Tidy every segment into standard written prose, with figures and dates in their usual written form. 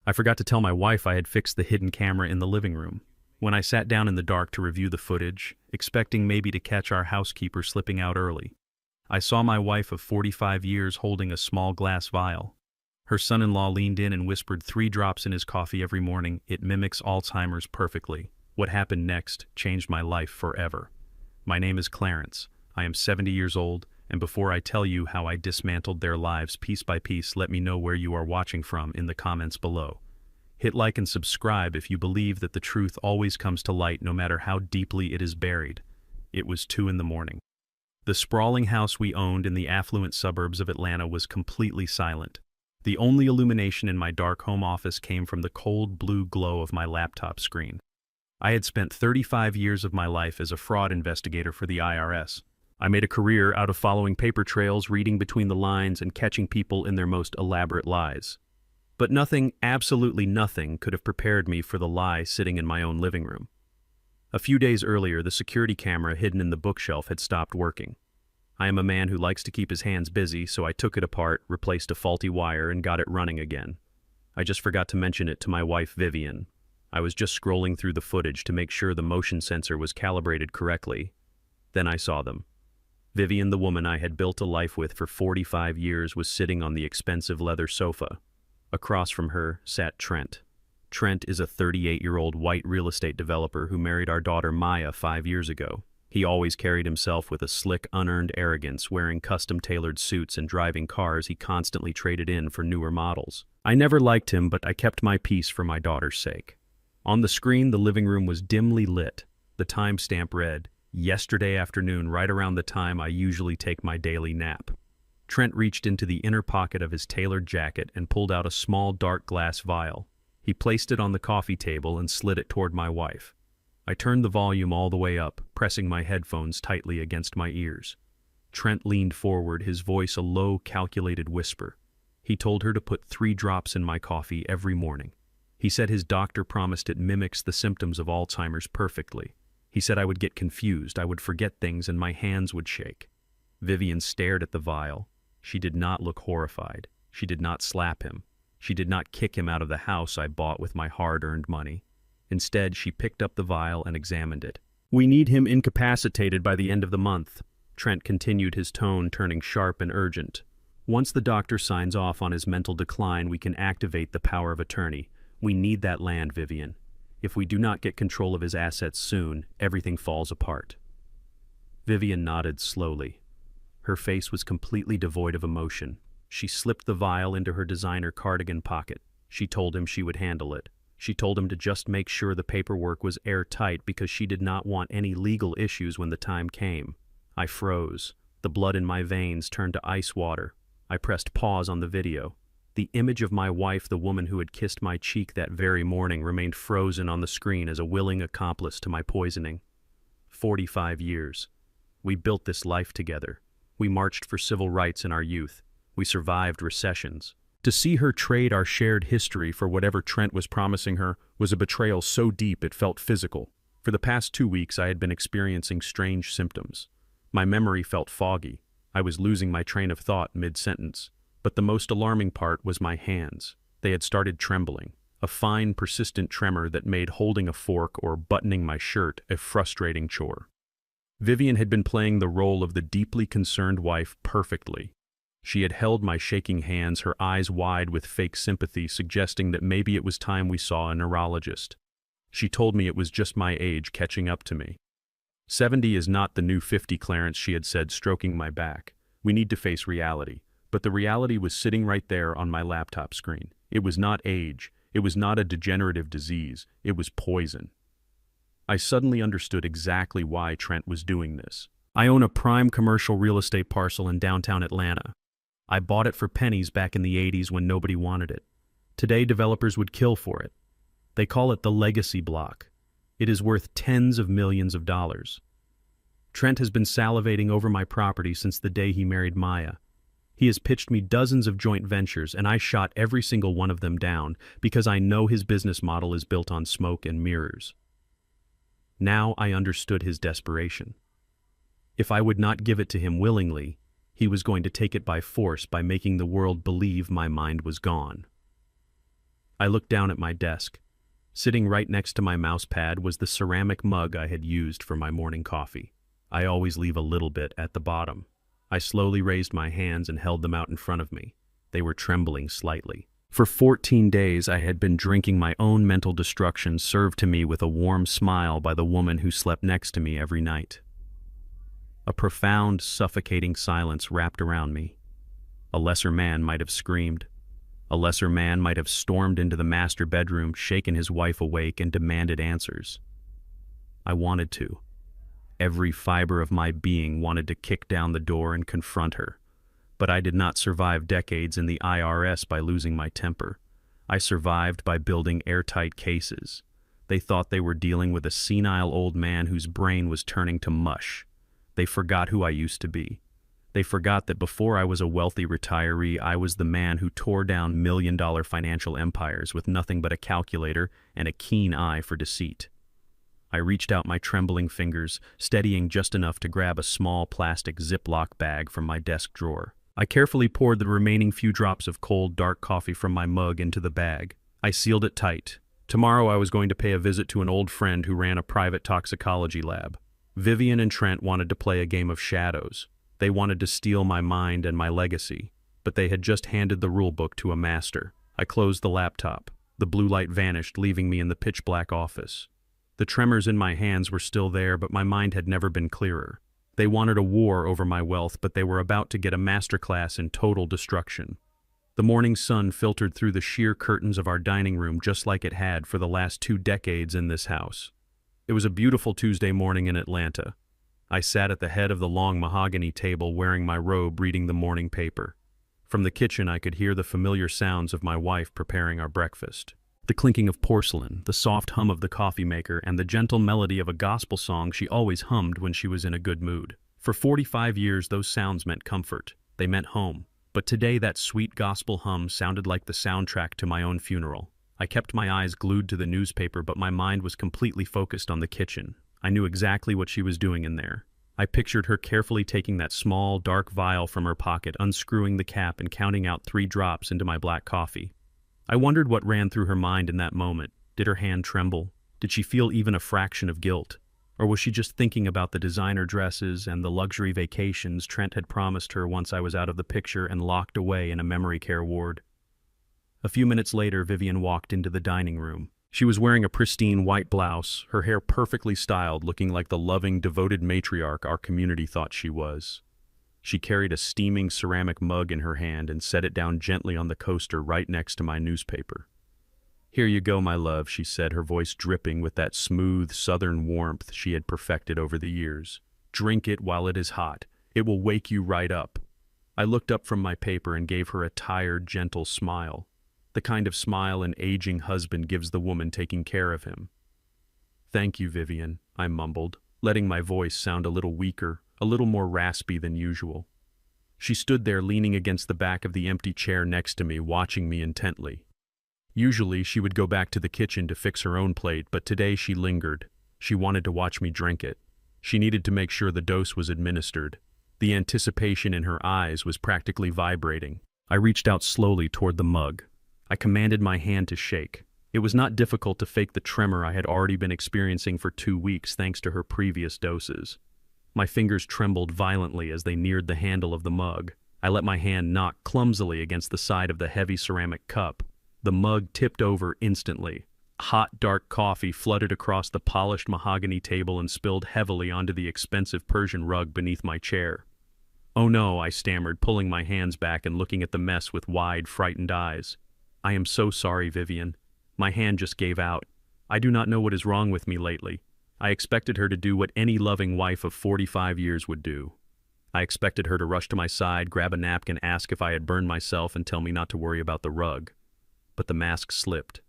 I forgot to tell my wife I had fixed the hidden camera in the living room. When I sat down in the dark to review the footage, expecting maybe to catch our housekeeper slipping out early, I saw my wife of 45 years holding a small glass vial. Her son-in-law leaned in and whispered 3 drops in his coffee every morning. It mimics Alzheimer's perfectly. What happened next changed my life forever. My name is Clarence. I am 70 years old, and before I tell you how I dismantled their lives piece by piece, let me know where you are watching from in the comments below. Hit like and subscribe if you believe that the truth always comes to light no matter how deeply it is buried. It was 2 in the morning. The sprawling house we owned in the affluent suburbs of Atlanta was completely silent. The only illumination in my dark home office came from the cold blue glow of my laptop screen. I had spent 35 years of my life as a fraud investigator for the IRS. I made a career out of following paper trails, reading between the lines, and catching people in their most elaborate lies. But nothing, absolutely nothing, could have prepared me for the lie sitting in my own living room. A few days earlier, the security camera hidden in the bookshelf had stopped working. I am a man who likes to keep his hands busy, so I took it apart, replaced a faulty wire, and got it running again. I just forgot to mention it to my wife, Vivian. I was just scrolling through the footage to make sure the motion sensor was calibrated correctly. Then I saw them. Vivian, the woman I had built a life with for 45 years, was sitting on the expensive leather sofa. Across from her sat Trent. Trent is a 38-year-old white real estate developer who married our daughter Maya 5 years ago. He always carried himself with a slick, unearned arrogance, wearing custom-tailored suits and driving cars he constantly traded in for newer models. I never liked him, but I kept my peace for my daughter's sake. On the screen, the living room was dimly lit. The timestamp read, "Yesterday afternoon, right around the time I usually take my daily nap." Trent reached into the inner pocket of his tailored jacket and pulled out a small dark glass vial. He placed it on the coffee table and slid it toward my wife. I turned the volume all the way up, pressing my headphones tightly against my ears. Trent leaned forward, his voice a low, calculated whisper. He told her to put 3 drops in my coffee every morning. He said his doctor promised it mimics the symptoms of Alzheimer's perfectly. He said I would get confused, I would forget things, and my hands would shake. Vivian stared at the vial. She did not look horrified. She did not slap him. She did not kick him out of the house I bought with my hard-earned money. Instead, she picked up the vial and examined it. "We need him incapacitated by the end of the month," Trent continued, his tone turning sharp and urgent. "Once the doctor signs off on his mental decline, we can activate the power of attorney. We need that land, Vivian. If we do not get control of his assets soon, everything falls apart." Vivian nodded slowly. Her face was completely devoid of emotion. She slipped the vial into her designer cardigan pocket. She told him she would handle it. She told him to just make sure the paperwork was airtight because she did not want any legal issues when the time came. I froze. The blood in my veins turned to ice water. I pressed pause on the video. The image of my wife, the woman who had kissed my cheek that very morning, remained frozen on the screen as a willing accomplice to my poisoning. 45 years. We built this life together. We marched for civil rights in our youth. We survived recessions. To see her trade our shared history for whatever Trent was promising her was a betrayal so deep it felt physical. For the past 2 weeks, I had been experiencing strange symptoms. My memory felt foggy. I was losing my train of thought mid-sentence. But the most alarming part was my hands. They had started trembling, a fine, persistent tremor that made holding a fork or buttoning my shirt a frustrating chore. Vivian had been playing the role of the deeply concerned wife perfectly. She had held my shaking hands, her eyes wide with fake sympathy, suggesting that maybe it was time we saw a neurologist. She told me it was just my age catching up to me. 70 is not the new 50, Clarence, she had said, stroking my back. We need to face reality. But the reality was sitting right there on my laptop screen. It was not age. It was not a degenerative disease. It was poison. I suddenly understood exactly why Trent was doing this. I own a prime commercial real estate parcel in downtown Atlanta. I bought it for pennies back in the 80s when nobody wanted it. Today, developers would kill for it. They call it the legacy block. It is worth tens of millions of dollars. Trent has been salivating over my property since the day he married Maya. He has pitched me dozens of joint ventures, and I shot every single one of them down because I know his business model is built on smoke and mirrors. Now I understood his desperation. If I would not give it to him willingly, he was going to take it by force by making the world believe my mind was gone. I looked down at my desk. Sitting right next to my mouse pad was the ceramic mug I had used for my morning coffee. I always leave a little bit at the bottom. I slowly raised my hands and held them out in front of me. They were trembling slightly. For 14 days, I had been drinking my own mental destruction served to me with a warm smile by the woman who slept next to me every night. A profound, suffocating silence wrapped around me. A lesser man might have screamed. A lesser man might have stormed into the master bedroom, shaken his wife awake, and demanded answers. I wanted to. Every fiber of my being wanted to kick down the door and confront her. But I did not survive decades in the IRS by losing my temper. I survived by building airtight cases. They thought they were dealing with a senile old man whose brain was turning to mush. They forgot who I used to be. They forgot that before I was a wealthy retiree, I was the man who tore down million-dollar financial empires with nothing but a calculator and a keen eye for deceit. I reached out my trembling fingers, steadying just enough to grab a small plastic Ziploc bag from my desk drawer. I carefully poured the remaining few drops of cold, dark coffee from my mug into the bag. I sealed it tight. Tomorrow I was going to pay a visit to an old friend who ran a private toxicology lab. Vivian and Trent wanted to play a game of shadows. They wanted to steal my mind and my legacy, but they had just handed the rulebook to a master. I closed the laptop. The blue light vanished, leaving me in the pitch-black office. The tremors in my hands were still there, but my mind had never been clearer. They wanted a war over my wealth, but they were about to get a masterclass in total destruction. The morning sun filtered through the sheer curtains of our dining room just like it had for the last 2 decades in this house. It was a beautiful Tuesday morning in Atlanta. I sat at the head of the long mahogany table wearing my robe, reading the morning paper. From the kitchen I could hear the familiar sounds of my wife preparing our breakfast. The clinking of porcelain, the soft hum of the coffee maker, and the gentle melody of a gospel song she always hummed when she was in a good mood. For 45 years those sounds meant comfort. They meant home. But today that sweet gospel hum sounded like the soundtrack to my own funeral. I kept my eyes glued to the newspaper, but my mind was completely focused on the kitchen. I knew exactly what she was doing in there. I pictured her carefully taking that small, dark vial from her pocket, unscrewing the cap and counting out 3 drops into my black coffee. I wondered what ran through her mind in that moment. Did her hand tremble? Did she feel even a fraction of guilt? Or was she just thinking about the designer dresses and the luxury vacations Trent had promised her once I was out of the picture and locked away in a memory care ward? A few minutes later, Vivian walked into the dining room. She was wearing a pristine white blouse, her hair perfectly styled, looking like the loving, devoted matriarch our community thought she was. She carried a steaming ceramic mug in her hand and set it down gently on the coaster right next to my newspaper. "Here you go, my love," she said, her voice dripping with that smooth, southern warmth she had perfected over the years. "Drink it while it is hot. It will wake you right up." I looked up from my paper and gave her a tired, gentle smile. The kind of smile an aging husband gives the woman taking care of him. "Thank you, Vivian," I mumbled, letting my voice sound a little weaker, a little more raspy than usual. She stood there leaning against the back of the empty chair next to me, watching me intently. Usually she would go back to the kitchen to fix her own plate, but today she lingered. She wanted to watch me drink it. She needed to make sure the dose was administered. The anticipation in her eyes was practically vibrating. I reached out slowly toward the mug. I commanded my hand to shake. It was not difficult to fake the tremor I had already been experiencing for 2 weeks thanks to her previous doses. My fingers trembled violently as they neared the handle of the mug. I let my hand knock clumsily against the side of the heavy ceramic cup. The mug tipped over instantly. Hot, dark coffee flooded across the polished mahogany table and spilled heavily onto the expensive Persian rug beneath my chair. "Oh no," I stammered, pulling my hands back and looking at the mess with wide, frightened eyes. "I am so sorry, Vivian. My hand just gave out. I do not know what is wrong with me lately. I expected her to do what any loving wife of 45 years would do. I expected her to rush to my side, grab a napkin, ask if I had burned myself, and tell me not to worry about the rug. But the mask slipped.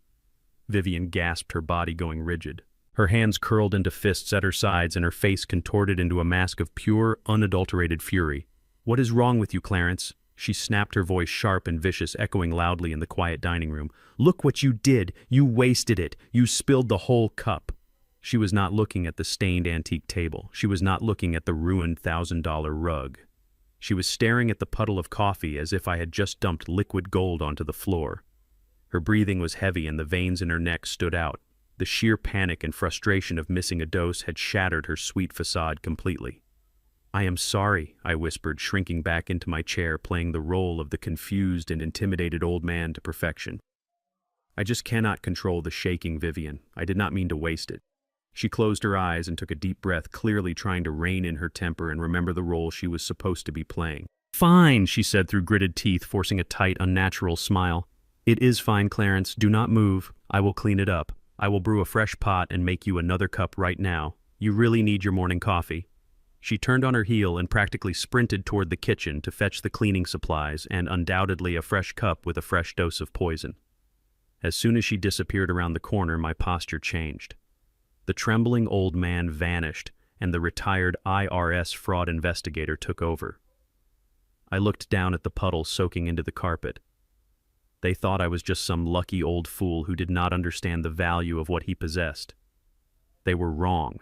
Vivian gasped, her body going rigid. Her hands curled into fists at her sides and her face contorted into a mask of pure, unadulterated fury. "What is wrong with you, Clarence?" She snapped, her voice sharp and vicious, echoing loudly in the quiet dining room. "Look what you did! You wasted it! You spilled the whole cup!" She was not looking at the stained antique table. She was not looking at the ruined $1,000 rug. She was staring at the puddle of coffee as if I had just dumped liquid gold onto the floor. Her breathing was heavy and the veins in her neck stood out. The sheer panic and frustration of missing a dose had shattered her sweet facade completely. "I am sorry," I whispered, shrinking back into my chair, playing the role of the confused and intimidated old man to perfection. "I just cannot control the shaking, Vivian. I did not mean to waste it." She closed her eyes and took a deep breath, clearly trying to rein in her temper and remember the role she was supposed to be playing. "Fine," she said through gritted teeth, forcing a tight, unnatural smile. "It is fine, Clarence. Do not move. I will clean it up. I will brew a fresh pot and make you another cup right now. You really need your morning coffee." She turned on her heel and practically sprinted toward the kitchen to fetch the cleaning supplies and undoubtedly a fresh cup with a fresh dose of poison. As soon as she disappeared around the corner, my posture changed. The trembling old man vanished, and the retired IRS fraud investigator took over. I looked down at the puddle soaking into the carpet. They thought I was just some lucky old fool who did not understand the value of what he possessed. They were wrong.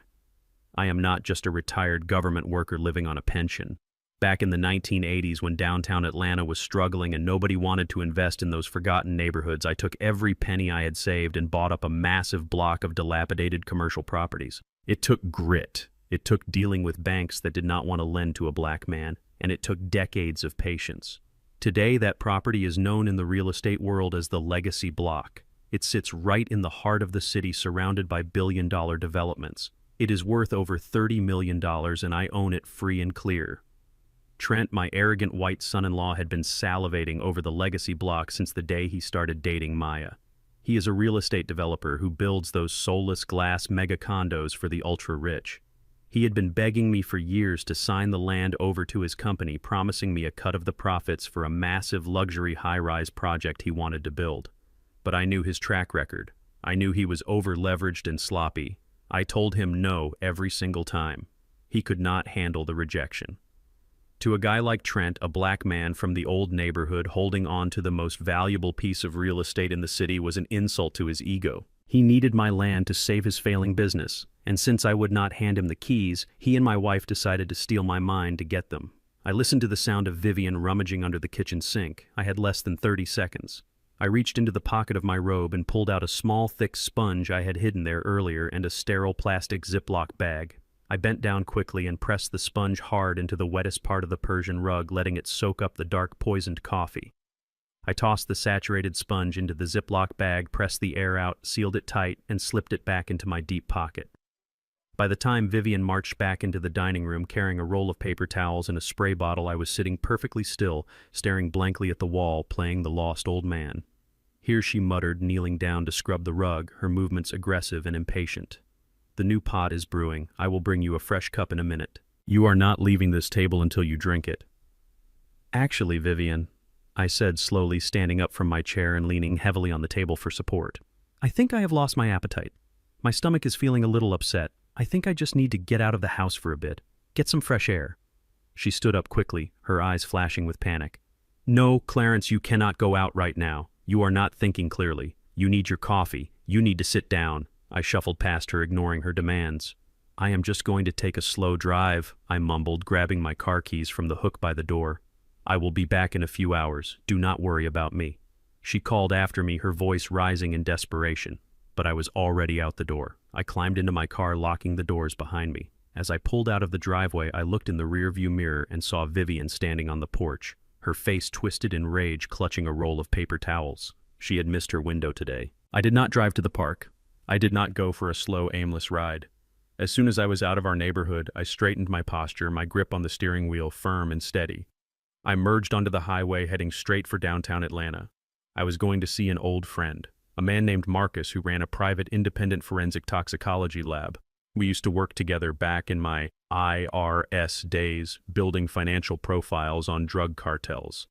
I am not just a retired government worker living on a pension. Back in the 1980s, when downtown Atlanta was struggling and nobody wanted to invest in those forgotten neighborhoods, I took every penny I had saved and bought up a massive block of dilapidated commercial properties. It took grit. It took dealing with banks that did not want to lend to a black man, and it took decades of patience. Today, that property is known in the real estate world as the Legacy Block. It sits right in the heart of the city, surrounded by billion-dollar developments. It is worth over $30 million, and I own it free and clear. Trent, my arrogant white son-in-law, had been salivating over the Legacy Block since the day he started dating Maya. He is a real estate developer who builds those soulless glass mega condos for the ultra-rich. He had been begging me for years to sign the land over to his company, promising me a cut of the profits for a massive luxury high-rise project he wanted to build. But I knew his track record. I knew he was over-leveraged and sloppy. I told him no every single time. He could not handle the rejection. To a guy like Trent, a black man from the old neighborhood holding on to the most valuable piece of real estate in the city was an insult to his ego. He needed my land to save his failing business, and since I would not hand him the keys, he and my wife decided to steal my mind to get them. I listened to the sound of Vivian rummaging under the kitchen sink. I had less than 30 seconds. I reached into the pocket of my robe and pulled out a small, thick sponge I had hidden there earlier and a sterile plastic Ziploc bag. I bent down quickly and pressed the sponge hard into the wettest part of the Persian rug, letting it soak up the dark, poisoned coffee. I tossed the saturated sponge into the Ziploc bag, pressed the air out, sealed it tight, and slipped it back into my deep pocket. By the time Vivian marched back into the dining room carrying a roll of paper towels and a spray bottle, I was sitting perfectly still, staring blankly at the wall, playing the lost old man. Here she muttered, kneeling down to scrub the rug, her movements aggressive and impatient. "The new pot is brewing. I will bring you a fresh cup in a minute. You are not leaving this table until you drink it." "Actually, Vivian," I said slowly, standing up from my chair and leaning heavily on the table for support, "I think I have lost my appetite. My stomach is feeling a little upset. I think I just need to get out of the house for a bit. Get some fresh air." She stood up quickly, her eyes flashing with panic. "No, Clarence, you cannot go out right now. You are not thinking clearly. You need your coffee. You need to sit down." I shuffled past her, ignoring her demands. "I am just going to take a slow drive," I mumbled, grabbing my car keys from the hook by the door. "I will be back in a few hours. Do not worry about me." She called after me, her voice rising in desperation. But I was already out the door. I climbed into my car, locking the doors behind me. As I pulled out of the driveway, I looked in the rearview mirror and saw Vivian standing on the porch, her face twisted in rage, clutching a roll of paper towels. She had missed her window today. I did not drive to the park. I did not go for a slow, aimless ride. As soon as I was out of our neighborhood, I straightened my posture, my grip on the steering wheel firm and steady. I merged onto the highway, heading straight for downtown Atlanta. I was going to see an old friend, a man named Marcus who ran a private independent forensic toxicology lab. We used to work together back in my IRS days, building financial profiles on drug cartels.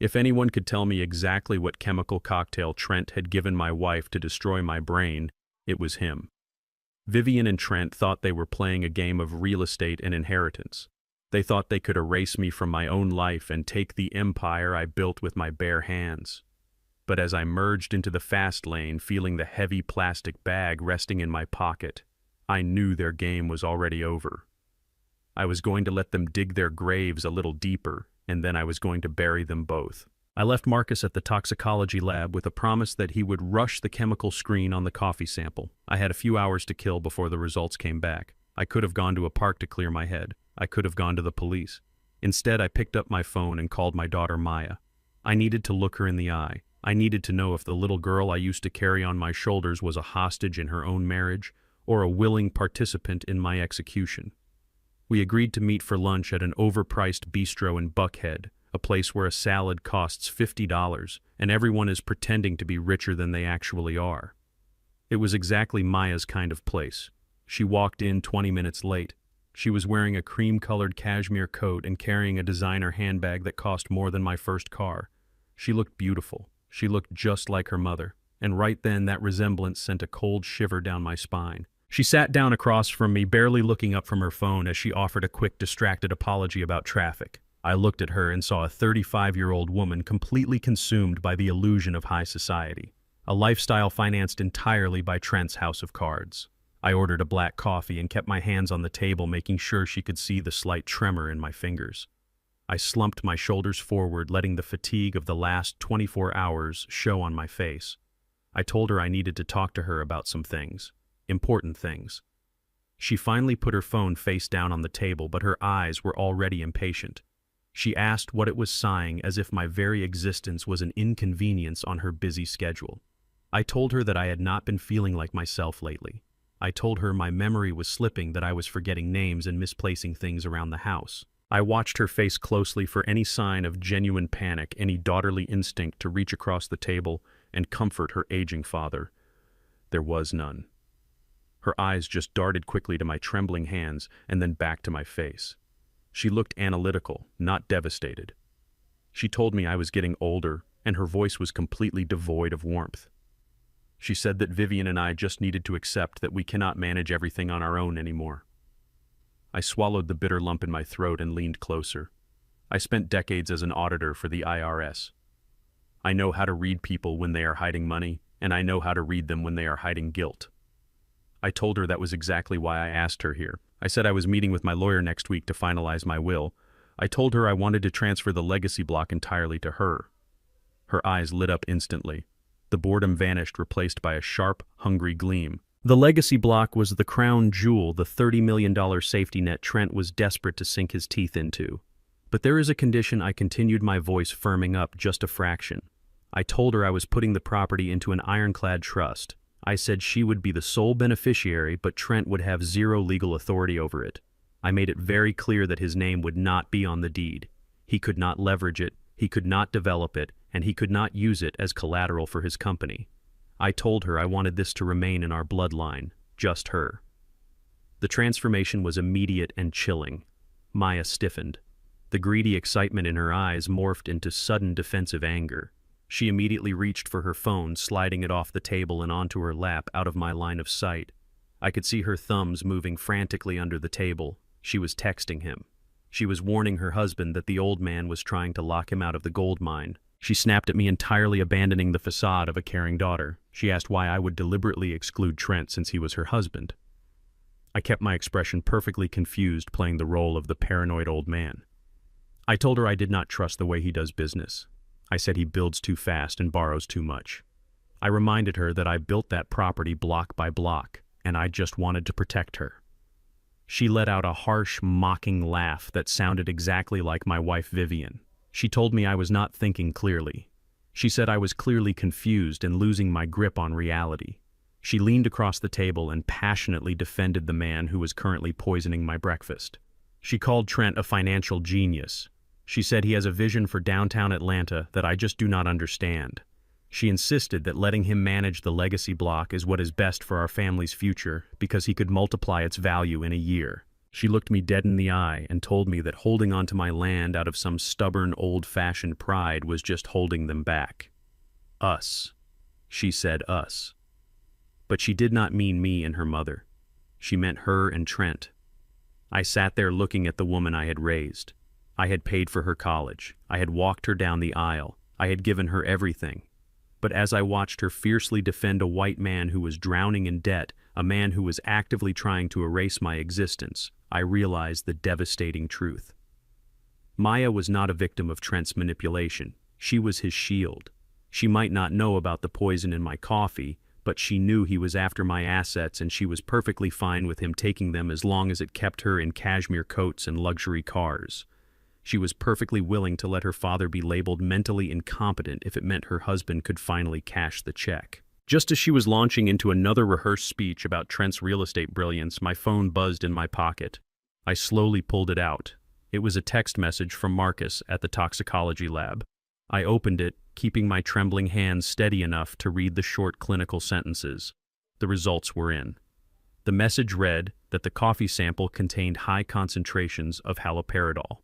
If anyone could tell me exactly what chemical cocktail Trent had given my wife to destroy my brain, it was him. Vivian and Trent thought they were playing a game of real estate and inheritance. They thought they could erase me from my own life and take the empire I built with my bare hands. But as I merged into the fast lane, feeling the heavy plastic bag resting in my pocket, I knew their game was already over. I was going to let them dig their graves a little deeper, and then I was going to bury them both. I left Marcus at the toxicology lab with a promise that he would rush the chemical screen on the coffee sample. I had a few hours to kill before the results came back. I could have gone to a park to clear my head. I could have gone to the police. Instead, I picked up my phone and called my daughter Maya. I needed to look her in the eye. I needed to know if the little girl I used to carry on my shoulders was a hostage in her own marriage or a willing participant in my execution. We agreed to meet for lunch at an overpriced bistro in Buckhead, a place where a salad costs $50 and everyone is pretending to be richer than they actually are. It was exactly Maya's kind of place. She walked in 20 minutes late. She was wearing a cream-colored cashmere coat and carrying a designer handbag that cost more than my first car. She looked beautiful. She looked just like her mother, and right then that resemblance sent a cold shiver down my spine. She sat down across from me, barely looking up from her phone as she offered a quick, distracted apology about traffic. I looked at her and saw a 35-year-old woman completely consumed by the illusion of high society, a lifestyle financed entirely by Trent's house of cards. I ordered a black coffee and kept my hands on the table, making sure she could see the slight tremor in my fingers. I slumped my shoulders forward, letting the fatigue of the last 24 hours show on my face. I told her I needed to talk to her about some things. Important things. She finally put her phone face down on the table, but her eyes were already impatient. She asked what it was, sighing as if my very existence was an inconvenience on her busy schedule. I told her that I had not been feeling like myself lately. I told her my memory was slipping, that I was forgetting names and misplacing things around the house. I watched her face closely for any sign of genuine panic, any daughterly instinct to reach across the table and comfort her aging father. There was none. Her eyes just darted quickly to my trembling hands and then back to my face. She looked analytical, not devastated. She told me I was getting older, and her voice was completely devoid of warmth. She said that Vivian and I just needed to accept that we cannot manage everything on our own anymore. I swallowed the bitter lump in my throat and leaned closer. I spent decades as an auditor for the IRS. I know how to read people when they are hiding money, and I know how to read them when they are hiding guilt. I told her that was exactly why I asked her here. I said I was meeting with my lawyer next week to finalize my will. I told her I wanted to transfer the legacy block entirely to her. Her eyes lit up instantly. The boredom vanished, replaced by a sharp, hungry gleam. The legacy block was the crown jewel, the $30 million safety net Trent was desperate to sink his teeth into. But there is a condition. I continued, my voice firming up just a fraction. I told her I was putting the property into an ironclad trust. I said she would be the sole beneficiary, but Trent would have zero legal authority over it. I made it very clear that his name would not be on the deed. He could not leverage it, he could not develop it, and he could not use it as collateral for his company. I told her I wanted this to remain in our bloodline, just her. The transformation was immediate and chilling. Maya stiffened. The greedy excitement in her eyes morphed into sudden defensive anger. She immediately reached for her phone, sliding it off the table and onto her lap, out of my line of sight. I could see her thumbs moving frantically under the table. She was texting him. She was warning her husband that the old man was trying to lock him out of the gold mine. She snapped at me, entirely abandoning the facade of a caring daughter. She asked why I would deliberately exclude Trent since he was her husband. I kept my expression perfectly confused, playing the role of the paranoid old man. I told her I did not trust the way he does business. I said he builds too fast and borrows too much. I reminded her that I built that property block by block, and I just wanted to protect her. She let out a harsh, mocking laugh that sounded exactly like my wife Vivian. She told me I was not thinking clearly. She said I was clearly confused and losing my grip on reality. She leaned across the table and passionately defended the man who was currently poisoning my breakfast. She called Trent a financial genius. She said he has a vision for downtown Atlanta that I just do not understand. She insisted that letting him manage the legacy block is what is best for our family's future because he could multiply its value in a year. She looked me dead in the eye and told me that holding onto my land out of some stubborn, old-fashioned pride was just holding them back. Us. She said us. But she did not mean me and her mother. She meant her and Trent. I sat there looking at the woman I had raised. I had paid for her college. I had walked her down the aisle. I had given her everything. But as I watched her fiercely defend a white man who was drowning in debt, a man who was actively trying to erase my existence, I realized the devastating truth. Maya was not a victim of Trent's manipulation. She was his shield. She might not know about the poison in my coffee, but she knew he was after my assets, and she was perfectly fine with him taking them as long as it kept her in cashmere coats and luxury cars. She was perfectly willing to let her father be labeled mentally incompetent if it meant her husband could finally cash the check. Just as she was launching into another rehearsed speech about Trent's real estate brilliance, my phone buzzed in my pocket. I slowly pulled it out. It was a text message from Marcus at the toxicology lab. I opened it, keeping my trembling hands steady enough to read the short clinical sentences. The results were in. The message read that the coffee sample contained high concentrations of haloperidol.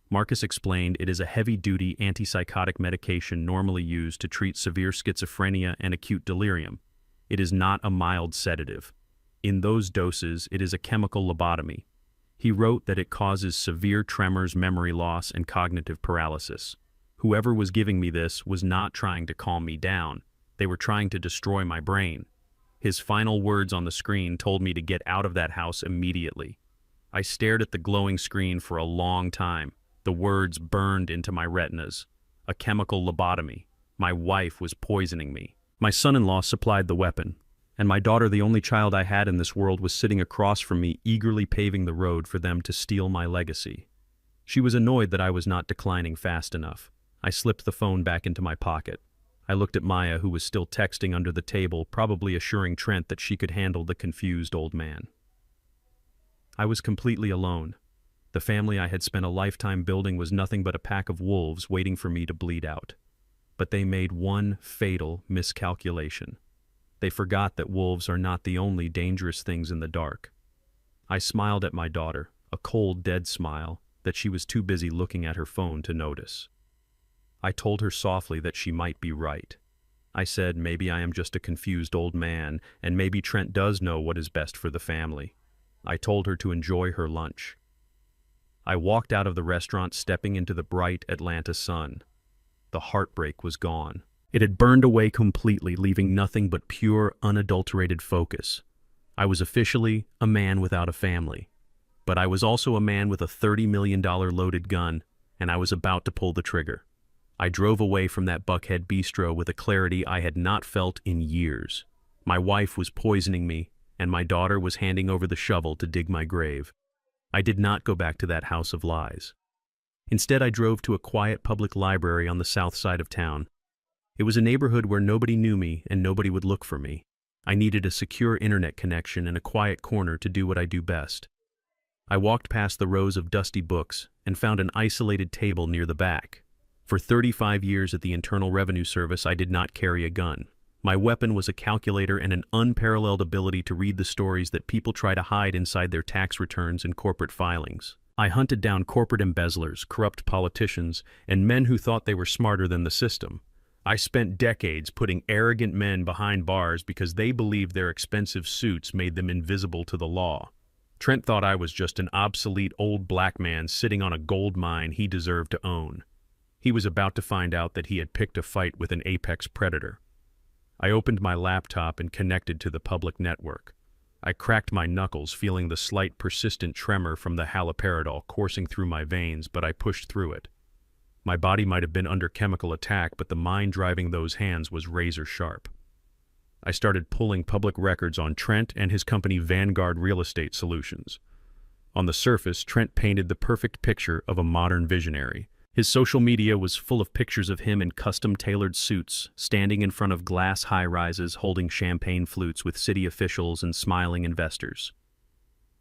Marcus explained it is a heavy-duty antipsychotic medication normally used to treat severe schizophrenia and acute delirium. It is not a mild sedative. In those doses, it is a chemical lobotomy. He wrote that it causes severe tremors, memory loss, and cognitive paralysis. Whoever was giving me this was not trying to calm me down. They were trying to destroy my brain. His final words on the screen told me to get out of that house immediately. I stared at the glowing screen for a long time. The words burned into my retinas. A chemical lobotomy. My wife was poisoning me. My son-in-law supplied the weapon, and my daughter, the only child I had in this world, was sitting across from me, eagerly paving the road for them to steal my legacy. She was annoyed that I was not declining fast enough. I slipped the phone back into my pocket. I looked at Maya, who was still texting under the table, probably assuring Trent that she could handle the confused old man. I was completely alone. The family I had spent a lifetime building was nothing but a pack of wolves waiting for me to bleed out. But they made one fatal miscalculation. They forgot that wolves are not the only dangerous things in the dark. I smiled at my daughter, a cold, dead smile that she was too busy looking at her phone to notice. I told her softly that she might be right. I said maybe I am just a confused old man, and maybe Trent does know what is best for the family. I told her to enjoy her lunch. I walked out of the restaurant, stepping into the bright Atlanta sun. The heartbreak was gone. It had burned away completely, leaving nothing but pure, unadulterated focus. I was officially a man without a family. But I was also a man with a $30 million loaded gun, and I was about to pull the trigger. I drove away from that Buckhead bistro with a clarity I had not felt in years. My wife was poisoning me, and my daughter was handing over the shovel to dig my grave. I did not go back to that house of lies. Instead, I drove to a quiet public library on the south side of town. It was a neighborhood where nobody knew me and nobody would look for me. I needed a secure internet connection and a quiet corner to do what I do best. I walked past the rows of dusty books and found an isolated table near the back. For 35 years at the Internal Revenue Service, I did not carry a gun. My weapon was a calculator and an unparalleled ability to read the stories that people try to hide inside their tax returns and corporate filings. I hunted down corporate embezzlers, corrupt politicians, and men who thought they were smarter than the system. I spent decades putting arrogant men behind bars because they believed their expensive suits made them invisible to the law. Trent thought I was just an obsolete old black man sitting on a gold mine he deserved to own. He was about to find out that he had picked a fight with an apex predator. I opened my laptop and connected to the public network. I cracked my knuckles, feeling the slight persistent tremor from the haloperidol coursing through my veins, but I pushed through it. My body might have been under chemical attack, but the mind driving those hands was razor sharp. I started pulling public records on Trent and his company Vanguard Real Estate Solutions. On the surface, Trent painted the perfect picture of a modern visionary. His social media was full of pictures of him in custom-tailored suits, standing in front of glass high-rises holding champagne flutes with city officials and smiling investors.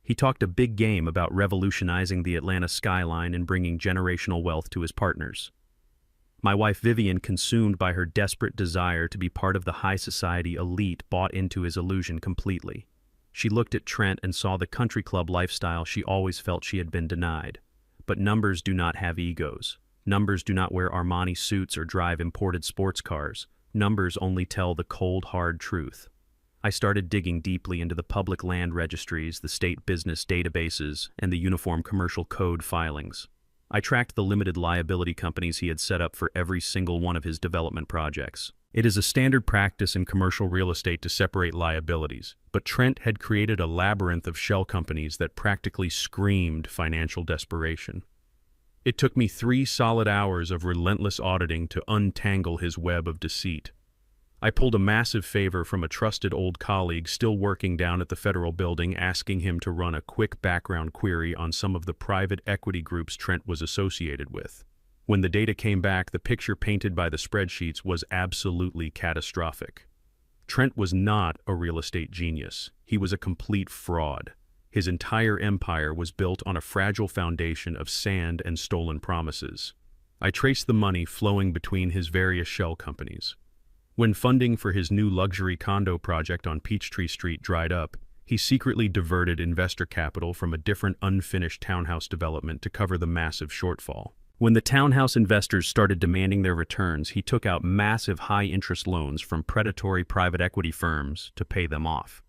He talked a big game about revolutionizing the Atlanta skyline and bringing generational wealth to his partners. My wife Vivian, consumed by her desperate desire to be part of the high society elite, bought into his illusion completely. She looked at Trent and saw the country club lifestyle she always felt she had been denied. But numbers do not have egos. Numbers do not wear Armani suits or drive imported sports cars. Numbers only tell the cold, hard truth. I started digging deeply into the public land registries, the state business databases, and the Uniform Commercial Code filings. I tracked the limited liability companies he had set up for every single one of his development projects. It is a standard practice in commercial real estate to separate liabilities, but Trent had created a labyrinth of shell companies that practically screamed financial desperation. It took me 3 solid hours of relentless auditing to untangle his web of deceit. I pulled a massive favor from a trusted old colleague still working down at the federal building, asking him to run a quick background query on some of the private equity groups Trent was associated with. When the data came back, the picture painted by the spreadsheets was absolutely catastrophic. Trent was not a real estate genius. He was a complete fraud. His entire empire was built on a fragile foundation of sand and stolen promises. I traced the money flowing between his various shell companies. When funding for his new luxury condo project on Peachtree Street dried up, he secretly diverted investor capital from a different unfinished townhouse development to cover the massive shortfall. When the townhouse investors started demanding their returns, he took out massive high-interest loans from predatory private equity firms to pay them off.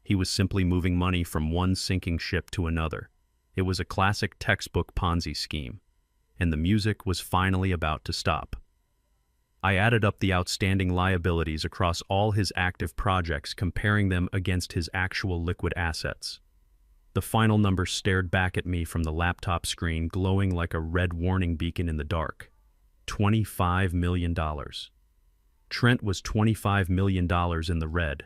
He was simply moving money from one sinking ship to another. It was a classic textbook Ponzi scheme, and the music was finally about to stop. I added up the outstanding liabilities across all his active projects, comparing them against his actual liquid assets. The final number stared back at me from the laptop screen, glowing like a red warning beacon in the dark. $25 million. Trent was $25 million in the red.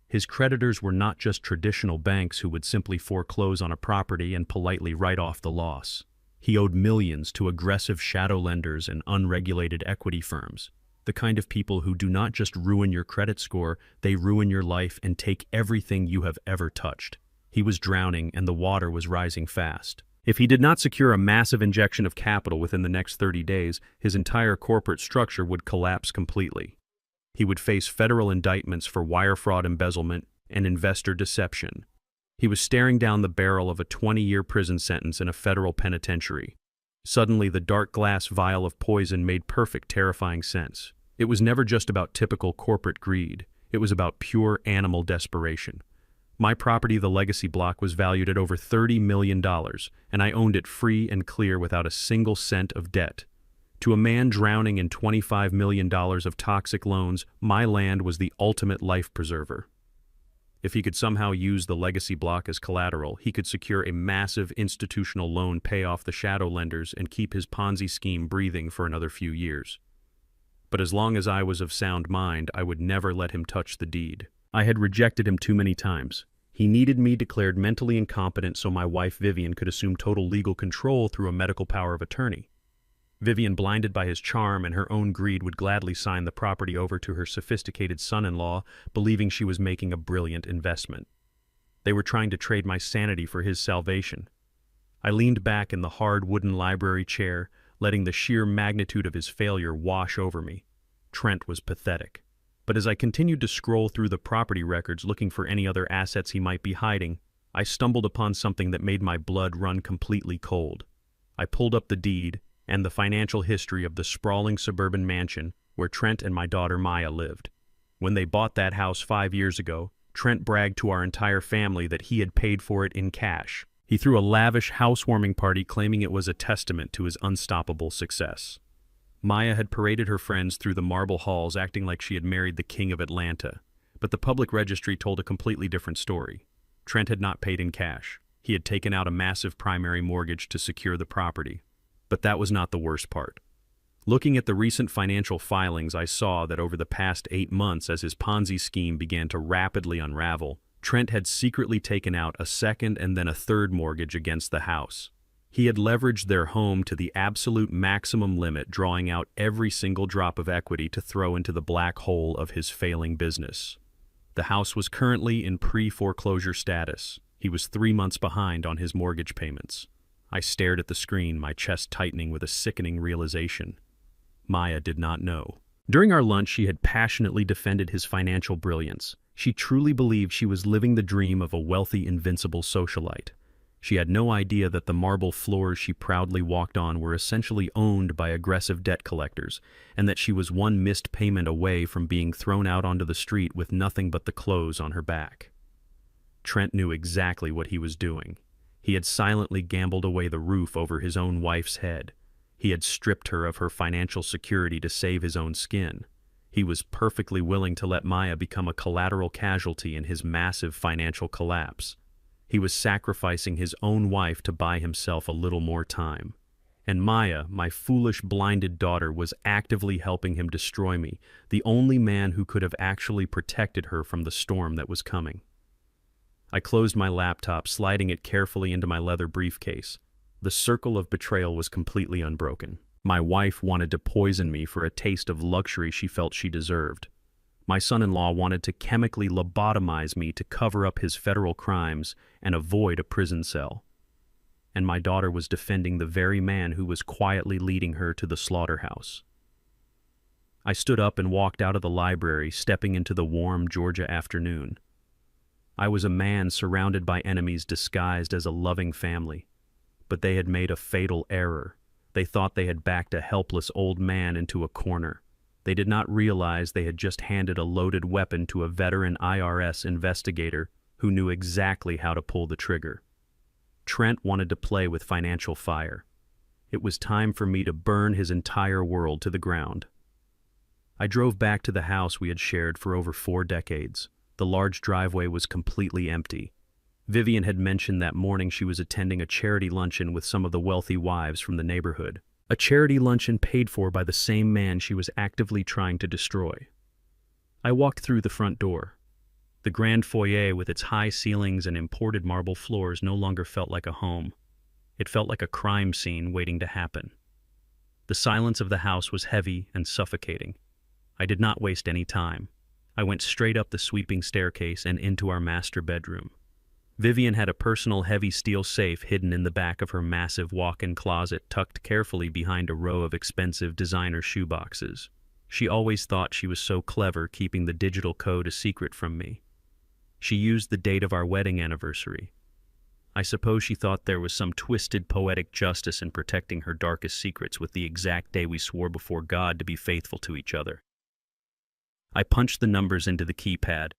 His creditors were not just traditional banks who would simply foreclose on a property and politely write off the loss. He owed millions to aggressive shadow lenders and unregulated equity firms, the kind of people who do not just ruin your credit score, they ruin your life and take everything you have ever touched. He was drowning, and the water was rising fast. If he did not secure a massive injection of capital within the next 30 days, his entire corporate structure would collapse completely. He would face federal indictments for wire fraud, embezzlement, and investor deception. He was staring down the barrel of a 20-year prison sentence in a federal penitentiary. Suddenly, the dark glass vial of poison made perfect, terrifying sense. It was never just about typical corporate greed. It was about pure animal desperation. My property, the Legacy Block, was valued at over $30 million, and I owned it free and clear without a single cent of debt. To a man drowning in $25 million of toxic loans, my land was the ultimate life preserver. If he could somehow use the Legacy Block as collateral, he could secure a massive institutional loan, pay off the shadow lenders, and keep his Ponzi scheme breathing for another few years. But as long as I was of sound mind, I would never let him touch the deed. I had rejected him too many times. He needed me declared mentally incompetent so my wife Vivian could assume total legal control through a medical power of attorney. Vivian, blinded by his charm and her own greed, would gladly sign the property over to her sophisticated son-in-law, believing she was making a brilliant investment. They were trying to trade my sanity for his salvation. I leaned back in the hard wooden library chair, letting the sheer magnitude of his failure wash over me. Trent was pathetic. But as I continued to scroll through the property records looking for any other assets he might be hiding, I stumbled upon something that made my blood run completely cold. I pulled up the deed and the financial history of the sprawling suburban mansion where Trent and my daughter Maya lived. When they bought that house 5 years ago, Trent bragged to our entire family that he had paid for it in cash. He threw a lavish housewarming party claiming it was a testament to his unstoppable success. Maya had paraded her friends through the marble halls acting like she had married the king of Atlanta, but the public registry told a completely different story. Trent had not paid in cash. He had taken out a massive primary mortgage to secure the property. But that was not the worst part. Looking at the recent financial filings, I saw that over the past 8 months, as his Ponzi scheme began to rapidly unravel, Trent had secretly taken out a second and then a third mortgage against the house. He had leveraged their home to the absolute maximum limit, drawing out every single drop of equity to throw into the black hole of his failing business. The house was currently in pre-foreclosure status. He was 3 months behind on his mortgage payments. I stared at the screen, my chest tightening with a sickening realization. Maya did not know. During our lunch, she had passionately defended his financial brilliance. She truly believed she was living the dream of a wealthy, invincible socialite. She had no idea that the marble floors she proudly walked on were essentially owned by aggressive debt collectors, and that she was one missed payment away from being thrown out onto the street with nothing but the clothes on her back. Trent knew exactly what he was doing. He had silently gambled away the roof over his own wife's head. He had stripped her of her financial security to save his own skin. He was perfectly willing to let Maya become a collateral casualty in his massive financial collapse. He was sacrificing his own wife to buy himself a little more time. And Maya, my foolish, blinded daughter, was actively helping him destroy me, the only man who could have actually protected her from the storm that was coming. I closed my laptop, sliding it carefully into my leather briefcase. The circle of betrayal was completely unbroken. My wife wanted to poison me for a taste of luxury she felt she deserved. My son-in-law wanted to chemically lobotomize me to cover up his federal crimes and avoid a prison cell. And my daughter was defending the very man who was quietly leading her to the slaughterhouse. I stood up and walked out of the library, stepping into the warm Georgia afternoon. I was a man surrounded by enemies disguised as a loving family, but they had made a fatal error. They thought they had backed a helpless old man into a corner. They did not realize they had just handed a loaded weapon to a veteran IRS investigator who knew exactly how to pull the trigger. Trent wanted to play with financial fire. It was time for me to burn his entire world to the ground. I drove back to the house we had shared for over 4 decades. The large driveway was completely empty. Vivian had mentioned that morning she was attending a charity luncheon with some of the wealthy wives from the neighborhood. A charity luncheon paid for by the same man she was actively trying to destroy. I walked through the front door. The grand foyer with its high ceilings and imported marble floors no longer felt like a home. It felt like a crime scene waiting to happen. The silence of the house was heavy and suffocating. I did not waste any time. I went straight up the sweeping staircase and into our master bedroom. Vivian had a personal heavy steel safe hidden in the back of her massive walk-in closet, tucked carefully behind a row of expensive designer shoeboxes. She always thought she was so clever, keeping the digital code a secret from me. She used the date of our wedding anniversary. I suppose she thought there was some twisted poetic justice in protecting her darkest secrets with the exact day we swore before God to be faithful to each other. I punched the numbers into the keypad.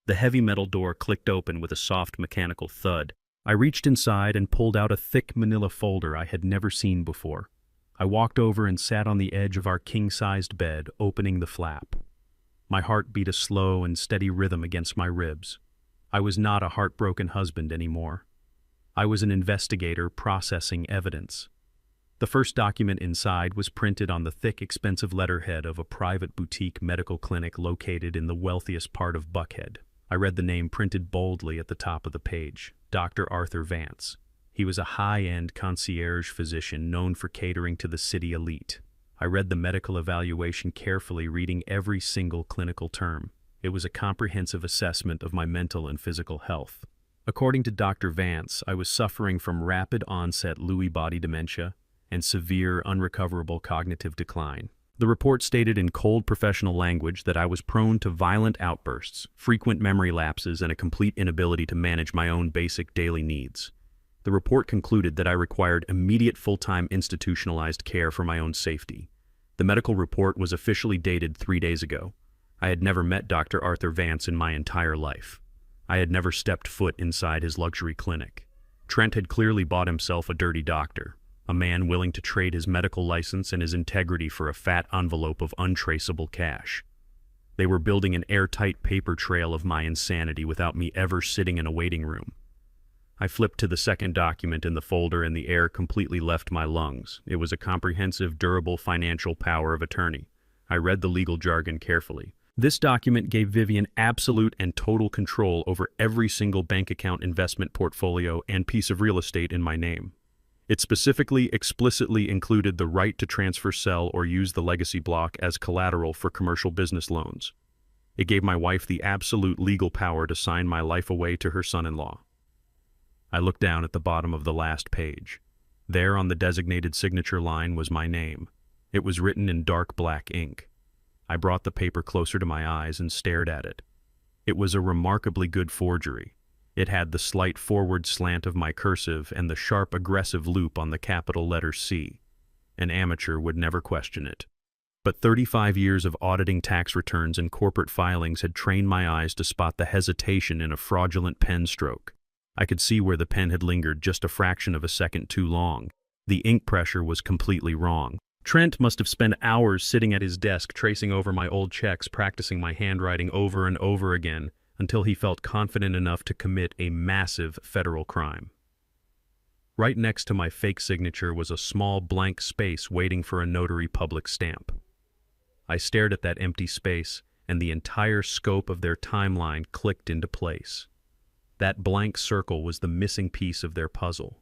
The heavy metal door clicked open with a soft mechanical thud. I reached inside and pulled out a thick manila folder I had never seen before. I walked over and sat on the edge of our king-sized bed, opening the flap. My heart beat a slow and steady rhythm against my ribs. I was not a heartbroken husband anymore. I was an investigator processing evidence. The first document inside was printed on the thick, expensive letterhead of a private boutique medical clinic located in the wealthiest part of Buckhead. I read the name printed boldly at the top of the page, Dr. Arthur Vance. He was a high-end concierge physician known for catering to the city elite. I read the medical evaluation carefully, reading every single clinical term. It was a comprehensive assessment of my mental and physical health. According to Dr. Vance, I was suffering from rapid-onset Lewy body dementia and severe, unrecoverable cognitive decline. The report stated in cold professional language that I was prone to violent outbursts, frequent memory lapses, and a complete inability to manage my own basic daily needs. The report concluded that I required immediate full-time institutionalized care for my own safety. The medical report was officially dated 3 days ago. I had never met Dr. Arthur Vance in my entire life. I had never stepped foot inside his luxury clinic. Trent had clearly bought himself a dirty doctor, a man willing to trade his medical license and his integrity for a fat envelope of untraceable cash. They were building an airtight paper trail of my insanity without me ever sitting in a waiting room. I flipped to the second document in the folder and the air completely left my lungs. It was a comprehensive, durable financial power of attorney. I read the legal jargon carefully. This document gave Vivian absolute and total control over every single bank account, investment portfolio, and piece of real estate in my name. It specifically, explicitly included the right to transfer, sell, or use the legacy block as collateral for commercial business loans. It gave my wife the absolute legal power to sign my life away to her son-in-law. I looked down at the bottom of the last page. There on the designated signature line was my name. It was written in dark black ink. I brought the paper closer to my eyes and stared at it. It was a remarkably good forgery. It had the slight forward slant of my cursive and the sharp, aggressive loop on the capital letter C. An amateur would never question it. But 35 years of auditing tax returns and corporate filings had trained my eyes to spot the hesitation in a fraudulent pen stroke. I could see where the pen had lingered just a fraction of a second too long. The ink pressure was completely wrong. Trent must have spent hours sitting at his desk tracing over my old checks, practicing my handwriting over and over again until he felt confident enough to commit a massive federal crime. Right next to my fake signature was a small blank space waiting for a notary public stamp. I stared at that empty space, and the entire scope of their timeline clicked into place. That blank circle was the missing piece of their puzzle.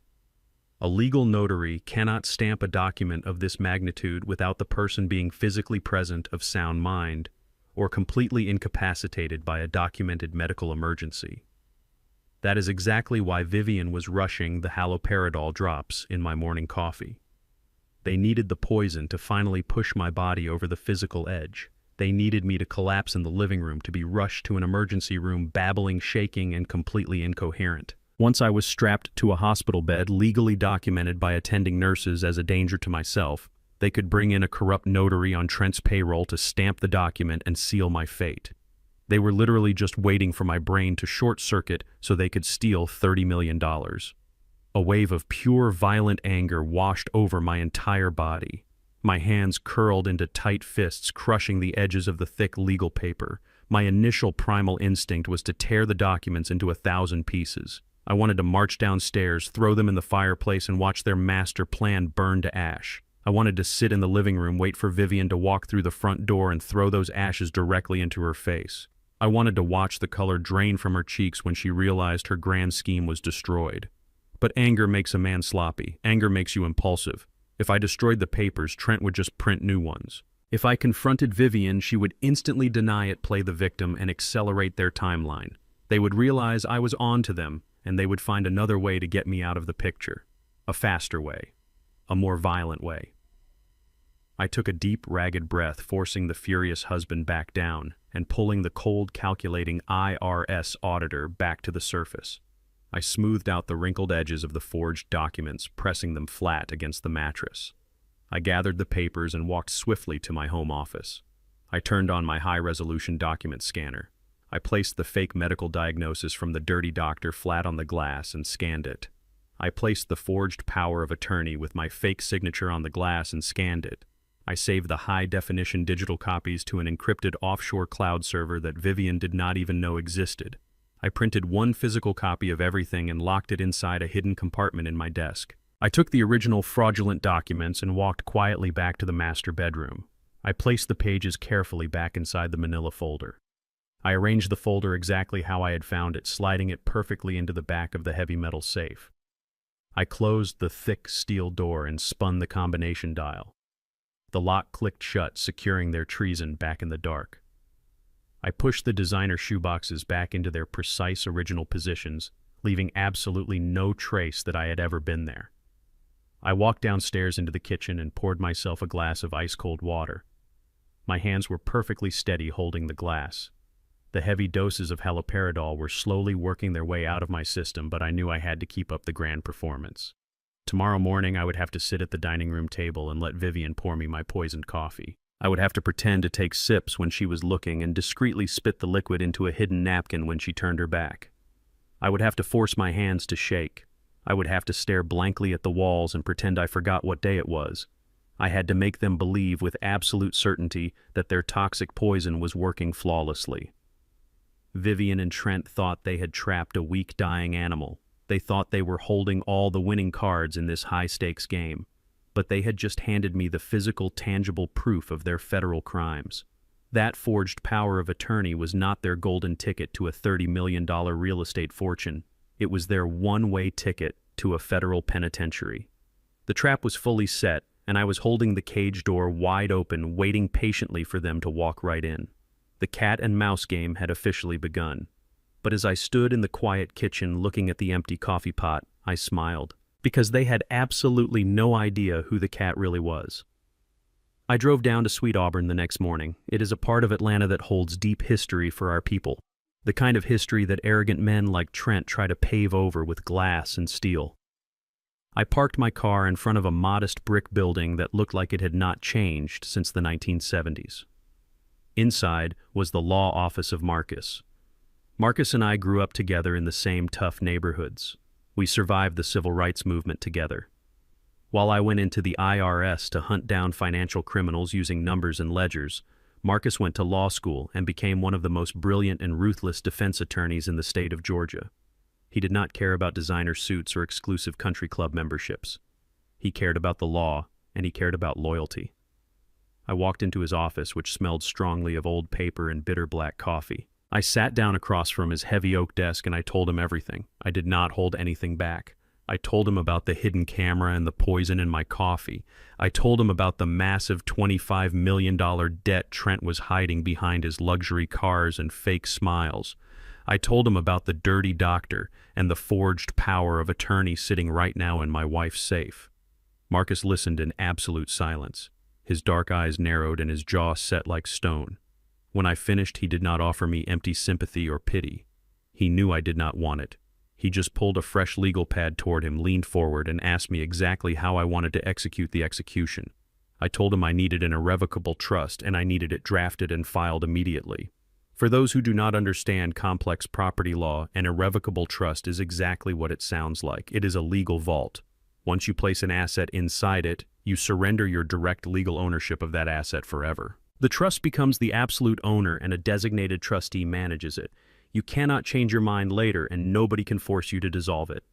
A legal notary cannot stamp a document of this magnitude without the person being physically present of sound mind or completely incapacitated by a documented medical emergency. That is exactly why Vivian was rushing the haloperidol drops in my morning coffee. They needed the poison to finally push my body over the physical edge. They needed me to collapse in the living room, to be rushed to an emergency room, babbling, shaking, and completely incoherent. Once I was strapped to a hospital bed, legally documented by attending nurses as a danger to myself, they could bring in a corrupt notary on Trent's payroll to stamp the document and seal my fate. They were literally just waiting for my brain to short-circuit so they could steal $30 million. A wave of pure, violent anger washed over my entire body. My hands curled into tight fists, crushing the edges of the thick legal paper. My initial primal instinct was to tear the documents into 1,000 pieces. I wanted to march downstairs, throw them in the fireplace, and watch their master plan burn to ash. I wanted to sit in the living room, wait for Vivian to walk through the front door and throw those ashes directly into her face. I wanted to watch the color drain from her cheeks when she realized her grand scheme was destroyed. But anger makes a man sloppy. Anger makes you impulsive. If I destroyed the papers, Trent would just print new ones. If I confronted Vivian, she would instantly deny it, play the victim, and accelerate their timeline. They would realize I was on to them, and they would find another way to get me out of the picture. A faster way. A more violent way. I took a deep, ragged breath, forcing the furious husband back down and pulling the cold, calculating IRS auditor back to the surface. I smoothed out the wrinkled edges of the forged documents, pressing them flat against the mattress. I gathered the papers and walked swiftly to my home office. I turned on my high-resolution document scanner. I placed the fake medical diagnosis from the dirty doctor flat on the glass and scanned it. I placed the forged power of attorney with my fake signature on the glass and scanned it. I saved the high-definition digital copies to an encrypted offshore cloud server that Vivian did not even know existed. I printed one physical copy of everything and locked it inside a hidden compartment in my desk. I took the original fraudulent documents and walked quietly back to the master bedroom. I placed the pages carefully back inside the manila folder. I arranged the folder exactly how I had found it, sliding it perfectly into the back of the heavy metal safe. I closed the thick steel door and spun the combination dial. The lock clicked shut, securing their treason back in the dark. I pushed the designer shoeboxes back into their precise original positions, leaving absolutely no trace that I had ever been there. I walked downstairs into the kitchen and poured myself a glass of ice-cold water. My hands were perfectly steady holding the glass. The heavy doses of haloperidol were slowly working their way out of my system, but I knew I had to keep up the grand performance. Tomorrow morning, I would have to sit at the dining room table and let Vivian pour me my poisoned coffee. I would have to pretend to take sips when she was looking and discreetly spit the liquid into a hidden napkin when she turned her back. I would have to force my hands to shake. I would have to stare blankly at the walls and pretend I forgot what day it was. I had to make them believe with absolute certainty that their toxic poison was working flawlessly. Vivian and Trent thought they had trapped a weak, dying animal. They thought they were holding all the winning cards in this high-stakes game. But they had just handed me the physical, tangible proof of their federal crimes. That forged power of attorney was not their golden ticket to a $30 million real estate fortune. It was their one-way ticket to a federal penitentiary. The trap was fully set, and I was holding the cage door wide open, waiting patiently for them to walk right in. The cat and mouse game had officially begun. But as I stood in the quiet kitchen looking at the empty coffee pot, I smiled, because they had absolutely no idea who the cat really was. I drove down to Sweet Auburn the next morning. It is a part of Atlanta that holds deep history for our people, the kind of history that arrogant men like Trent try to pave over with glass and steel. I parked my car in front of a modest brick building that looked like it had not changed since the 1970s. Inside was the law office of Marcus. Marcus and I grew up together in the same tough neighborhoods. We survived the civil rights movement together. While I went into the IRS to hunt down financial criminals using numbers and ledgers, Marcus went to law school and became one of the most brilliant and ruthless defense attorneys in the state of Georgia. He did not care about designer suits or exclusive country club memberships. He cared about the law, and he cared about loyalty. I walked into his office, which smelled strongly of old paper and bitter black coffee. I sat down across from his heavy oak desk and I told him everything. I did not hold anything back. I told him about the hidden camera and the poison in my coffee. I told him about the massive $25 million debt Trent was hiding behind his luxury cars and fake smiles. I told him about the dirty doctor and the forged power of attorney sitting right now in my wife's safe. Marcus listened in absolute silence. His dark eyes narrowed and his jaw set like stone. When I finished, he did not offer me empty sympathy or pity. He knew I did not want it. He just pulled a fresh legal pad toward him, leaned forward, and asked me exactly how I wanted to execute the execution. I told him I needed an irrevocable trust, and I needed it drafted and filed immediately. For those who do not understand complex property law, an irrevocable trust is exactly what it sounds like. It is a legal vault. Once you place an asset inside it, you surrender your direct legal ownership of that asset forever. The trust becomes the absolute owner and a designated trustee manages it. You cannot change your mind later and nobody can force you to dissolve it.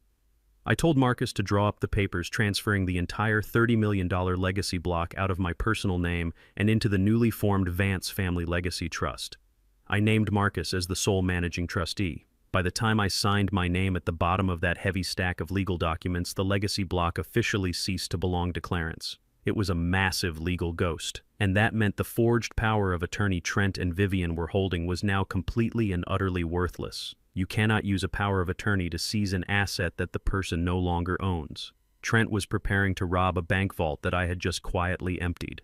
I told Marcus to draw up the papers transferring the entire $30 million legacy block out of my personal name and into the newly formed Vance Family Legacy Trust. I named Marcus as the sole managing trustee. By the time I signed my name at the bottom of that heavy stack of legal documents, the legacy block officially ceased to belong to Clarence. It was a massive legal ghost, and that meant the forged power of attorney Trent and Vivian were holding was now completely and utterly worthless. You cannot use a power of attorney to seize an asset that the person no longer owns. Trent was preparing to rob a bank vault that I had just quietly emptied.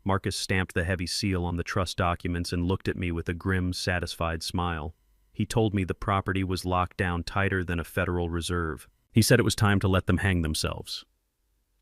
Marcus stamped the heavy seal on the trust documents and looked at me with a grim, satisfied smile. He told me the property was locked down tighter than a Federal Reserve. He said it was time to let them hang themselves.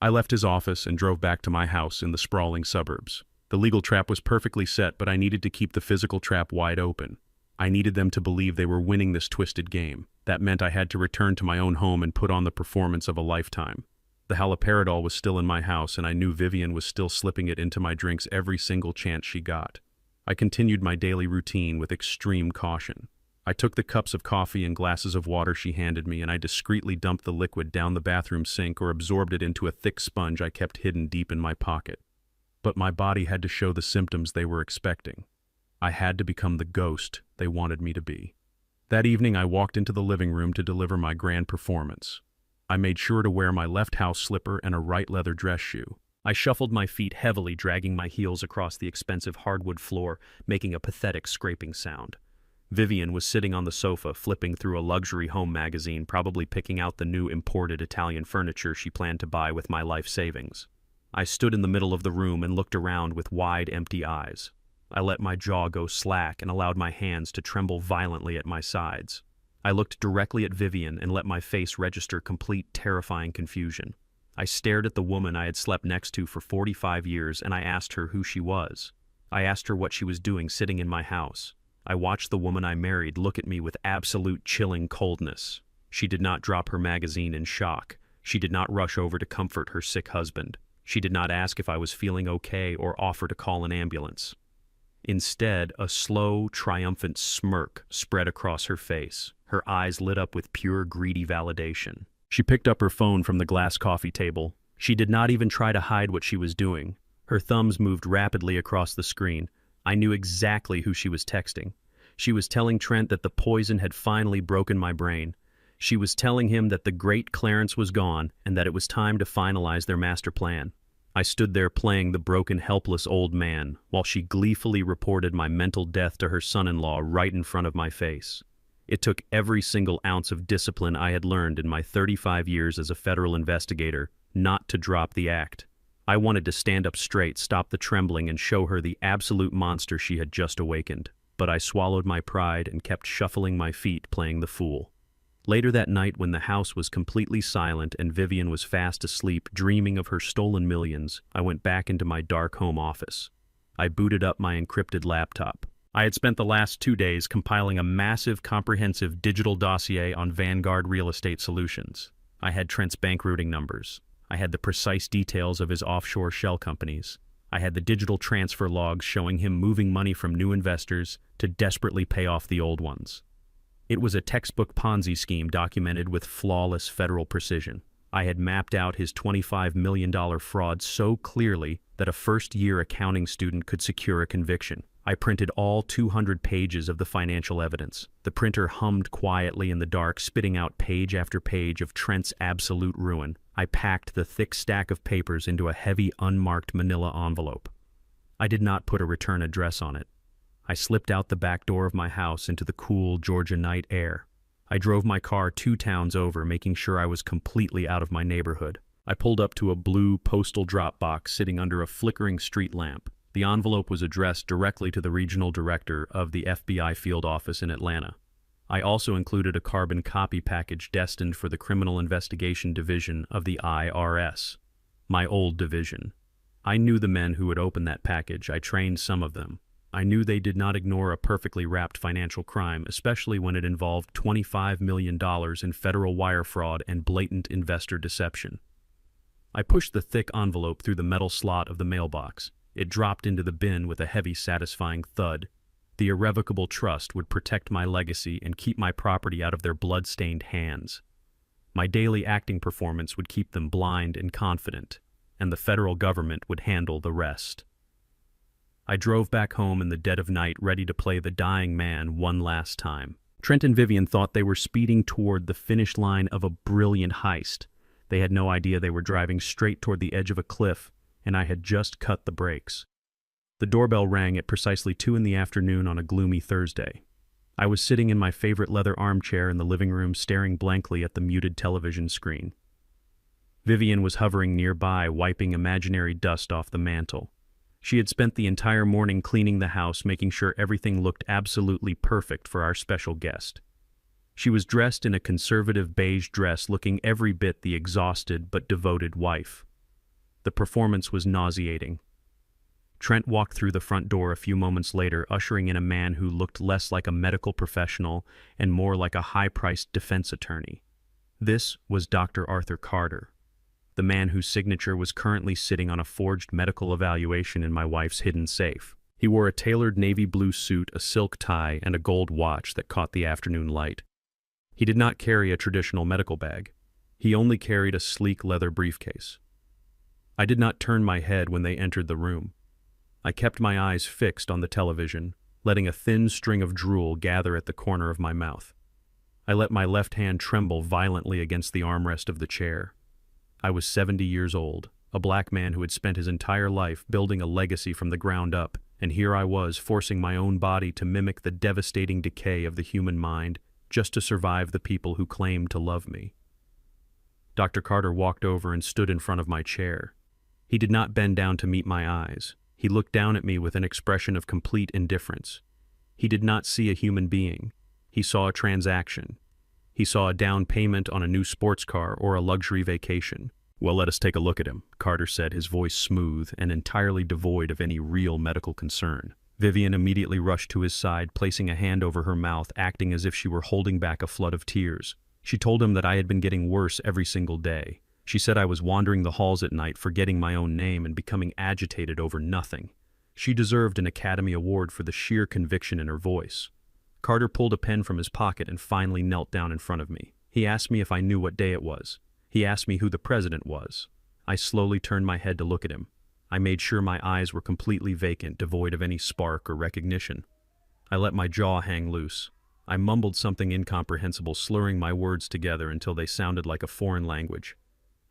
I left his office and drove back to my house in the sprawling suburbs. The legal trap was perfectly set, but I needed to keep the physical trap wide open. I needed them to believe they were winning this twisted game. That meant I had to return to my own home and put on the performance of a lifetime. The haloperidol was still in my house, and I knew Vivian was still slipping it into my drinks every single chance she got. I continued my daily routine with extreme caution. I took the cups of coffee and glasses of water she handed me, and I discreetly dumped the liquid down the bathroom sink or absorbed it into a thick sponge I kept hidden deep in my pocket. But my body had to show the symptoms they were expecting. I had to become the ghost they wanted me to be. That evening, I walked into the living room to deliver my grand performance. I made sure to wear my left house slipper and a right leather dress shoe. I shuffled my feet heavily, dragging my heels across the expensive hardwood floor, making a pathetic scraping sound. Vivian was sitting on the sofa, flipping through a luxury home magazine, probably picking out the new imported Italian furniture she planned to buy with my life savings. I stood in the middle of the room and looked around with wide, empty eyes. I let my jaw go slack and allowed my hands to tremble violently at my sides. I looked directly at Vivian and let my face register complete, terrifying confusion. I stared at the woman I had slept next to for 45 years and I asked her who she was. I asked her what she was doing sitting in my house. I watched the woman I married look at me with absolute chilling coldness. She did not drop her magazine in shock. She did not rush over to comfort her sick husband. She did not ask if I was feeling okay or offer to call an ambulance. Instead, a slow, triumphant smirk spread across her face. Her eyes lit up with pure, greedy validation. She picked up her phone from the glass coffee table. She did not even try to hide what she was doing. Her thumbs moved rapidly across the screen. I knew exactly who she was texting. She was telling Trent that the poison had finally broken my brain. She was telling him that the great Clarence was gone and that it was time to finalize their master plan. I stood there playing the broken, helpless old man while she gleefully reported my mental death to her son-in-law right in front of my face. It took every single ounce of discipline I had learned in my 35 years as a federal investigator not to drop the act. I wanted to stand up straight, stop the trembling, and show her the absolute monster she had just awakened. But I swallowed my pride and kept shuffling my feet, playing the fool. Later that night, when the house was completely silent and Vivian was fast asleep, dreaming of her stolen millions, I went back into my dark home office. I booted up my encrypted laptop. I had spent the last 2 days compiling a massive, comprehensive digital dossier on Vanguard Real Estate Solutions. I had Trent's bank routing numbers. I had the precise details of his offshore shell companies. I had the digital transfer logs showing him moving money from new investors to desperately pay off the old ones. It was a textbook Ponzi scheme documented with flawless federal precision. I had mapped out his $25 million fraud so clearly that a first-year accounting student could secure a conviction. I printed all 200 pages of the financial evidence. The printer hummed quietly in the dark, spitting out page after page of Trent's absolute ruin. I packed the thick stack of papers into a heavy, unmarked manila envelope. I did not put a return address on it. I slipped out the back door of my house into the cool Georgia night air. I drove my car 2 towns over, making sure I was completely out of my neighborhood. I pulled up to a blue postal drop box sitting under a flickering street lamp. The envelope was addressed directly to the regional director of the FBI field office in Atlanta. I also included a carbon copy package destined for the Criminal Investigation Division of the IRS, my old division. I knew the men who would open that package. I trained some of them. I knew they did not ignore a perfectly wrapped financial crime, especially when it involved $25 million in federal wire fraud and blatant investor deception. I pushed the thick envelope through the metal slot of the mailbox. It dropped into the bin with a heavy, satisfying thud. The irrevocable trust would protect my legacy and keep my property out of their blood-stained hands. My daily acting performance would keep them blind and confident, and the federal government would handle the rest. I drove back home in the dead of night, ready to play the dying man one last time. Trent and Vivian thought they were speeding toward the finish line of a brilliant heist. They had no idea they were driving straight toward the edge of a cliff, and I had just cut the brakes. The doorbell rang at precisely 2 p.m. on a gloomy Thursday. I was sitting in my favorite leather armchair in the living room, staring blankly at the muted television screen. Vivian was hovering nearby, wiping imaginary dust off the mantel. She had spent the entire morning cleaning the house, making sure everything looked absolutely perfect for our special guest. She was dressed in a conservative beige dress, looking every bit the exhausted but devoted wife. The performance was nauseating. Trent walked through the front door a few moments later, ushering in a man who looked less like a medical professional and more like a high-priced defense attorney. This was Dr. Arthur Carter, the man whose signature was currently sitting on a forged medical evaluation in my wife's hidden safe. He wore a tailored navy blue suit, a silk tie, and a gold watch that caught the afternoon light. He did not carry a traditional medical bag. He only carried a sleek leather briefcase. I did not turn my head when they entered the room. I kept my eyes fixed on the television, letting a thin string of drool gather at the corner of my mouth. I let my left hand tremble violently against the armrest of the chair. I was 70 years old, a black man who had spent his entire life building a legacy from the ground up, and here I was forcing my own body to mimic the devastating decay of the human mind just to survive the people who claimed to love me. Dr. Carter walked over and stood in front of my chair. He did not bend down to meet my eyes. He looked down at me with an expression of complete indifference. He did not see a human being. He saw a transaction. He saw a down payment on a new sports car or a luxury vacation. "Well, let us take a look at him," Carter said, his voice smooth and entirely devoid of any real medical concern. Vivian immediately rushed to his side, placing a hand over her mouth, acting as if she were holding back a flood of tears. She told him that I had been getting worse every single day. She said I was wandering the halls at night, forgetting my own name and becoming agitated over nothing. She deserved an Academy Award for the sheer conviction in her voice. Carter pulled a pen from his pocket and finally knelt down in front of me. He asked me if I knew what day it was. He asked me who the president was. I slowly turned my head to look at him. I made sure my eyes were completely vacant, devoid of any spark or recognition. I let my jaw hang loose. I mumbled something incomprehensible, slurring my words together until they sounded like a foreign language.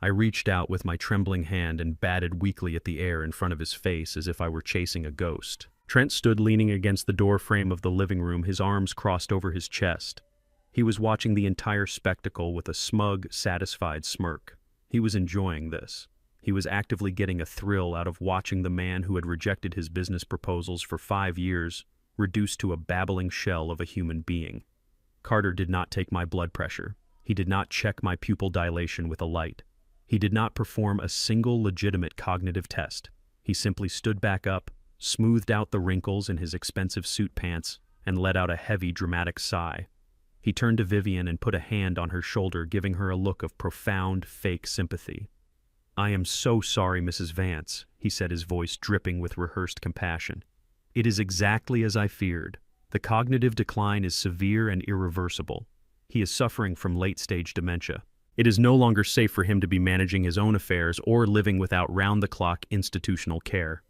I reached out with my trembling hand and batted weakly at the air in front of his face as if I were chasing a ghost. Trent stood leaning against the door frame of the living room, his arms crossed over his chest. He was watching the entire spectacle with a smug, satisfied smirk. He was enjoying this. He was actively getting a thrill out of watching the man who had rejected his business proposals for 5 years reduced to a babbling shell of a human being. Carter did not take my blood pressure. He did not check my pupil dilation with a light. He did not perform a single legitimate cognitive test. He simply stood back up, smoothed out the wrinkles in his expensive suit pants, and let out a heavy, dramatic sigh. He turned to Vivian and put a hand on her shoulder, giving her a look of profound, fake sympathy. "I am so sorry, Mrs. Vance," he said, his voice dripping with rehearsed compassion. "It is exactly as I feared. The cognitive decline is severe and irreversible. He is suffering from late-stage dementia. It is no longer safe for him to be managing his own affairs or living without round-the-clock institutional care.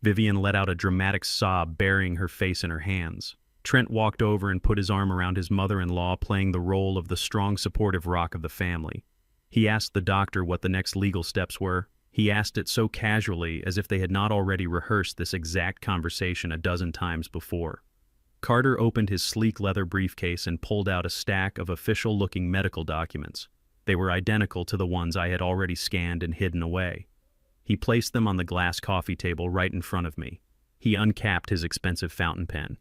Vivian let out a dramatic sob, burying her face in her hands. Trent walked over and put his arm around his mother-in-law, playing the role of the strong, supportive rock of the family. He asked the doctor what the next legal steps were. He asked it so casually, as if they had not already rehearsed this exact conversation a dozen times before. Carter opened his sleek leather briefcase and pulled out a stack of official-looking medical documents. They were identical to the ones I had already scanned and hidden away. He placed them on the glass coffee table right in front of me. He uncapped his expensive fountain pen.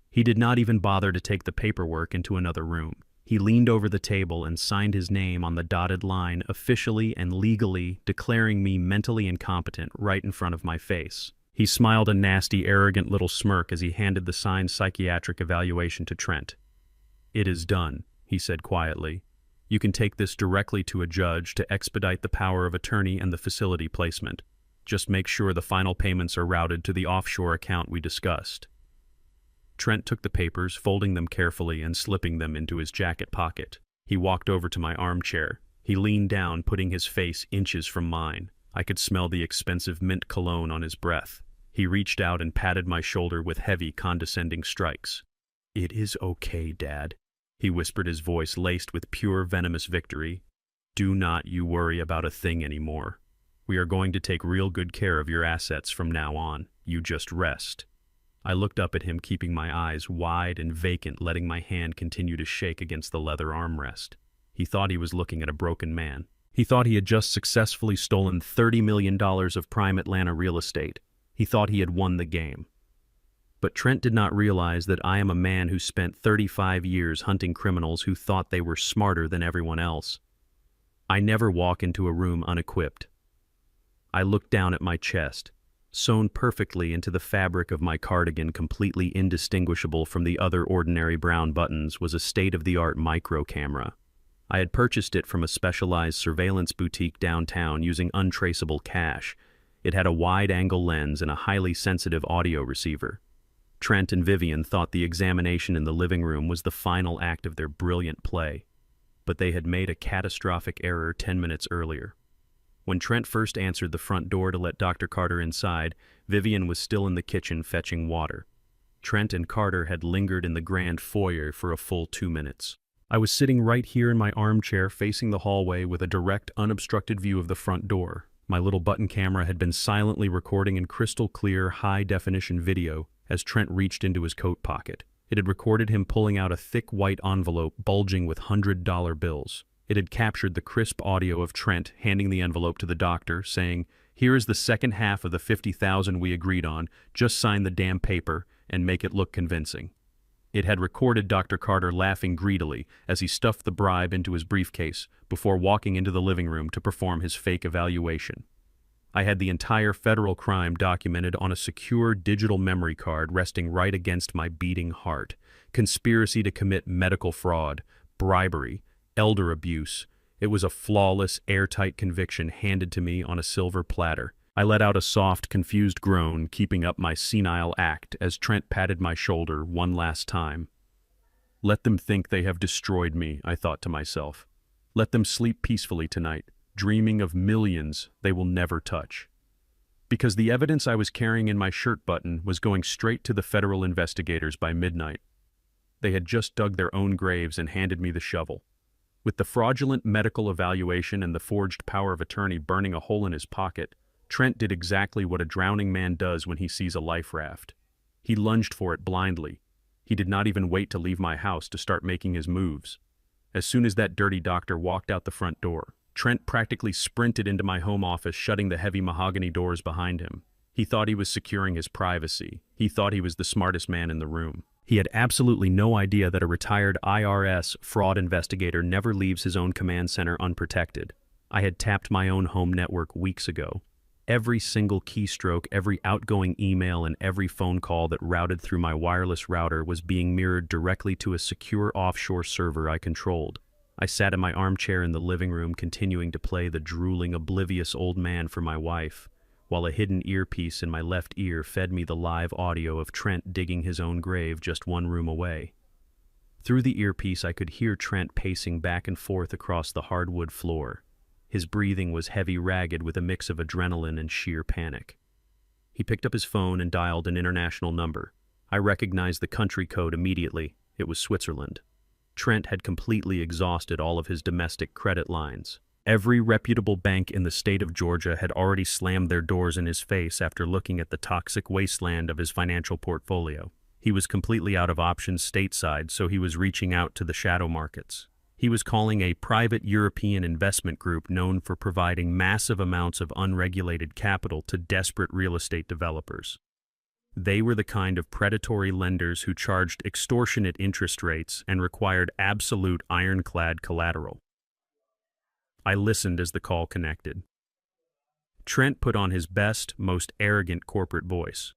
He did not even bother to take the paperwork into another room. He leaned over the table and signed his name on the dotted line, officially and legally declaring me mentally incompetent right in front of my face. He smiled a nasty, arrogant little smirk as he handed the signed psychiatric evaluation to Trent. "It is done," he said quietly. "You can take this directly to a judge to expedite the power of attorney and the facility placement. Just make sure the final payments are routed to the offshore account we discussed." Trent took the papers, folding them carefully and slipping them into his jacket pocket. He walked over to my armchair. He leaned down, putting his face inches from mine. I could smell the expensive mint cologne on his breath. He reached out and patted my shoulder with heavy, condescending strikes. "It is okay, Dad," he whispered, his voice laced with pure, venomous victory. "Do not you worry about a thing anymore. We are going to take real good care of your assets from now on. You just rest." I looked up at him, keeping my eyes wide and vacant, letting my hand continue to shake against the leather armrest. He thought he was looking at a broken man. He thought he had just successfully stolen $30 million of prime Atlanta real estate. He thought he had won the game. But Trent did not realize that I am a man who spent 35 years hunting criminals who thought they were smarter than everyone else. I never walk into a room unequipped. I looked down at my chest. Sewn perfectly into the fabric of my cardigan, completely indistinguishable from the other ordinary brown buttons, was a state-of-the-art micro camera. I had purchased it from a specialized surveillance boutique downtown using untraceable cash. It had a wide-angle lens and a highly sensitive audio receiver. Trent and Vivian thought the examination in the living room was the final act of their brilliant play, but they had made a catastrophic error 10 minutes earlier. When Trent first answered the front door to let Dr. Carter inside, Vivian was still in the kitchen fetching water. Trent and Carter had lingered in the grand foyer for a full 2 minutes. I was sitting right here in my armchair facing the hallway with a direct, unobstructed view of the front door. My little button camera had been silently recording in crystal-clear, high-definition video as Trent reached into his coat pocket. It had recorded him pulling out a thick white envelope bulging with $100 bills. It had captured the crisp audio of Trent handing the envelope to the doctor, saying, "Here is the second half of the $50,000 we agreed on. Just sign the damn paper and make it look convincing." It had recorded Dr. Carter laughing greedily as he stuffed the bribe into his briefcase before walking into the living room to perform his fake evaluation. I had the entire federal crime documented on a secure digital memory card resting right against my beating heart. Conspiracy to commit medical fraud, bribery, elder abuse. It was a flawless, airtight conviction handed to me on a silver platter. I let out a soft, confused groan, keeping up my senile act as Trent patted my shoulder one last time. "Let them think they have destroyed me," I thought to myself. "Let them sleep peacefully tonight, dreaming of millions they will never touch." Because the evidence I was carrying in my shirt button was going straight to the federal investigators by midnight. They had just dug their own graves and handed me the shovel. With the fraudulent medical evaluation and the forged power of attorney burning a hole in his pocket, Trent did exactly what a drowning man does when he sees a life raft. He lunged for it blindly. He did not even wait to leave my house to start making his moves. As soon as that dirty doctor walked out the front door, Trent practically sprinted into my home office, shutting the heavy mahogany doors behind him. He thought he was securing his privacy. He thought he was the smartest man in the room. He had absolutely no idea that a retired IRS fraud investigator never leaves his own command center unprotected. I had tapped my own home network weeks ago. Every single keystroke, every outgoing email, and every phone call that routed through my wireless router was being mirrored directly to a secure offshore server I controlled. I sat in my armchair in the living room, continuing to play the drooling, oblivious old man for my wife, while a hidden earpiece in my left ear fed me the live audio of Trent digging his own grave just one room away. Through the earpiece, I could hear Trent pacing back and forth across the hardwood floor. His breathing was heavy, ragged, with a mix of adrenaline and sheer panic. He picked up his phone and dialed an international number. I recognized the country code immediately. It was Switzerland. Trent had completely exhausted all of his domestic credit lines. Every reputable bank in the state of Georgia had already slammed their doors in his face after looking at the toxic wasteland of his financial portfolio. He was completely out of options stateside, so he was reaching out to the shadow markets. He was calling a private European investment group known for providing massive amounts of unregulated capital to desperate real estate developers. They were the kind of predatory lenders who charged extortionate interest rates and required absolute ironclad collateral. I listened as the call connected. Trent put on his best, most arrogant corporate voice.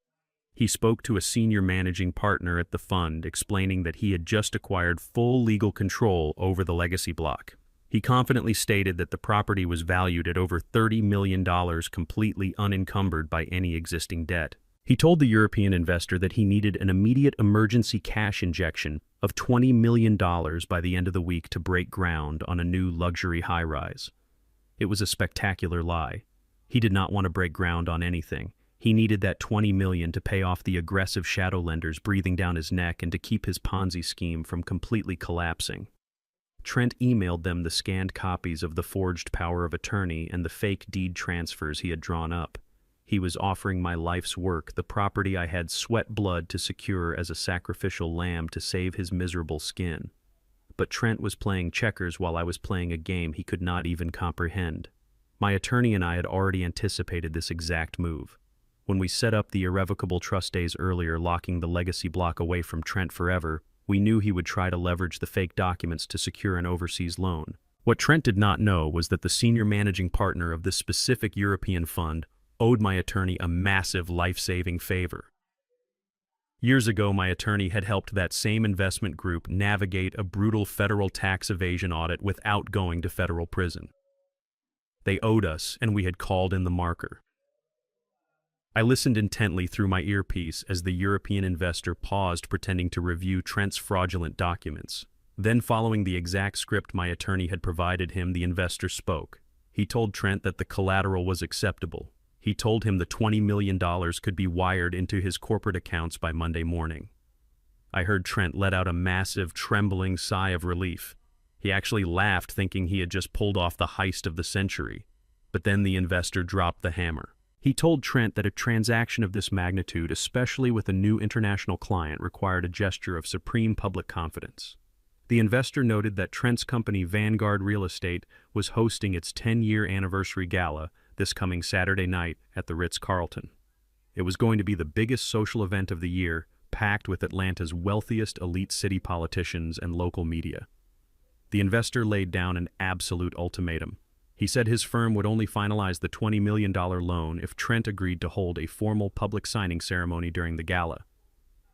He spoke to a senior managing partner at the fund, explaining that he had just acquired full legal control over the legacy block. He confidently stated that the property was valued at over $30 million, completely unencumbered by any existing debt. He told the European investor that he needed an immediate emergency cash injection of $20 million by the end of the week to break ground on a new luxury high-rise. It was a spectacular lie. He did not want to break ground on anything. He needed that $20 million to pay off the aggressive shadow lenders breathing down his neck and to keep his Ponzi scheme from completely collapsing. Trent emailed them the scanned copies of the forged power of attorney and the fake deed transfers he had drawn up. He was offering my life's work, the property I had sweat blood to secure, as a sacrificial lamb to save his miserable skin. But Trent was playing checkers while I was playing a game he could not even comprehend. My attorney and I had already anticipated this exact move. When we set up the irrevocable trust days earlier, locking the legacy block away from Trent forever, we knew he would try to leverage the fake documents to secure an overseas loan. What Trent did not know was that the senior managing partner of this specific European fund owed my attorney a massive life-saving favor. Years ago, my attorney had helped that same investment group navigate a brutal federal tax evasion audit without going to federal prison. They owed us, and we had called in the marker. I listened intently through my earpiece as the European investor paused, pretending to review Trent's fraudulent documents. Then, following the exact script my attorney had provided him, the investor spoke. He told Trent that the collateral was acceptable. He told him the $20 million could be wired into his corporate accounts by Monday morning. I heard Trent let out a massive, trembling sigh of relief. He actually laughed, thinking he had just pulled off the heist of the century. But then the investor dropped the hammer. He told Trent that a transaction of this magnitude, especially with a new international client, required a gesture of supreme public confidence. The investor noted that Trent's company, Vanguard Real Estate, was hosting its 10-year anniversary gala this coming Saturday night at the Ritz-Carlton. It was going to be the biggest social event of the year, packed with Atlanta's wealthiest elite city politicians and local media. The investor laid down an absolute ultimatum. He said his firm would only finalize the $20 million loan if Trent agreed to hold a formal public signing ceremony during the gala.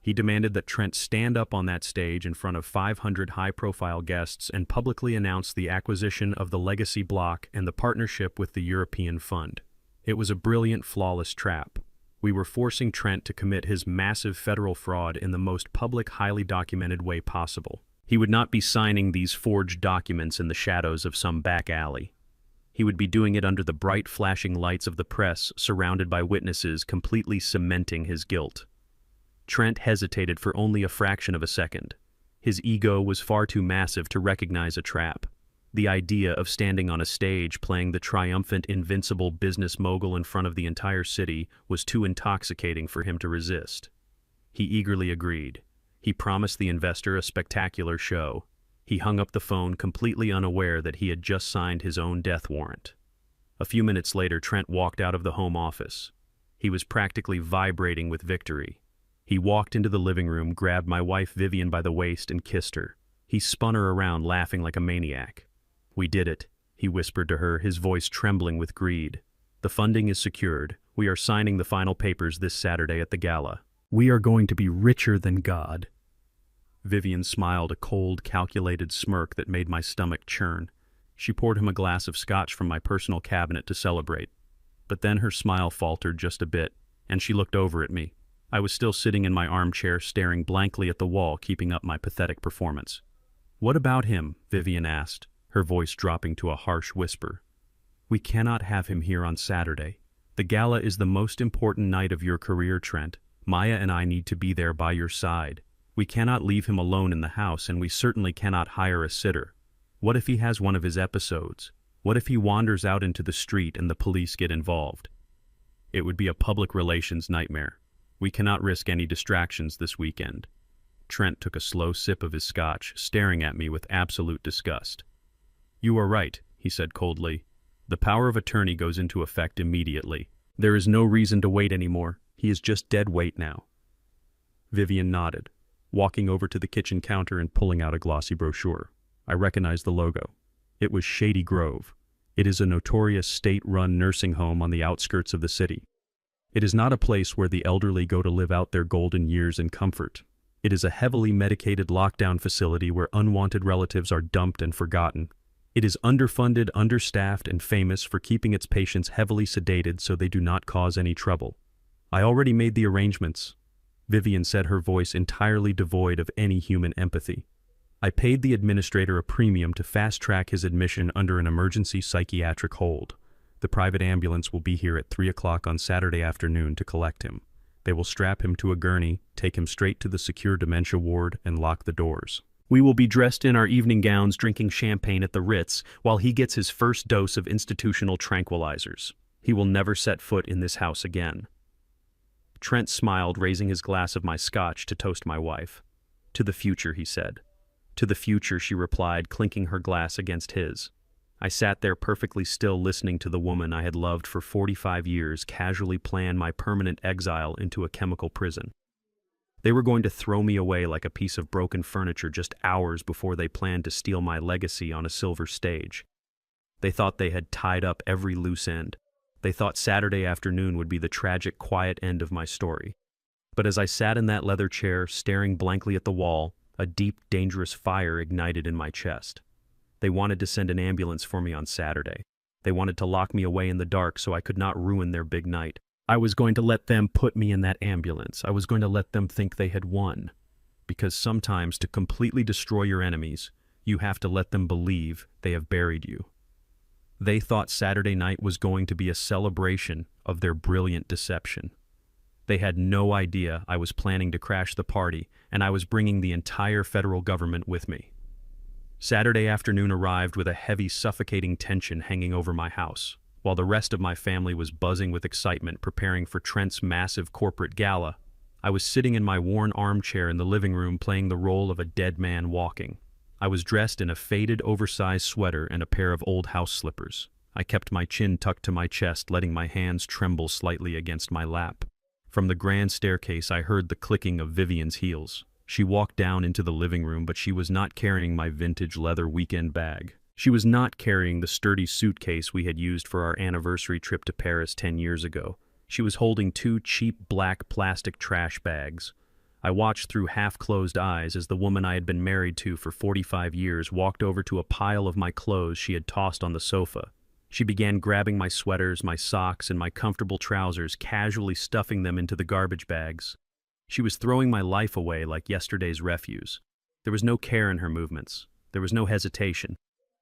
He demanded that Trent stand up on that stage in front of 500 high-profile guests and publicly announce the acquisition of the legacy block and the partnership with the European fund. It was a brilliant, flawless trap. We were forcing Trent to commit his massive federal fraud in the most public, highly documented way possible. He would not be signing these forged documents in the shadows of some back alley. He would be doing it under the bright, flashing lights of the press, surrounded by witnesses, completely cementing his guilt. Trent hesitated for only a fraction of a second. His ego was far too massive to recognize a trap. The idea of standing on a stage playing the triumphant, invincible business mogul in front of the entire city was too intoxicating for him to resist. He eagerly agreed. He promised the investor a spectacular show. He hung up the phone, completely unaware that he had just signed his own death warrant. A few minutes later, Trent walked out of the home office. He was practically vibrating with victory. He walked into the living room, grabbed my wife Vivian by the waist, and kissed her. He spun her around, laughing like a maniac. "We did it," he whispered to her, his voice trembling with greed. "The funding is secured. We are signing the final papers this Saturday at the gala. We are going to be richer than God." Vivian smiled, a cold, calculated smirk that made my stomach churn. She poured him a glass of scotch from my personal cabinet to celebrate. But then her smile faltered just a bit, and she looked over at me. I was still sitting in my armchair, staring blankly at the wall, keeping up my pathetic performance. "What about him?" Vivian asked, her voice dropping to a harsh whisper. "We cannot have him here on Saturday. The gala is the most important night of your career, Trent. Maya and I need to be there by your side. We cannot leave him alone in the house, and we certainly cannot hire a sitter. What if he has one of his episodes? What if he wanders out into the street and the police get involved? It would be a public relations nightmare. We cannot risk any distractions this weekend." Trent took a slow sip of his scotch, staring at me with absolute disgust. "You are right," he said coldly. "The power of attorney goes into effect immediately. There is no reason to wait anymore. He is just dead weight now." Vivian nodded, walking over to the kitchen counter and pulling out a glossy brochure. I recognized the logo. It was Shady Grove. It is a notorious state-run nursing home on the outskirts of the city. It is not a place where the elderly go to live out their golden years in comfort. It is a heavily medicated lockdown facility where unwanted relatives are dumped and forgotten. It is underfunded, understaffed, and famous for keeping its patients heavily sedated so they do not cause any trouble. "I already made the arrangements," Vivian said, her voice entirely devoid of any human empathy. "I paid the administrator a premium to fast-track his admission under an emergency psychiatric hold. The private ambulance will be here at 3 o'clock on Saturday afternoon to collect him. They will strap him to a gurney, take him straight to the secure dementia ward, and lock the doors. We will be dressed in our evening gowns, drinking champagne at the Ritz, while he gets his first dose of institutional tranquilizers. He will never set foot in this house again." Trent smiled, raising his glass of my scotch to toast my wife. "To the future," he said. "To the future," she replied, clinking her glass against his. I sat there perfectly still, listening to the woman I had loved for 45 years casually plan my permanent exile into a chemical prison. They were going to throw me away like a piece of broken furniture just hours before they planned to steal my legacy on a silver stage. They thought they had tied up every loose end. They thought Saturday afternoon would be the tragic, quiet end of my story. But as I sat in that leather chair, staring blankly at the wall, a deep, dangerous fire ignited in my chest. They wanted to send an ambulance for me on Saturday. They wanted to lock me away in the dark so I could not ruin their big night. I was going to let them put me in that ambulance. I was going to let them think they had won. Because sometimes to completely destroy your enemies, you have to let them believe they have buried you. They thought Saturday night was going to be a celebration of their brilliant deception. They had no idea I was planning to crash the party, and I was bringing the entire federal government with me. Saturday afternoon arrived with a heavy, suffocating tension hanging over my house, while the rest of my family was buzzing with excitement preparing for Trent's massive corporate gala. I was sitting in my worn armchair in the living room playing the role of a dead man walking. I was dressed in a faded, oversized sweater and a pair of old house slippers. I kept my chin tucked to my chest, letting my hands tremble slightly against my lap. From the grand staircase, I heard the clicking of Vivian's heels. She walked down into the living room, but she was not carrying my vintage leather weekend bag. She was not carrying the sturdy suitcase we had used for our anniversary trip to Paris 10 years ago. She was holding 2 cheap black plastic trash bags. I watched through half-closed eyes as the woman I had been married to for 45 years walked over to a pile of my clothes she had tossed on the sofa. She began grabbing my sweaters, my socks, and my comfortable trousers, casually stuffing them into the garbage bags. She was throwing my life away like yesterday's refuse. There was no care in her movements. There was no hesitation.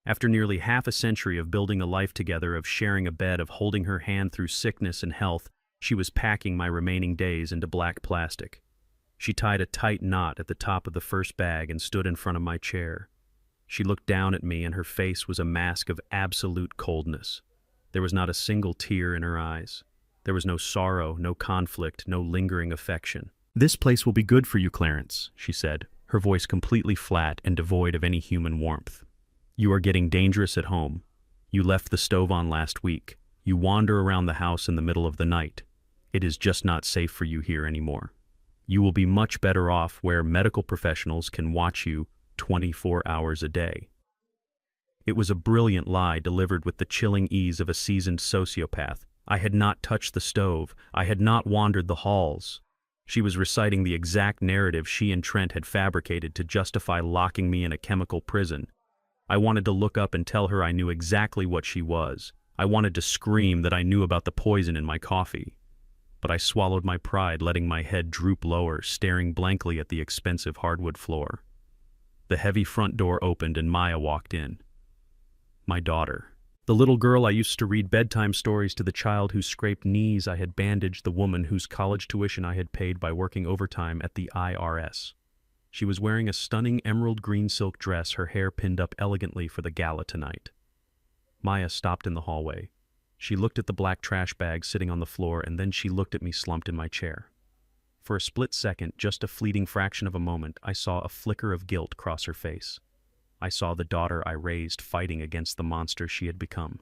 After nearly half a century of building a life together, of sharing a bed, of holding her hand through sickness and health, she was packing my remaining days into black plastic. She tied a tight knot at the top of the first bag and stood in front of my chair. She looked down at me, and her face was a mask of absolute coldness. There was not a single tear in her eyes. There was no sorrow, no conflict, no lingering affection. "This place will be good for you, Clarence," she said, her voice completely flat and devoid of any human warmth. "You are getting dangerous at home. You left the stove on last week. You wander around the house in the middle of the night. It is just not safe for you here anymore. You will be much better off where medical professionals can watch you 24 hours a day." It was a brilliant lie delivered with the chilling ease of a seasoned sociopath. I had not touched the stove. I had not wandered the halls. She was reciting the exact narrative she and Trent had fabricated to justify locking me in a chemical prison. I wanted to look up and tell her I knew exactly what she was, I wanted to scream that I knew about the poison in my coffee, but I swallowed my pride, letting my head droop lower, staring blankly at the expensive hardwood floor. The heavy front door opened and Maya walked in. My daughter. The little girl I used to read bedtime stories to, the child whose scraped knees I had bandaged, the woman whose college tuition I had paid by working overtime at the IRS. She was wearing a stunning emerald green silk dress, her hair pinned up elegantly for the gala tonight. Maya stopped in the hallway. She looked at the black trash bag sitting on the floor, and then she looked at me slumped in my chair. For a split second, just a fleeting fraction of a moment, I saw a flicker of guilt cross her face. I saw the daughter I raised fighting against the monster she had become.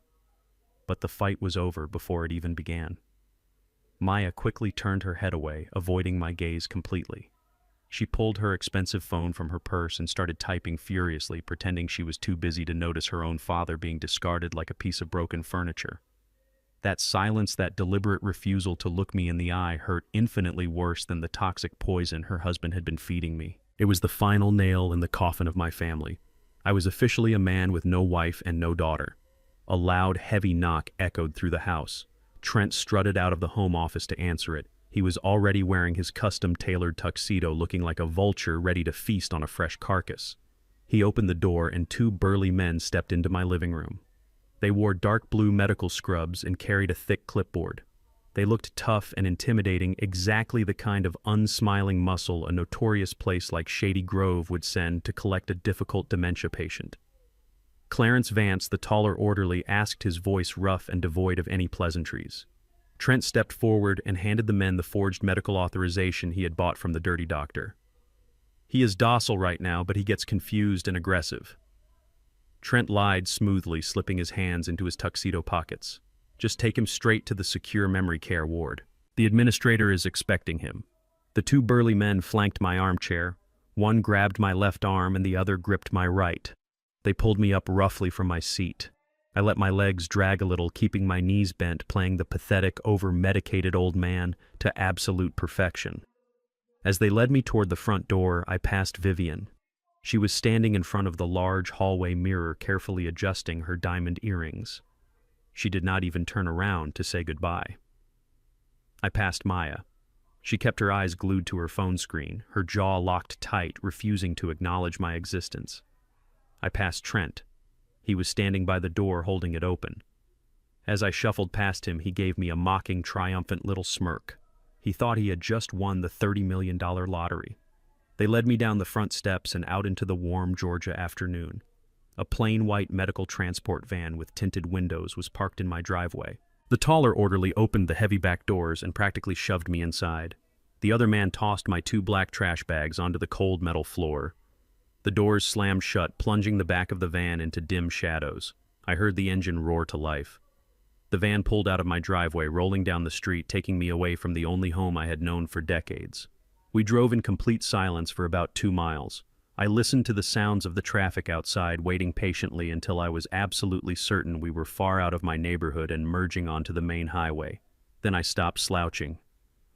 But the fight was over before it even began. Maya quickly turned her head away, avoiding my gaze completely. She pulled her expensive phone from her purse and started typing furiously, pretending she was too busy to notice her own father being discarded like a piece of broken furniture. That silence, that deliberate refusal to look me in the eye, hurt infinitely worse than the toxic poison her husband had been feeding me. It was the final nail in the coffin of my family. I was officially a man with no wife and no daughter. A loud, heavy knock echoed through the house. Trent strutted out of the home office to answer it. He was already wearing his custom-tailored tuxedo, looking like a vulture ready to feast on a fresh carcass. He opened the door and two burly men stepped into my living room. They wore dark blue medical scrubs and carried a thick clipboard. They looked tough and intimidating, exactly the kind of unsmiling muscle a notorious place like Shady Grove would send to collect a difficult dementia patient. Clarence Vance, the taller orderly, asked, his voice rough and devoid of any pleasantries. Trent stepped forward and handed the men the forged medical authorization he had bought from the dirty doctor. He is docile right now, but he gets confused and aggressive. Trent lied smoothly, slipping his hands into his tuxedo pockets. Just take him straight to the secure memory care ward. The administrator is expecting him. The two burly men flanked my armchair. One grabbed my left arm and the other gripped my right. They pulled me up roughly from my seat. I let my legs drag a little, keeping my knees bent, playing the pathetic, over-medicated old man to absolute perfection. As they led me toward the front door, I passed Vivian. She was standing in front of the large hallway mirror, carefully adjusting her diamond earrings. She did not even turn around to say goodbye. I passed Maya. She kept her eyes glued to her phone screen, her jaw locked tight, refusing to acknowledge my existence. I passed Trent. He was standing by the door, holding it open. As I shuffled past him, he gave me a mocking, triumphant little smirk. He thought he had just won the $30 million lottery. They led me down the front steps and out into the warm Georgia afternoon. A plain white medical transport van with tinted windows was parked in my driveway. The taller orderly opened the heavy back doors and practically shoved me inside. The other man tossed my two black trash bags onto the cold metal floor. The doors slammed shut, plunging the back of the van into dim shadows. I heard the engine roar to life. The van pulled out of my driveway, rolling down the street, taking me away from the only home I had known for decades. We drove in complete silence for about 2 miles. I listened to the sounds of the traffic outside, waiting patiently until I was absolutely certain we were far out of my neighborhood and merging onto the main highway. Then I stopped slouching.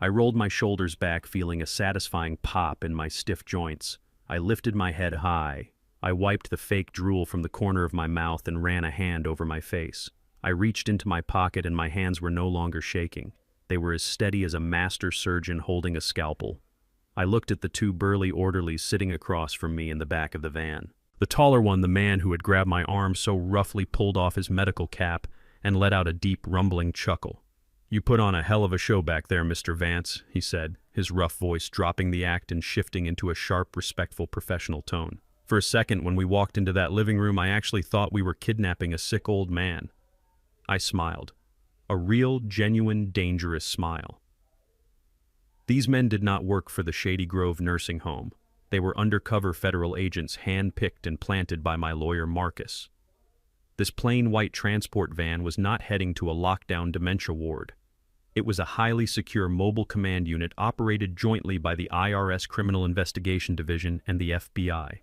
I rolled my shoulders back, feeling a satisfying pop in my stiff joints. I lifted my head high. I wiped the fake drool from the corner of my mouth and ran a hand over my face. I reached into my pocket and my hands were no longer shaking. They were as steady as a master surgeon holding a scalpel. I looked at the two burly orderlies sitting across from me in the back of the van. The taller one, the man who had grabbed my arm so roughly, pulled off his medical cap and let out a deep, rumbling chuckle. "You put on a hell of a show back there, Mr. Vance," he said, his rough voice dropping the act and shifting into a sharp, respectful, professional tone. For a second, when we walked into that living room, I actually thought we were kidnapping a sick old man. I smiled. A real, genuine, dangerous smile. These men did not work for the Shady Grove nursing home. They were undercover federal agents hand-picked and planted by my lawyer Marcus. This plain white transport van was not heading to a lockdown dementia ward. It was a highly secure mobile command unit operated jointly by the IRS Criminal Investigation Division and the FBI.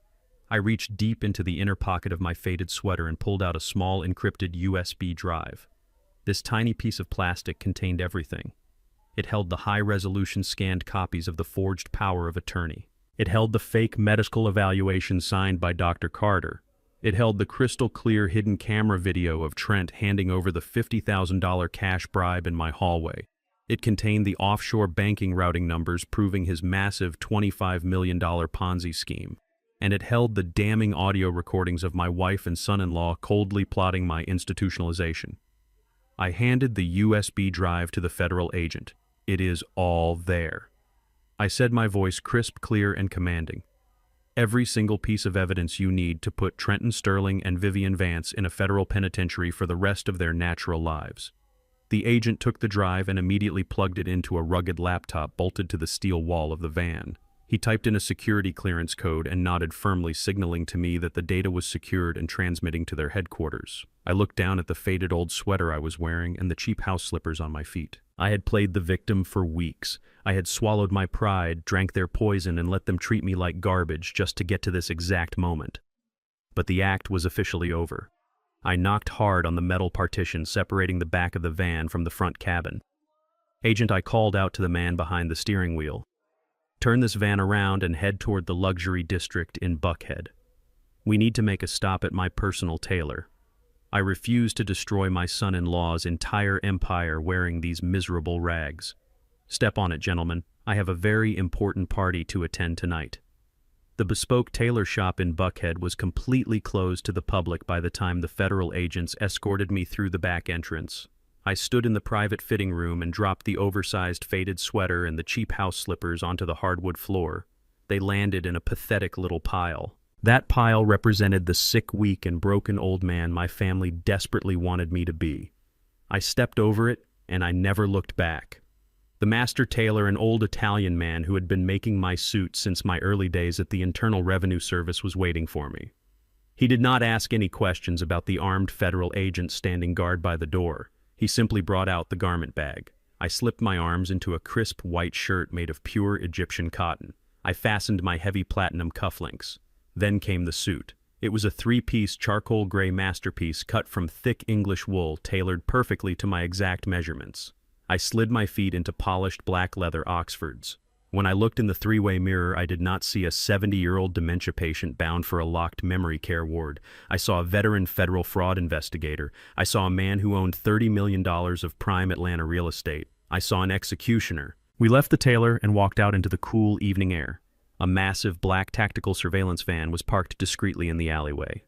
I reached deep into the inner pocket of my faded sweater and pulled out a small encrypted USB drive. This tiny piece of plastic contained everything. It held the high-resolution scanned copies of the forged power of attorney. It held the fake medical evaluation signed by Dr. Carter. It held the crystal-clear hidden camera video of Trent handing over the $50,000 cash bribe in my hallway. It contained the offshore banking routing numbers proving his massive $25 million Ponzi scheme. And it held the damning audio recordings of my wife and son-in-law coldly plotting my institutionalization. I handed the USB drive to the federal agent. It is all there. I said, my voice crisp, clear, and commanding. Every single piece of evidence you need to put Trenton Sterling and Vivian Vance in a federal penitentiary for the rest of their natural lives. The agent took the drive and immediately plugged it into a rugged laptop bolted to the steel wall of the van. He typed in a security clearance code and nodded firmly, signaling to me that the data was secured and transmitting to their headquarters. I looked down at the faded old sweater I was wearing and the cheap house slippers on my feet. I had played the victim for weeks. I had swallowed my pride, drank their poison, and let them treat me like garbage just to get to this exact moment. But the act was officially over. I knocked hard on the metal partition separating the back of the van from the front cabin. Agent, I called out to the man behind the steering wheel. Turn this van around and head toward the luxury district in Buckhead. We need to make a stop at my personal tailor. I refuse to destroy my son-in-law's entire empire wearing these miserable rags. Step on it, gentlemen. I have a very important party to attend tonight. The bespoke tailor shop in Buckhead was completely closed to the public by the time the federal agents escorted me through the back entrance. I stood in the private fitting room and dropped the oversized faded sweater and the cheap house slippers onto the hardwood floor. They landed in a pathetic little pile. That pile represented the sick, weak, and broken old man my family desperately wanted me to be. I stepped over it, and I never looked back. The master tailor, an old Italian man who had been making my suit since my early days at the Internal Revenue Service, was waiting for me. He did not ask any questions about the armed federal agent standing guard by the door. He simply brought out the garment bag. I slipped my arms into a crisp white shirt made of pure Egyptian cotton. I fastened my heavy platinum cufflinks. Then came the suit. It was a three-piece charcoal gray masterpiece cut from thick English wool, tailored perfectly to my exact measurements. I slid my feet into polished black leather Oxfords. When I looked in the three-way mirror, I did not see a 70-year-old dementia patient bound for a locked memory care ward. I saw a veteran federal fraud investigator. I saw a man who owned $30 million of prime Atlanta real estate. I saw an executioner. We left the tailor and walked out into the cool evening air. A massive black tactical surveillance van was parked discreetly in the alleyway.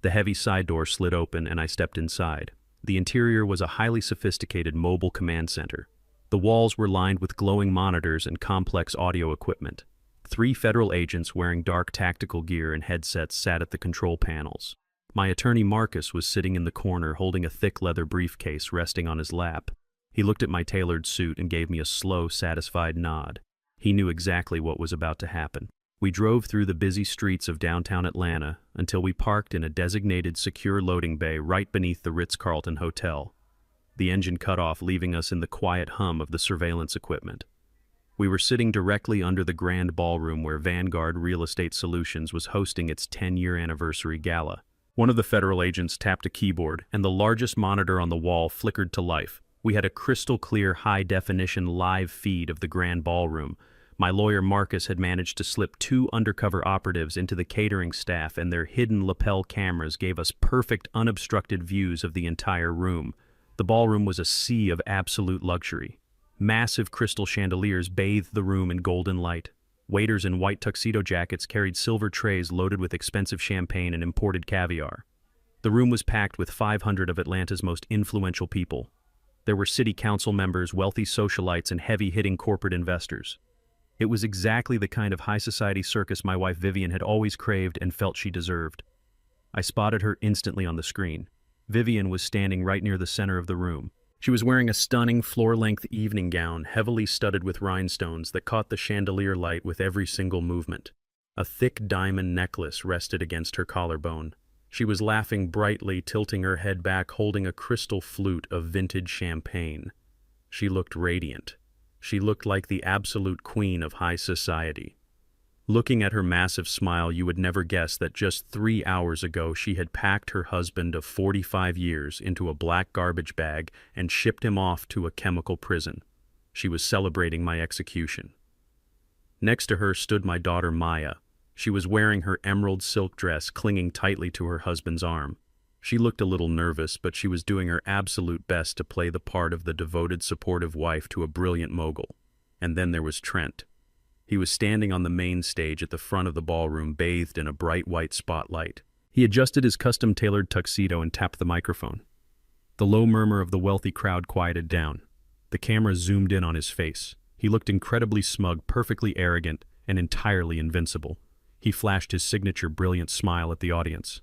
The heavy side door slid open and I stepped inside. The interior was a highly sophisticated mobile command center. The walls were lined with glowing monitors and complex audio equipment. 3 federal agents wearing dark tactical gear and headsets sat at the control panels. My attorney Marcus was sitting in the corner holding a thick leather briefcase resting on his lap. He looked at my tailored suit and gave me a slow, satisfied nod. He knew exactly what was about to happen. We drove through the busy streets of downtown Atlanta until we parked in a designated secure loading bay right beneath the Ritz-Carlton Hotel. The engine cut off, leaving us in the quiet hum of the surveillance equipment. We were sitting directly under the grand ballroom where Vanguard Real Estate Solutions was hosting its 10-year anniversary gala. One of the federal agents tapped a keyboard, and the largest monitor on the wall flickered to life. We had a crystal-clear, high-definition live feed of the grand ballroom. My lawyer Marcus had managed to slip 2 undercover operatives into the catering staff, and their hidden lapel cameras gave us perfect, unobstructed views of the entire room. The ballroom was a sea of absolute luxury. Massive crystal chandeliers bathed the room in golden light. Waiters in white tuxedo jackets carried silver trays loaded with expensive champagne and imported caviar. The room was packed with 500 of Atlanta's most influential people. There were city council members, wealthy socialites, and heavy-hitting corporate investors. It was exactly the kind of high-society circus my wife Vivian had always craved and felt she deserved. I spotted her instantly on the screen. Vivian was standing right near the center of the room. She was wearing a stunning floor-length evening gown, heavily studded with rhinestones that caught the chandelier light with every single movement. A thick diamond necklace rested against her collarbone. She was laughing brightly, tilting her head back, holding a crystal flute of vintage champagne. She looked radiant. She looked like the absolute queen of high society. Looking at her massive smile, you would never guess that just 3 hours ago she had packed her husband of 45 years into a black garbage bag and shipped him off to a chemical prison. She was celebrating my execution. Next to her stood my daughter Maya. She was wearing her emerald silk dress clinging tightly to her husband's arm. She looked a little nervous, but she was doing her absolute best to play the part of the devoted, supportive wife to a brilliant mogul. And then there was Trent. He was standing on the main stage at the front of the ballroom, bathed in a bright white spotlight. He adjusted his custom-tailored tuxedo and tapped the microphone. The low murmur of the wealthy crowd quieted down. The camera zoomed in on his face. He looked incredibly smug, perfectly arrogant, and entirely invincible. He flashed his signature brilliant smile at the audience.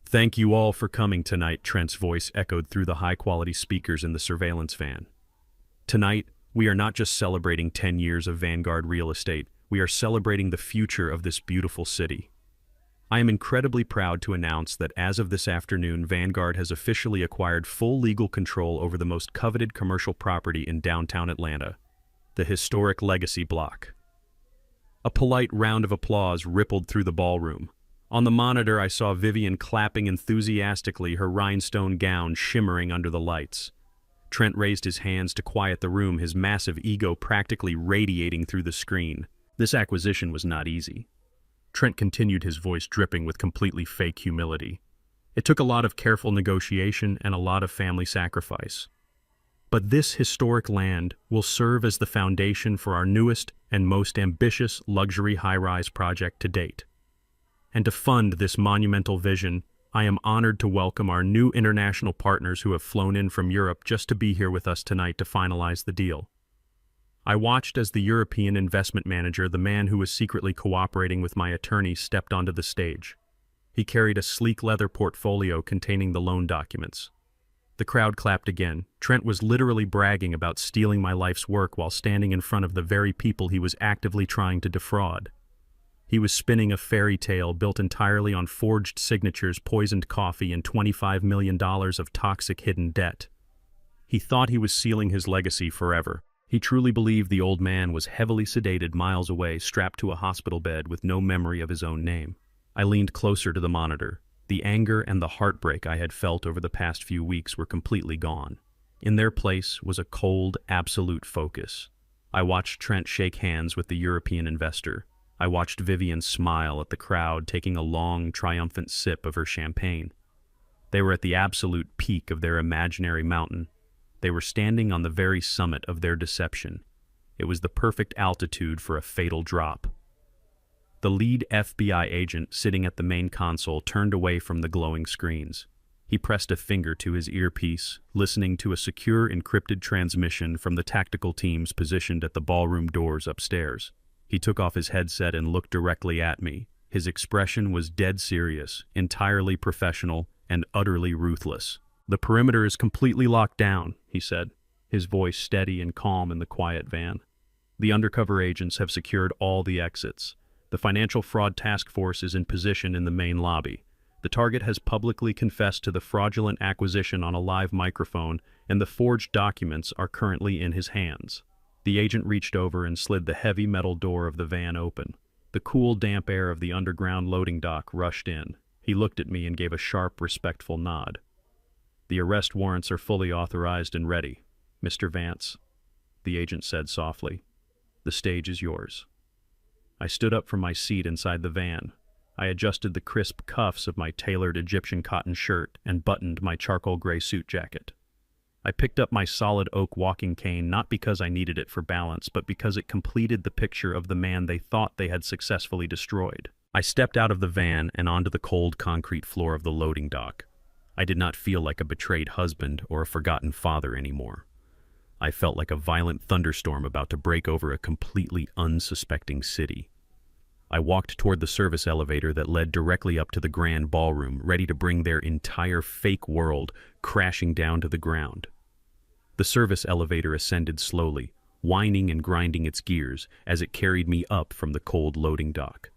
"Thank you all for coming tonight," Trent's voice echoed through the high-quality speakers in the surveillance van. "Tonight, we are not just celebrating 10 years of Vanguard real estate, we are celebrating the future of this beautiful city. I am incredibly proud to announce that as of this afternoon, Vanguard has officially acquired full legal control over the most coveted commercial property in downtown Atlanta, the historic Legacy Block." A polite round of applause rippled through the ballroom. On the monitor, I saw Vivian clapping enthusiastically, her rhinestone gown shimmering under the lights. Trent raised his hands to quiet the room, his massive ego practically radiating through the screen. This acquisition was not easy. Trent continued, his voice dripping with completely fake humility. "It took a lot of careful negotiation and a lot of family sacrifice. But this historic land will serve as the foundation for our newest and most ambitious luxury high-rise project to date. And to fund this monumental vision, I am honored to welcome our new international partners who have flown in from Europe just to be here with us tonight to finalize the deal." I watched as the European investment manager, the man who was secretly cooperating with my attorney, stepped onto the stage. He carried a sleek leather portfolio containing the loan documents. The crowd clapped again. Trent was literally bragging about stealing my life's work while standing in front of the very people he was actively trying to defraud. He was spinning a fairy tale built entirely on forged signatures, poisoned coffee, and $25 million of toxic hidden debt. He thought he was sealing his legacy forever. He truly believed the old man was heavily sedated miles away, strapped to a hospital bed with no memory of his own name. I leaned closer to the monitor. The anger and the heartbreak I had felt over the past few weeks were completely gone. In their place was a cold, absolute focus. I watched Trent shake hands with the European investor. I watched Vivian smile at the crowd, taking a long, triumphant sip of her champagne. They were at the absolute peak of their imaginary mountain. They were standing on the very summit of their deception. It was the perfect altitude for a fatal drop. The lead FBI agent sitting at the main console turned away from the glowing screens. He pressed a finger to his earpiece, listening to a secure encrypted transmission from the tactical teams positioned at the ballroom doors upstairs. He took off his headset and looked directly at me. His expression was dead serious, entirely professional, and utterly ruthless. "The perimeter is completely locked down," he said, his voice steady and calm in the quiet van. "The undercover agents have secured all the exits. The Financial Fraud Task Force is in position in the main lobby. The target has publicly confessed to the fraudulent acquisition on a live microphone, and the forged documents are currently in his hands." The agent reached over and slid the heavy metal door of the van open. The cool, damp air of the underground loading dock rushed in. He looked at me and gave a sharp, respectful nod. "The arrest warrants are fully authorized and ready, Mr. Vance," the agent said softly. "The stage is yours." I stood up from my seat inside the van. I adjusted the crisp cuffs of my tailored Egyptian cotton shirt and buttoned my charcoal gray suit jacket. I picked up my solid oak walking cane not because I needed it for balance, but because it completed the picture of the man they thought they had successfully destroyed. I stepped out of the van and onto the cold concrete floor of the loading dock. I did not feel like a betrayed husband or a forgotten father anymore. I felt like a violent thunderstorm about to break over a completely unsuspecting city. I walked toward the service elevator that led directly up to the grand ballroom, ready to bring their entire fake world crashing down to the ground. The service elevator ascended slowly, whining and grinding its gears as it carried me up from the cold loading dock.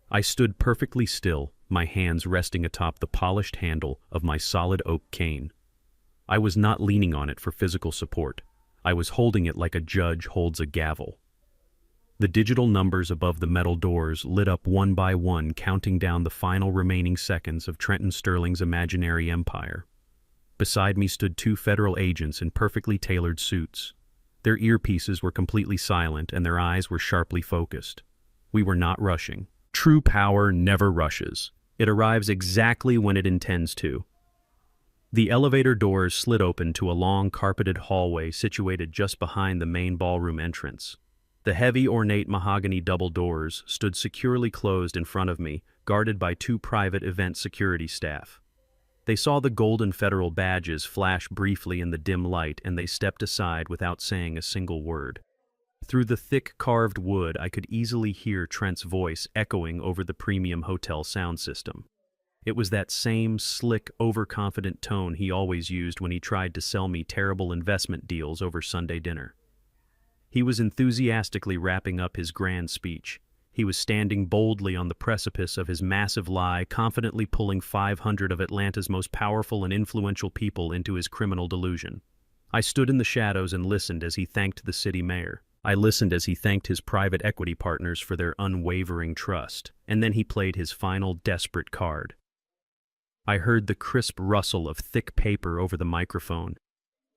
I stood perfectly still, my hands resting atop the polished handle of my solid oak cane. I was not leaning on it for physical support. I was holding it like a judge holds a gavel. The digital numbers above the metal doors lit up one by one, counting down the final remaining seconds of Trenton Sterling's imaginary empire. Beside me stood two federal agents in perfectly tailored suits. Their earpieces were completely silent and their eyes were sharply focused. We were not rushing. True power never rushes. It arrives exactly when it intends to. The elevator doors slid open to a long carpeted hallway situated just behind the main ballroom entrance. The heavy, ornate mahogany double doors stood securely closed in front of me, guarded by two private event security staff. They saw the golden federal badges flash briefly in the dim light, and they stepped aside without saying a single word. Through the thick carved wood, I could easily hear Trent's voice echoing over the premium hotel sound system. It was that same slick, overconfident tone he always used when he tried to sell me terrible investment deals over Sunday dinner. He was enthusiastically wrapping up his grand speech. He was standing boldly on the precipice of his massive lie, confidently pulling 500 of Atlanta's most powerful and influential people into his criminal delusion. I stood in the shadows and listened as he thanked the city mayor. I listened as he thanked his private equity partners for their unwavering trust, and then he played his final desperate card. I heard the crisp rustle of thick paper over the microphone.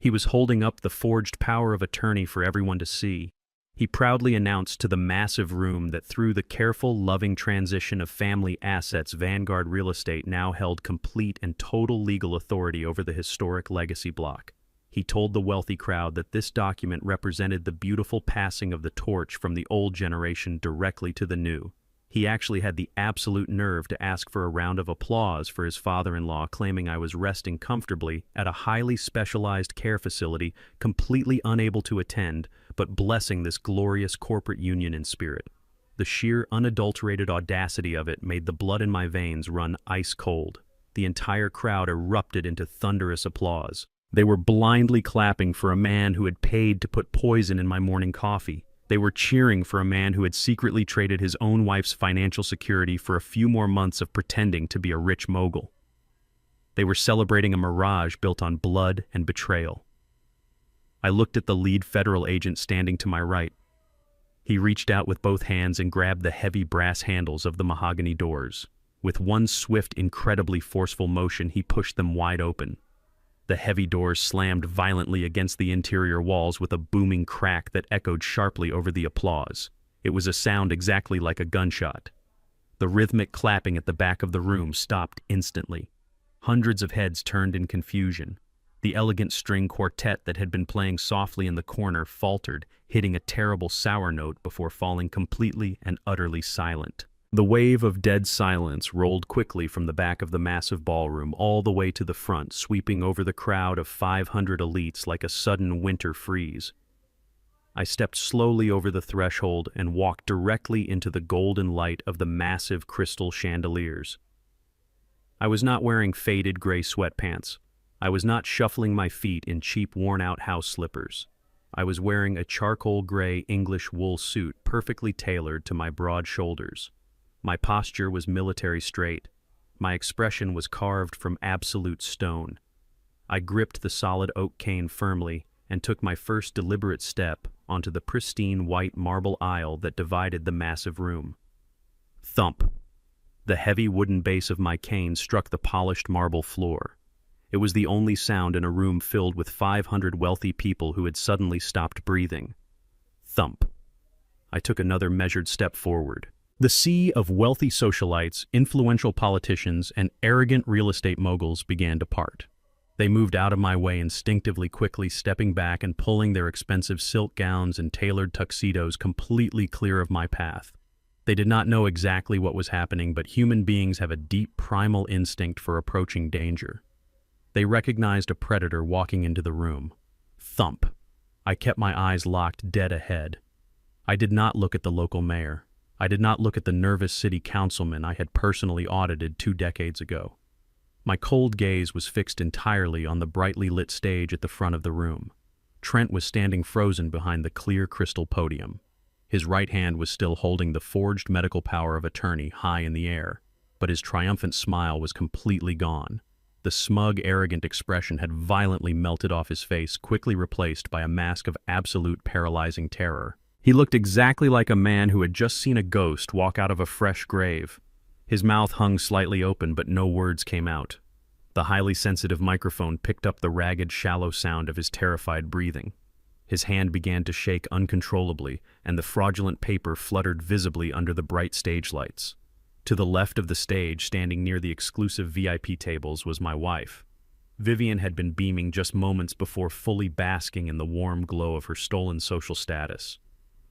He was holding up the forged power of attorney for everyone to see. He proudly announced to the massive room that through the careful, loving transition of family assets, Vanguard Real Estate now held complete and total legal authority over the historic legacy block. He told the wealthy crowd that this document represented the beautiful passing of the torch from the old generation directly to the new. He actually had the absolute nerve to ask for a round of applause for his father-in-law, claiming I was resting comfortably at a highly specialized care facility, completely unable to attend, but blessing this glorious corporate union in spirit. The sheer, unadulterated audacity of it made the blood in my veins run ice cold. The entire crowd erupted into thunderous applause. They were blindly clapping for a man who had paid to put poison in my morning coffee. They were cheering for a man who had secretly traded his own wife's financial security for a few more months of pretending to be a rich mogul. They were celebrating a mirage built on blood and betrayal. I looked at the lead federal agent standing to my right. He reached out with both hands and grabbed the heavy brass handles of the mahogany doors. With one swift, incredibly forceful motion, he pushed them wide open. The heavy doors slammed violently against the interior walls with a booming crack that echoed sharply over the applause. It was a sound exactly like a gunshot. The rhythmic clapping at the back of the room stopped instantly. Hundreds of heads turned in confusion. The elegant string quartet that had been playing softly in the corner faltered, hitting a terrible sour note before falling completely and utterly silent. The wave of dead silence rolled quickly from the back of the massive ballroom all the way to the front, sweeping over the crowd of 500 elites like a sudden winter freeze. I stepped slowly over the threshold and walked directly into the golden light of the massive crystal chandeliers. I was not wearing faded gray sweatpants. I was not shuffling my feet in cheap, worn-out house slippers. I was wearing a charcoal gray English wool suit perfectly tailored to my broad shoulders. My posture was military straight. My expression was carved from absolute stone. I gripped the solid oak cane firmly and took my first deliberate step onto the pristine white marble aisle that divided the massive room. Thump! The heavy wooden base of my cane struck the polished marble floor. It was the only sound in a room filled with 500 wealthy people who had suddenly stopped breathing. Thump! I took another measured step forward. The sea of wealthy socialites, influential politicians, and arrogant real estate moguls began to part. They moved out of my way instinctively, quickly stepping back and pulling their expensive silk gowns and tailored tuxedos completely clear of my path. They did not know exactly what was happening, but human beings have a deep primal instinct for approaching danger. They recognized a predator walking into the room. Thump! I kept my eyes locked dead ahead. I did not look at the local mayor. I did not look at the nervous city councilman I had personally audited 2 decades ago. My cold gaze was fixed entirely on the brightly lit stage at the front of the room. Trent was standing frozen behind the clear crystal podium. His right hand was still holding the forged medical power of attorney high in the air, but his triumphant smile was completely gone. The smug, arrogant expression had violently melted off his face, quickly replaced by a mask of absolute paralyzing terror. He looked exactly like a man who had just seen a ghost walk out of a fresh grave. His mouth hung slightly open, but no words came out. The highly sensitive microphone picked up the ragged, shallow sound of his terrified breathing. His hand began to shake uncontrollably, and the fraudulent paper fluttered visibly under the bright stage lights. To the left of the stage, standing near the exclusive VIP tables, was my wife. Vivian had been beaming just moments before, fully basking in the warm glow of her stolen social status.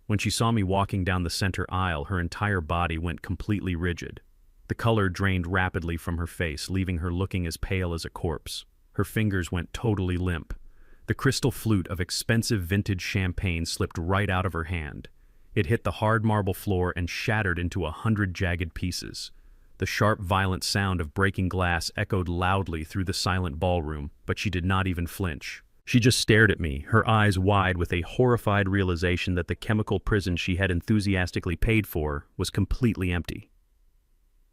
When she saw me walking down the center aisle, her entire body went completely rigid. The color drained rapidly from her face, leaving her looking as pale as a corpse. Her fingers went totally limp. The crystal flute of expensive vintage champagne slipped right out of her hand. It hit the hard marble floor and shattered into 100 jagged pieces. The sharp, violent sound of breaking glass echoed loudly through the silent ballroom, but she did not even flinch. She just stared at me, her eyes wide with a horrified realization that the chemical prison she had enthusiastically paid for was completely empty.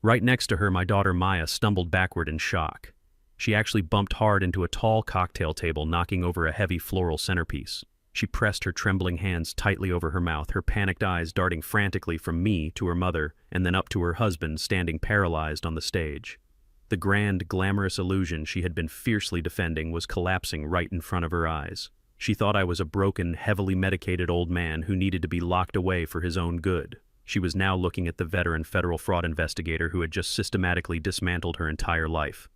Right next to her, my daughter Maya stumbled backward in shock. She actually bumped hard into a tall cocktail table, knocking over a heavy floral centerpiece. She pressed her trembling hands tightly over her mouth, her panicked eyes darting frantically from me to her mother and then up to her husband, standing paralyzed on the stage. The grand, glamorous illusion she had been fiercely defending was collapsing right in front of her eyes. She thought I was a broken, heavily medicated old man who needed to be locked away for his own good. She was now looking at the veteran federal fraud investigator who had just systematically dismantled her entire life.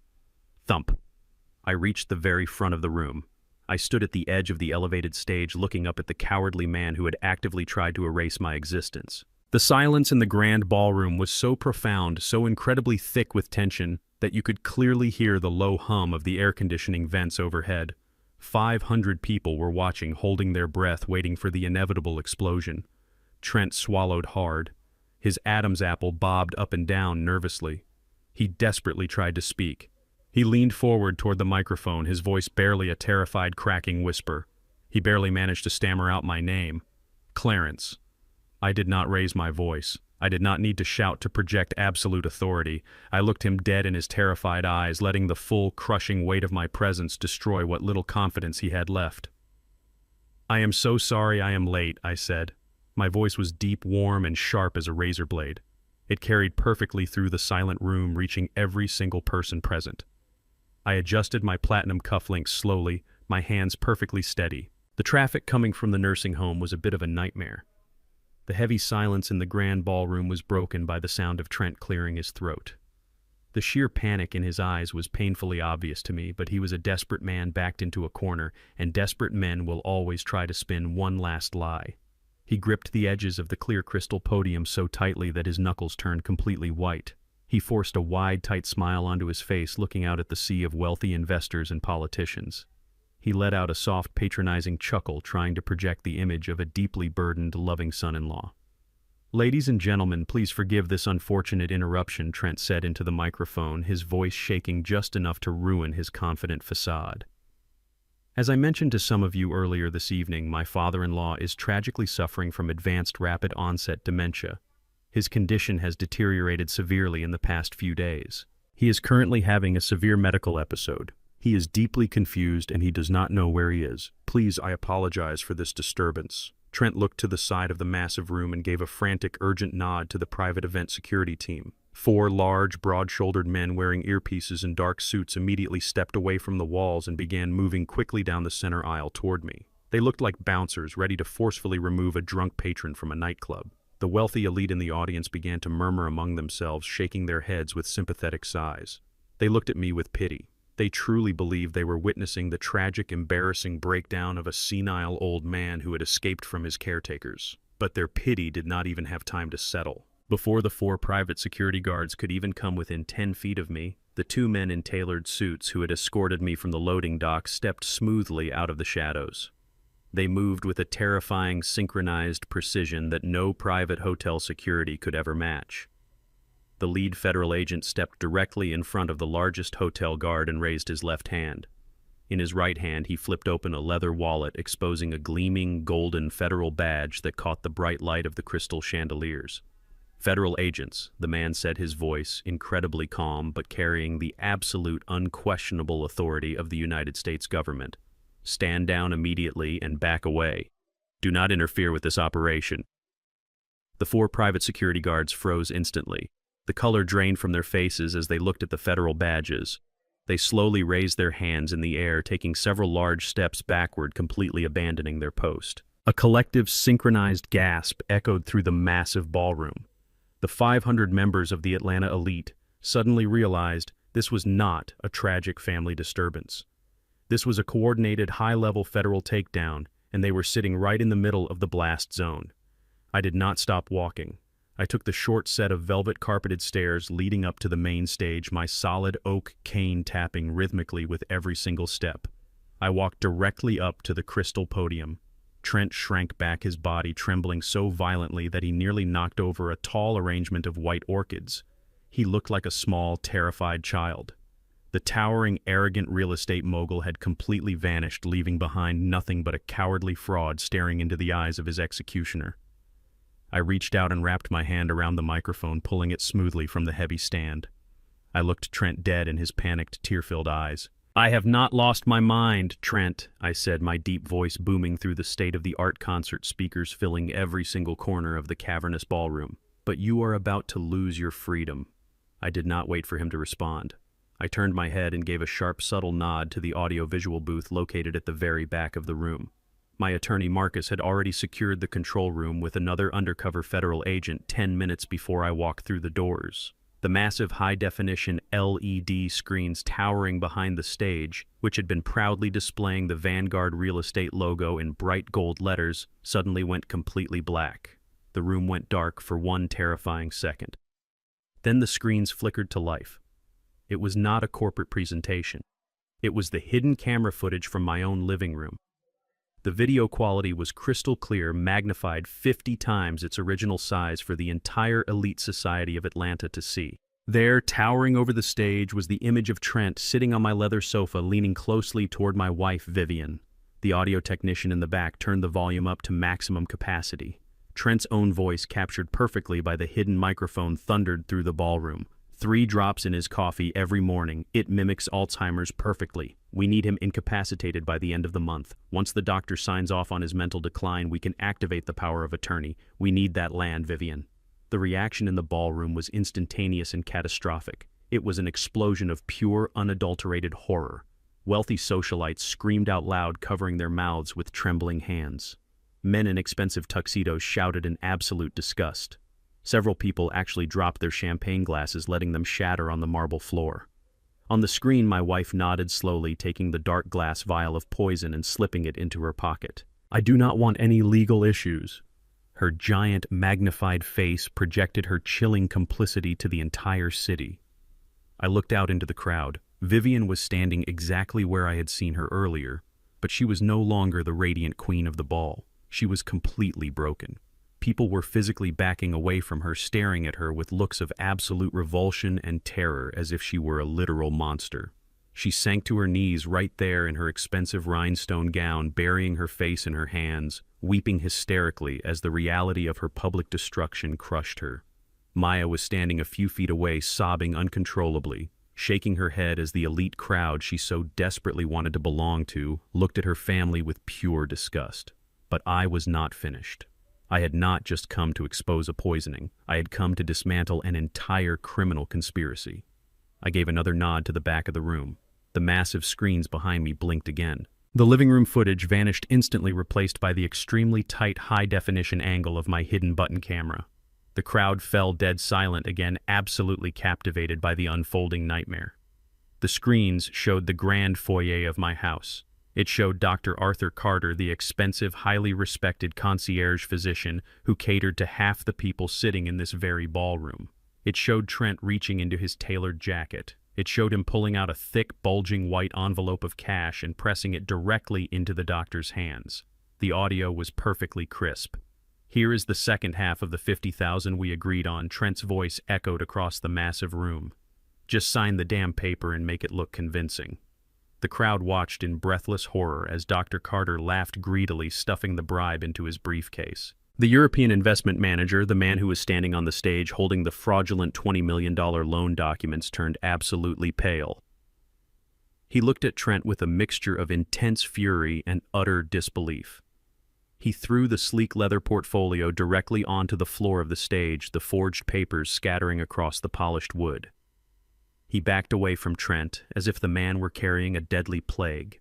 Thump. I reached the very front of the room. I stood at the edge of the elevated stage, looking up at the cowardly man who had actively tried to erase my existence. The silence in the grand ballroom was so profound, so incredibly thick with tension, that you could clearly hear the low hum of the air conditioning vents overhead. 500 people were watching, holding their breath, waiting for the inevitable explosion. Trent swallowed hard. His Adam's apple bobbed up and down nervously. He desperately tried to speak. He leaned forward toward the microphone, his voice barely a terrified, cracking whisper. He barely managed to stammer out my name. Clarence. I did not raise my voice. I did not need to shout to project absolute authority. I looked him dead in his terrified eyes, letting the full, crushing weight of my presence destroy what little confidence he had left. I am so sorry I am late, I said. My voice was deep, warm, and sharp as a razor blade. It carried perfectly through the silent room, reaching every single person present. I adjusted my platinum cufflinks slowly, my hands perfectly steady. The traffic coming from the nursing home was a bit of a nightmare. The heavy silence in the grand ballroom was broken by the sound of Trent clearing his throat. The sheer panic in his eyes was painfully obvious to me, but he was a desperate man backed into a corner, and desperate men will always try to spin one last lie. He gripped the edges of the clear crystal podium so tightly that his knuckles turned completely white. He forced a wide, tight smile onto his face, looking out at the sea of wealthy investors and politicians. He let out a soft, patronizing chuckle, trying to project the image of a deeply burdened, loving son-in-law. "Ladies and gentlemen, please forgive this unfortunate interruption," Trent said into the microphone, his voice shaking just enough to ruin his confident facade. "As I mentioned to some of you earlier this evening, my father-in-law is tragically suffering from advanced rapid-onset dementia. His condition has deteriorated severely in the past few days. He is currently having a severe medical episode. He is deeply confused and he does not know where he is. Please, I apologize for this disturbance." Trent looked to the side of the massive room and gave a frantic, urgent nod to the private event security team. 4 large, broad-shouldered men wearing earpieces and dark suits immediately stepped away from the walls and began moving quickly down the center aisle toward me. They looked like bouncers ready to forcefully remove a drunk patron from a nightclub. The wealthy elite in the audience began to murmur among themselves, shaking their heads with sympathetic sighs. They looked at me with pity. They truly believed they were witnessing the tragic, embarrassing breakdown of a senile old man who had escaped from his caretakers. But their pity did not even have time to settle. Before the 4 private security guards could even come within 10 feet of me, the 2 men in tailored suits who had escorted me from the loading dock stepped smoothly out of the shadows. They moved with a terrifying, synchronized precision that no private hotel security could ever match. The lead federal agent stepped directly in front of the largest hotel guard and raised his left hand. In his right hand, he flipped open a leather wallet, exposing a gleaming, golden federal badge that caught the bright light of the crystal chandeliers. "Federal agents," the man said, his voice incredibly calm but carrying the absolute, unquestionable authority of the United States government. "Stand down immediately and back away. Do not interfere with this operation." The 4 private security guards froze instantly. The color drained from their faces as they looked at the federal badges. They slowly raised their hands in the air, taking several large steps backward, completely abandoning their post. A collective, synchronized gasp echoed through the massive ballroom. The 500 members of the Atlanta elite suddenly realized this was not a tragic family disturbance. This was a coordinated high-level federal takedown, and they were sitting right in the middle of the blast zone. I did not stop walking. I took the short set of velvet-carpeted stairs leading up to the main stage, my solid oak cane tapping rhythmically with every single step. I walked directly up to the crystal podium. Trent shrank back, his body trembling so violently that he nearly knocked over a tall arrangement of white orchids. He looked like a small, terrified child. The towering, arrogant real estate mogul had completely vanished, leaving behind nothing but a cowardly fraud staring into the eyes of his executioner. I reached out and wrapped my hand around the microphone, pulling it smoothly from the heavy stand. I looked Trent dead in his panicked, tear-filled eyes. "I have not lost my mind, Trent," I said, my deep voice booming through the state-of-the-art concert speakers filling every single corner of the cavernous ballroom. "But you are about to lose your freedom." I did not wait for him to respond. I turned my head and gave a sharp, subtle nod to the audio-visual booth located at the very back of the room. My attorney Marcus had already secured the control room with another undercover federal agent 10 minutes before I walked through the doors. The massive high-definition LED screens towering behind the stage, which had been proudly displaying the Vanguard Real Estate logo in bright gold letters, suddenly went completely black. The room went dark for one terrifying second. Then the screens flickered to life. It was not a corporate presentation. It was the hidden camera footage from my own living room. The video quality was crystal clear, magnified 50 times its original size for the entire elite society of Atlanta to see. There, towering over the stage, was the image of Trent sitting on my leather sofa, leaning closely toward my wife, Vivian. The audio technician in the back turned the volume up to maximum capacity. Trent's own voice, captured perfectly by the hidden microphone, thundered through the ballroom. 3 drops in his coffee every morning. It mimics Alzheimer's perfectly. We need him incapacitated by the end of the month. Once the doctor signs off on his mental decline, we can activate the power of attorney. We need that land, Vivian. The reaction in the ballroom was instantaneous and catastrophic. It was an explosion of pure, unadulterated horror. Wealthy socialites screamed out loud, covering their mouths with trembling hands. Men in expensive tuxedos shouted in absolute disgust. Several people actually dropped their champagne glasses, letting them shatter on the marble floor. On the screen, my wife nodded slowly, taking the dark glass vial of poison and slipping it into her pocket. "I do not want any legal issues." Her giant, magnified face projected her chilling complicity to the entire city. I looked out into the crowd. Vivian was standing exactly where I had seen her earlier, but she was no longer the radiant queen of the ball. She was completely broken. People were physically backing away from her, staring at her with looks of absolute revulsion and terror, as if she were a literal monster. She sank to her knees right there in her expensive rhinestone gown, burying her face in her hands, weeping hysterically as the reality of her public destruction crushed her. Maya was standing a few feet away, sobbing uncontrollably, shaking her head as the elite crowd she so desperately wanted to belong to looked at her family with pure disgust. But I was not finished. I had not just come to expose a poisoning. I had come to dismantle an entire criminal conspiracy. I gave another nod to the back of the room. The massive screens behind me blinked again. The living room footage vanished instantly, replaced by the extremely tight high-definition angle of my hidden button camera. The crowd fell dead silent again, absolutely captivated by the unfolding nightmare. The screens showed the grand foyer of my house. It showed Dr. Arthur Carter, the expensive, highly respected concierge physician who catered to half the people sitting in this very ballroom. It showed Trent reaching into his tailored jacket. It showed him pulling out a thick, bulging white envelope of cash and pressing it directly into the doctor's hands. The audio was perfectly crisp. "Here is the second half of the 50,000 we agreed on," Trent's voice echoed across the massive room. "Just sign the damn paper and make it look convincing." The crowd watched in breathless horror as Dr. Carter laughed greedily, stuffing the bribe into his briefcase. The European investment manager, the man who was standing on the stage holding the fraudulent $20 million loan documents, turned absolutely pale. He looked at Trent with a mixture of intense fury and utter disbelief. He threw the sleek leather portfolio directly onto the floor of the stage, the forged papers scattering across the polished wood. He backed away from Trent, as if the man were carrying a deadly plague.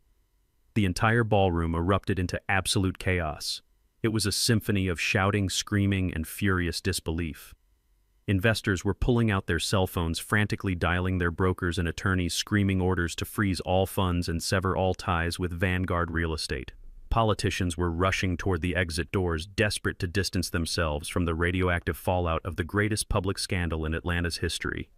The entire ballroom erupted into absolute chaos. It was a symphony of shouting, screaming, and furious disbelief. Investors were pulling out their cell phones, frantically dialing their brokers and attorneys, screaming orders to freeze all funds and sever all ties with Vanguard Real Estate. Politicians were rushing toward the exit doors, desperate to distance themselves from the radioactive fallout of the greatest public scandal in Atlanta's history.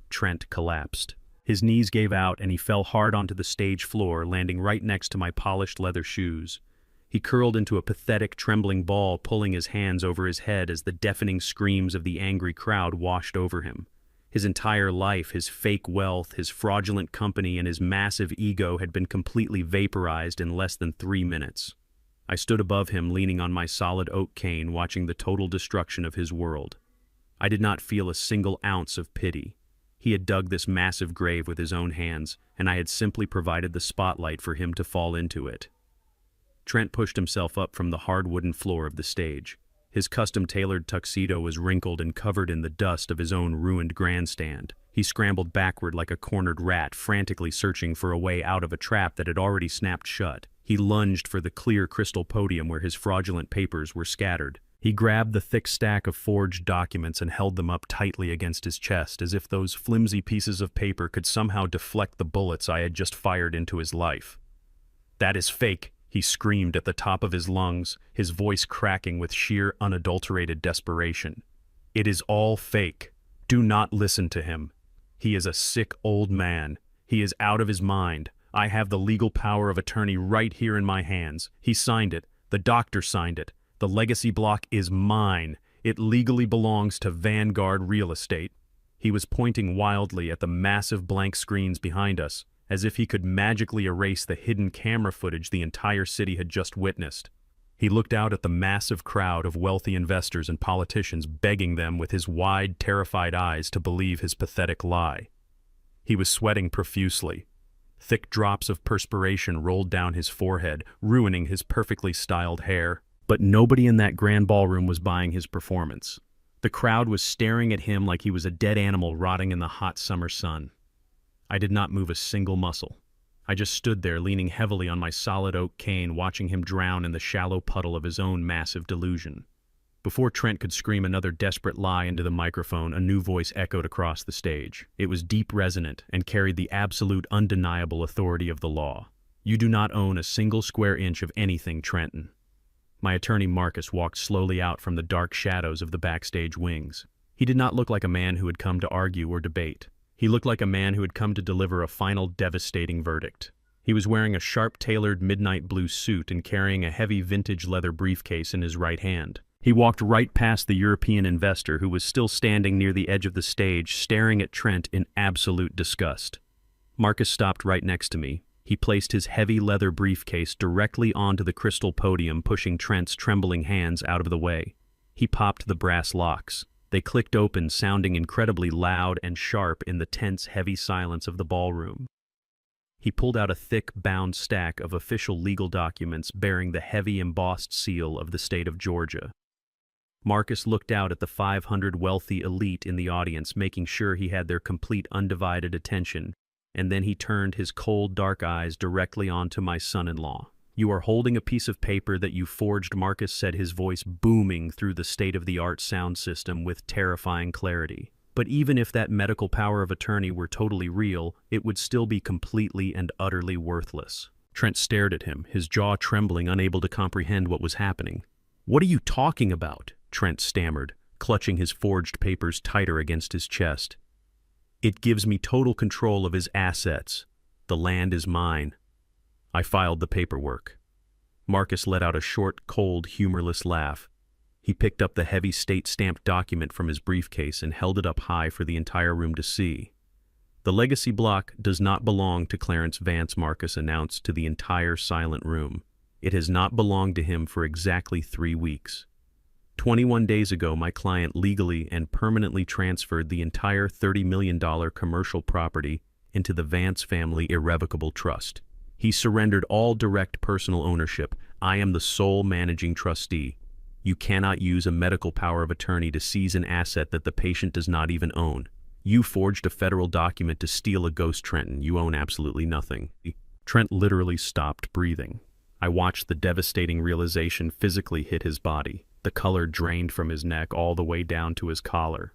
Trent collapsed. His knees gave out and he fell hard onto the stage floor, landing right next to my polished leather shoes. He curled into a pathetic, trembling ball, pulling his hands over his head as the deafening screams of the angry crowd washed over him. His entire life, his fake wealth, his fraudulent company, and his massive ego had been completely vaporized in less than 3 minutes. I stood above him, leaning on my solid oak cane, watching the total destruction of his world. I did not feel a single ounce of pity. He had dug this massive grave with his own hands, and I had simply provided the spotlight for him to fall into it. Trent pushed himself up from the hard wooden floor of the stage. His custom-tailored tuxedo was wrinkled and covered in the dust of his own ruined grandstand. He scrambled backward like a cornered rat, frantically searching for a way out of a trap that had already snapped shut. He lunged for the clear crystal podium where his fraudulent papers were scattered. He grabbed the thick stack of forged documents and held them up tightly against his chest, as if those flimsy pieces of paper could somehow deflect the bullets I had just fired into his life. "That is fake," he screamed at the top of his lungs, his voice cracking with sheer, unadulterated desperation. "It is all fake. Do not listen to him. He is a sick old man. He is out of his mind. I have the legal power of attorney right here in my hands. He signed it. The doctor signed it. The legacy block is mine. It legally belongs to Vanguard Real Estate." He was pointing wildly at the massive blank screens behind us, as if he could magically erase the hidden camera footage the entire city had just witnessed. He looked out at the massive crowd of wealthy investors and politicians, begging them with his wide, terrified eyes to believe his pathetic lie. He was sweating profusely. Thick drops of perspiration rolled down his forehead, ruining his perfectly styled hair. But nobody in that grand ballroom was buying his performance. The crowd was staring at him like he was a dead animal rotting in the hot summer sun. I did not move a single muscle. I just stood there, leaning heavily on my solid oak cane, watching him drown in the shallow puddle of his own massive delusion. Before Trent could scream another desperate lie into the microphone, a new voice echoed across the stage. It was deep resonant and carried the absolute, undeniable authority of the law. "You do not own a single square inch of anything, Trenton." My attorney Marcus walked slowly out from the dark shadows of the backstage wings. He did not look like a man who had come to argue or debate. He looked like a man who had come to deliver a final devastating verdict. He was wearing a sharp-tailored midnight blue suit and carrying a heavy vintage leather briefcase in his right hand. He walked right past the European investor who was still standing near the edge of the stage, staring at Trent in absolute disgust. Marcus stopped right next to me. He placed his heavy leather briefcase directly onto the crystal podium, pushing Trent's trembling hands out of the way. He popped the brass locks. They clicked open, sounding incredibly loud and sharp in the tense, heavy silence of the ballroom. He pulled out a thick, bound stack of official legal documents bearing the heavy, embossed seal of the state of Georgia. Marcus looked out at the 500 wealthy elite in the audience, making sure he had their complete, undivided attention, and then he turned his cold, dark eyes directly onto my son-in-law. "You are holding a piece of paper that you forged," Marcus said, his voice booming through the state-of-the-art sound system with terrifying clarity. "But even if that medical power of attorney were totally real, it would still be completely and utterly worthless." Trent stared at him, his jaw trembling, unable to comprehend what was happening. "What are you talking about?" Trent stammered, clutching his forged papers tighter against his chest. "It gives me total control of his assets. The land is mine." I filed the paperwork. Marcus let out a short, cold, humorless laugh. He picked up the heavy state-stamped document from his briefcase and held it up high for the entire room to see. "The legacy block does not belong to Clarence Vance," Marcus announced to the entire silent room. "It has not belonged to him for exactly 3 weeks. 21 days ago, my client legally and permanently transferred the entire $30 million commercial property into the Vance Family Irrevocable Trust. He surrendered all direct personal ownership. I am the sole managing trustee. You cannot use a medical power of attorney to seize an asset that the patient does not even own. You forged a federal document to steal a ghost, Trenton. You own absolutely nothing." Trent literally stopped breathing. I watched the devastating realization physically hit his body. The color drained from his neck all the way down to his collar.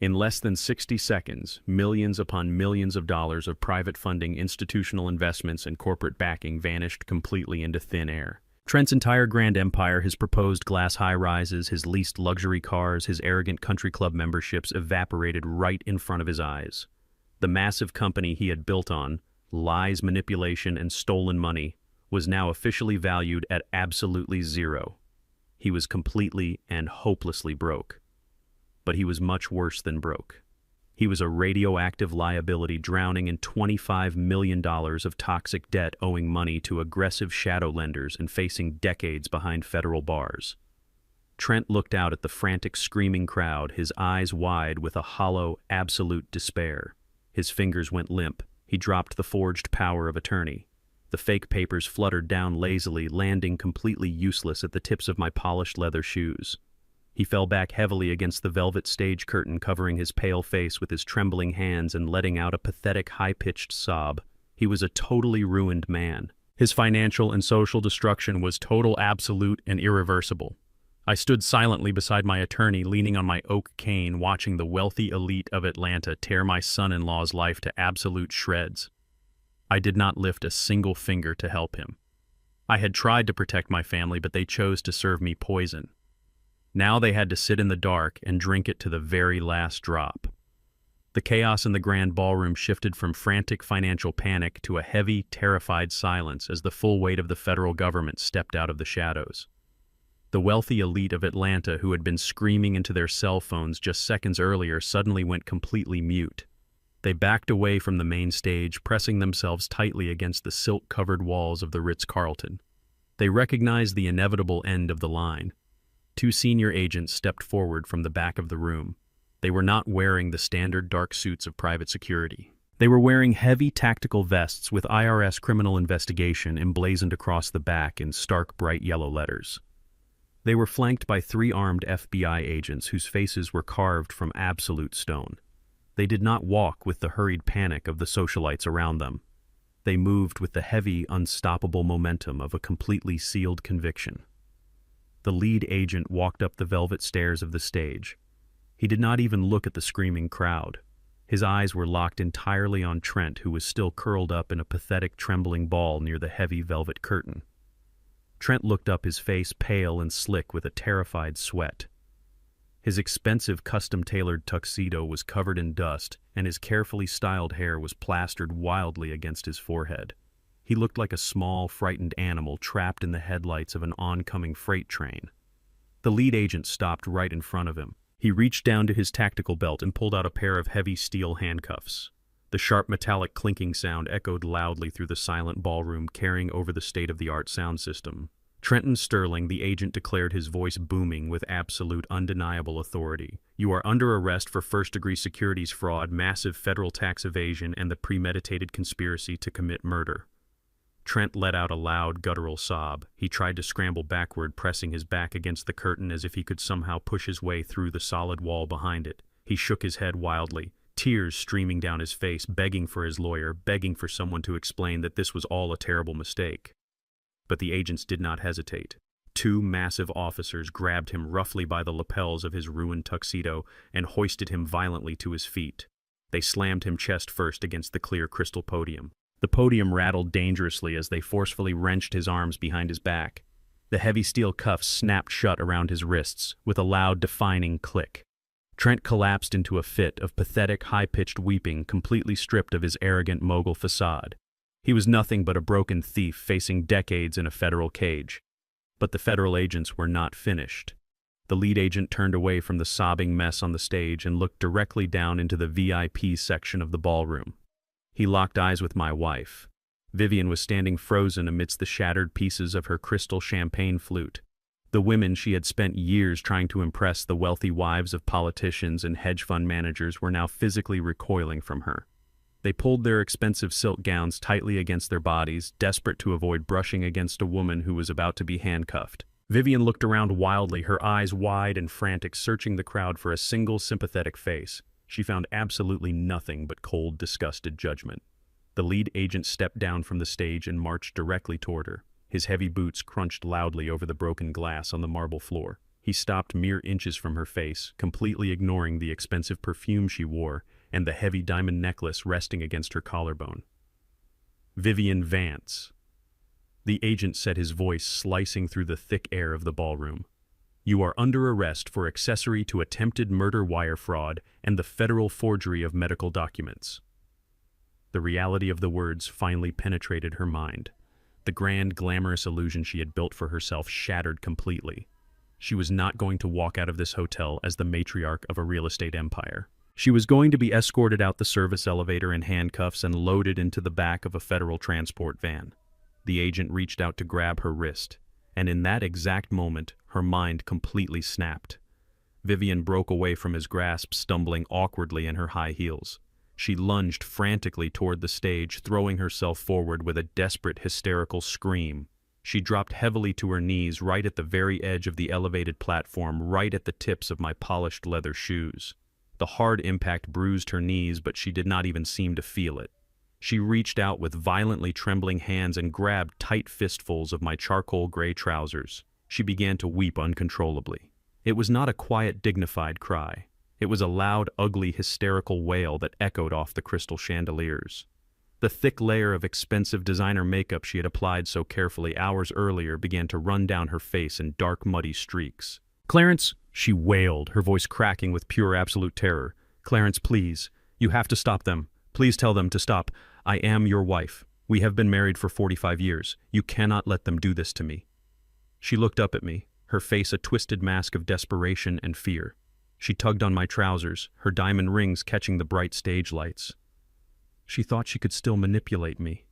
In less than 60 seconds, millions upon millions of dollars of private funding, institutional investments, and corporate backing vanished completely into thin air. Trent's entire grand empire, his proposed glass high-rises, his leased luxury cars, his arrogant country club memberships evaporated right in front of his eyes. The massive company he had built on lies, manipulation, and stolen money was now officially valued at absolutely zero. He was completely and hopelessly broke. But he was much worse than broke. He was a radioactive liability drowning in $25 million of toxic debt, owing money to aggressive shadow lenders and facing decades behind federal bars. Trent looked out at the frantic, screaming crowd, his eyes wide with a hollow, absolute despair. His fingers went limp. He dropped the forged power of attorney. The fake papers fluttered down lazily, landing completely useless at the tips of my polished leather shoes. He fell back heavily against the velvet stage curtain, covering his pale face with his trembling hands and letting out a pathetic, high-pitched sob. He was a totally ruined man. His financial and social destruction was total, absolute, and irreversible. I stood silently beside my attorney, leaning on my oak cane, watching the wealthy elite of Atlanta tear my son-in-law's life to absolute shreds. I did not lift a single finger to help him. I had tried to protect my family, but they chose to serve me poison. Now they had to sit in the dark and drink it to the very last drop. The chaos in the grand ballroom shifted from frantic financial panic to a heavy, terrified silence as the full weight of the federal government stepped out of the shadows. The wealthy elite of Atlanta, who had been screaming into their cell phones just seconds earlier, suddenly went completely mute. They backed away from the main stage, pressing themselves tightly against the silk-covered walls of the Ritz-Carlton. They recognized the inevitable end of the line. Two senior agents stepped forward from the back of the room. They were not wearing the standard dark suits of private security. They were wearing heavy tactical vests with IRS criminal investigation emblazoned across the back in stark bright yellow letters. They were flanked by 3 armed FBI agents whose faces were carved from absolute stone. They did not walk with the hurried panic of the socialites around them. They moved with the heavy, unstoppable momentum of a completely sealed conviction. The lead agent walked up the velvet stairs of the stage. He did not even look at the screaming crowd. His eyes were locked entirely on Trent, who was still curled up in a pathetic, trembling ball near the heavy velvet curtain. Trent looked up, his face pale and slick with a terrified sweat. His expensive, custom-tailored tuxedo was covered in dust, and his carefully styled hair was plastered wildly against his forehead. He looked like a small, frightened animal trapped in the headlights of an oncoming freight train. The lead agent stopped right in front of him. He reached down to his tactical belt and pulled out a pair of heavy steel handcuffs. The sharp metallic clinking sound echoed loudly through the silent ballroom, carrying over the state-of-the-art sound system. Trenton Sterling, the agent, declared, his voice booming with absolute, undeniable authority. "You are under arrest for first-degree securities fraud, massive federal tax evasion, and the premeditated conspiracy to commit murder." Trent let out a loud, guttural sob. He tried to scramble backward, pressing his back against the curtain as if he could somehow push his way through the solid wall behind it. He shook his head wildly, tears streaming down his face, begging for his lawyer, begging for someone to explain that this was all a terrible mistake. But the agents did not hesitate. 2 massive officers grabbed him roughly by the lapels of his ruined tuxedo and hoisted him violently to his feet. They slammed him chest first against the clear crystal podium. The podium rattled dangerously as they forcefully wrenched his arms behind his back. The heavy steel cuffs snapped shut around his wrists with a loud, deafening click. Trent collapsed into a fit of pathetic, high-pitched weeping, completely stripped of his arrogant mogul facade. He was nothing but a broken thief facing decades in a federal cage. But the federal agents were not finished. The lead agent turned away from the sobbing mess on the stage and looked directly down into the VIP section of the ballroom. He locked eyes with my wife. Vivian was standing frozen amidst the shattered pieces of her crystal champagne flute. The women she had spent years trying to impress, the wealthy wives of politicians and hedge fund managers, were now physically recoiling from her. They pulled their expensive silk gowns tightly against their bodies, desperate to avoid brushing against a woman who was about to be handcuffed. Vivian looked around wildly, her eyes wide and frantic, searching the crowd for a single sympathetic face. She found absolutely nothing but cold, disgusted judgment. The lead agent stepped down from the stage and marched directly toward her. His heavy boots crunched loudly over the broken glass on the marble floor. He stopped mere inches from her face, completely ignoring the expensive perfume she wore and the heavy diamond necklace resting against her collarbone. Vivian Vance. The agent said, his voice slicing through the thick air of the ballroom. You are under arrest for accessory to attempted murder, wire fraud, and the federal forgery of medical documents. The reality of the words finally penetrated her mind. The grand, glamorous illusion she had built for herself shattered completely. She was not going to walk out of this hotel as the matriarch of a real estate empire. She was going to be escorted out the service elevator in handcuffs and loaded into the back of a federal transport van. The agent reached out to grab her wrist, and in that exact moment, her mind completely snapped. Vivian broke away from his grasp, stumbling awkwardly in her high heels. She lunged frantically toward the stage, throwing herself forward with a desperate, hysterical scream. She dropped heavily to her knees right at the very edge of the elevated platform, right at the tips of my polished leather shoes. The hard impact bruised her knees, but she did not even seem to feel it. She reached out with violently trembling hands and grabbed tight fistfuls of my charcoal gray trousers. She began to weep uncontrollably. It was not a quiet, dignified cry. It was a loud, ugly, hysterical wail that echoed off the crystal chandeliers. The thick layer of expensive designer makeup she had applied so carefully hours earlier began to run down her face in dark, muddy streaks. "Clarence," she wailed, her voice cracking with pure, absolute terror. "Clarence, please. You have to stop them. Please tell them to stop. I am your wife. We have been married for 45 years. You cannot let them do this to me." She looked up at me, her face a twisted mask of desperation and fear. She tugged on my trousers, her diamond rings catching the bright stage lights. She thought she could still manipulate me.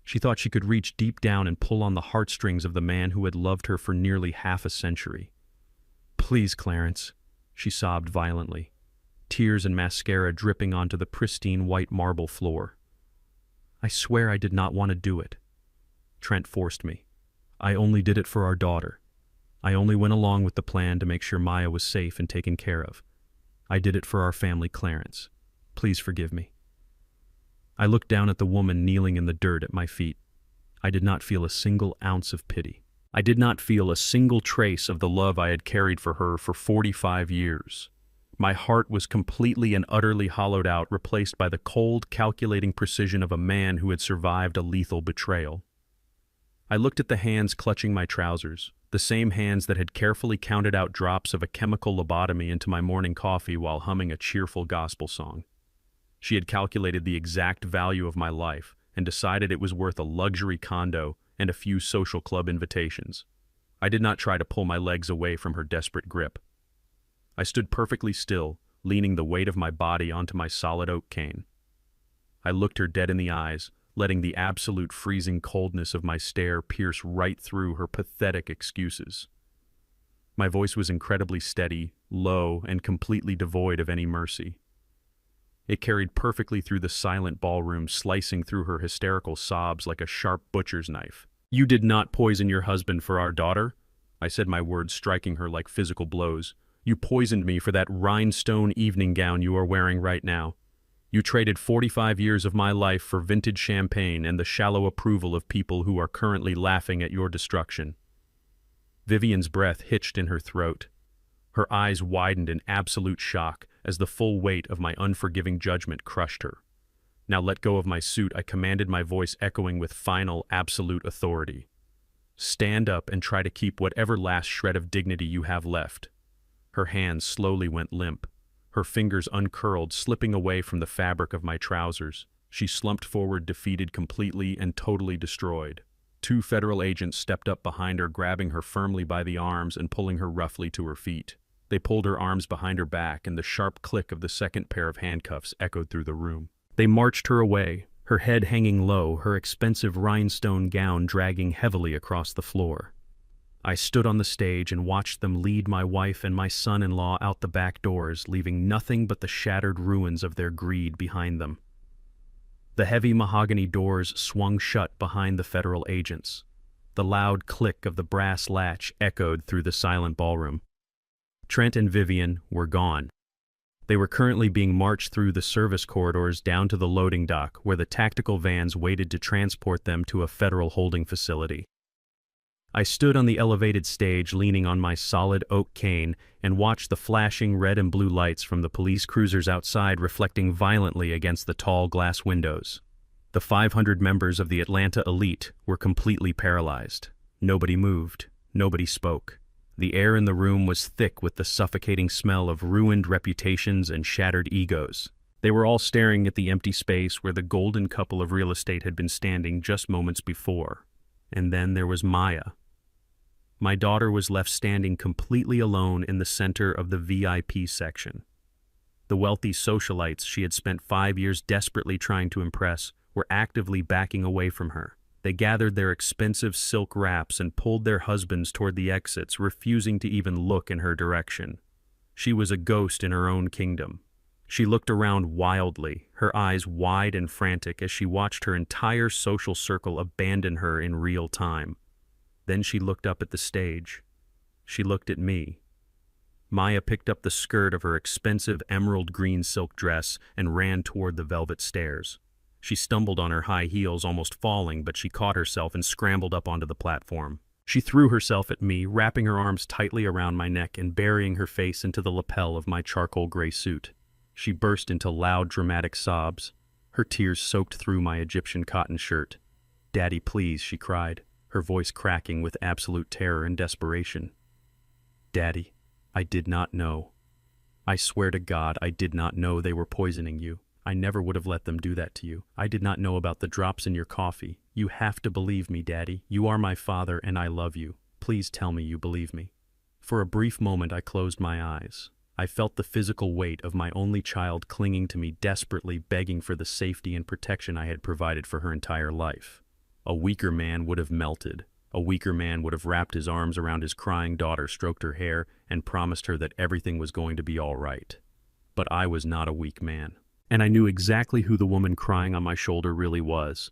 She thought she could reach deep down and pull on the heartstrings of the man who had loved her for nearly half a century. "Please, Clarence," she sobbed violently, tears and mascara dripping onto the pristine white marble floor. "I swear I did not want to do it. Trent forced me. I only did it for our daughter. I only went along with the plan to make sure Maya was safe and taken care of. I did it for our family, Clarence. Please forgive me." I looked down at the woman kneeling in the dirt at my feet. I did not feel a single ounce of pity. I did not feel a single trace of the love I had carried for her for 45 years. My heart was completely and utterly hollowed out, replaced by the cold, calculating precision of a man who had survived a lethal betrayal. I looked at the hands clutching my trousers, the same hands that had carefully counted out drops of a chemical lobotomy into my morning coffee while humming a cheerful gospel song. She had calculated the exact value of my life and decided it was worth a luxury condo and a few social club invitations. I did not try to pull my legs away from her desperate grip. I stood perfectly still, leaning the weight of my body onto my solid oak cane. I looked her dead in the eyes, letting the absolute freezing coldness of my stare pierce right through her pathetic excuses. My voice was incredibly steady, low, and completely devoid of any mercy. It carried perfectly through the silent ballroom, slicing through her hysterical sobs like a sharp butcher's knife. "You did not poison your husband for our daughter," I said, my words striking her like physical blows. "You poisoned me for that rhinestone evening gown you are wearing right now. You traded 45 years of my life for vintage champagne and the shallow approval of people who are currently laughing at your destruction." Vivian's breath hitched in her throat. Her eyes widened in absolute shock as the full weight of my unforgiving judgment crushed her. "Now let go of my suit," I commanded, my voice echoing with final, absolute authority. "Stand up and try to keep whatever last shred of dignity you have left." Her hands slowly went limp. Her fingers uncurled, slipping away from the fabric of my trousers. She slumped forward, defeated, completely and totally destroyed. Two federal agents stepped up behind her, grabbing her firmly by the arms and pulling her roughly to her feet. They pulled her arms behind her back, and the sharp click of the second pair of handcuffs echoed through the room. They marched her away, her head hanging low, her expensive rhinestone gown dragging heavily across the floor. I stood on the stage and watched them lead my wife and my son-in-law out the back doors, leaving nothing but the shattered ruins of their greed behind them. The heavy mahogany doors swung shut behind the federal agents. The loud click of the brass latch echoed through the silent ballroom. Trent and Vivian were gone. They were currently being marched through the service corridors down to the loading dock, where the tactical vans waited to transport them to a federal holding facility. I stood on the elevated stage leaning on my solid oak cane and watched the flashing red and blue lights from the police cruisers outside reflecting violently against the tall glass windows. The 500 members of the Atlanta elite were completely paralyzed. Nobody moved. Nobody spoke. The air in the room was thick with the suffocating smell of ruined reputations and shattered egos. They were all staring at the empty space where the golden couple of real estate had been standing just moments before. And then there was Maya. My daughter was left standing completely alone in the center of the VIP section. The wealthy socialites she had spent 5 years desperately trying to impress were actively backing away from her. They gathered their expensive silk wraps and pulled their husbands toward the exits, refusing to even look in her direction. She was a ghost in her own kingdom. She looked around wildly, her eyes wide and frantic as she watched her entire social circle abandon her in real time. Then she looked up at the stage. She looked at me. Maya picked up the skirt of her expensive emerald green silk dress and ran toward the velvet stairs. She stumbled on her high heels, almost falling, but she caught herself and scrambled up onto the platform. She threw herself at me, wrapping her arms tightly around my neck and burying her face into the lapel of my charcoal gray suit. She burst into loud, dramatic sobs. Her tears soaked through my Egyptian cotton shirt. "Daddy, please," she cried, her voice cracking with absolute terror and desperation. "Daddy, I did not know. I swear to God, I did not know they were poisoning you. I never would have let them do that to you. I did not know about the drops in your coffee. You have to believe me, Daddy. You are my father and I love you. Please tell me you believe me." For a brief moment I closed my eyes. I felt the physical weight of my only child clinging to me, desperately begging for the safety and protection I had provided for her entire life. A weaker man would have melted. A weaker man would have wrapped his arms around his crying daughter, stroked her hair, and promised her that everything was going to be all right. But I was not a weak man. And I knew exactly who the woman crying on my shoulder really was.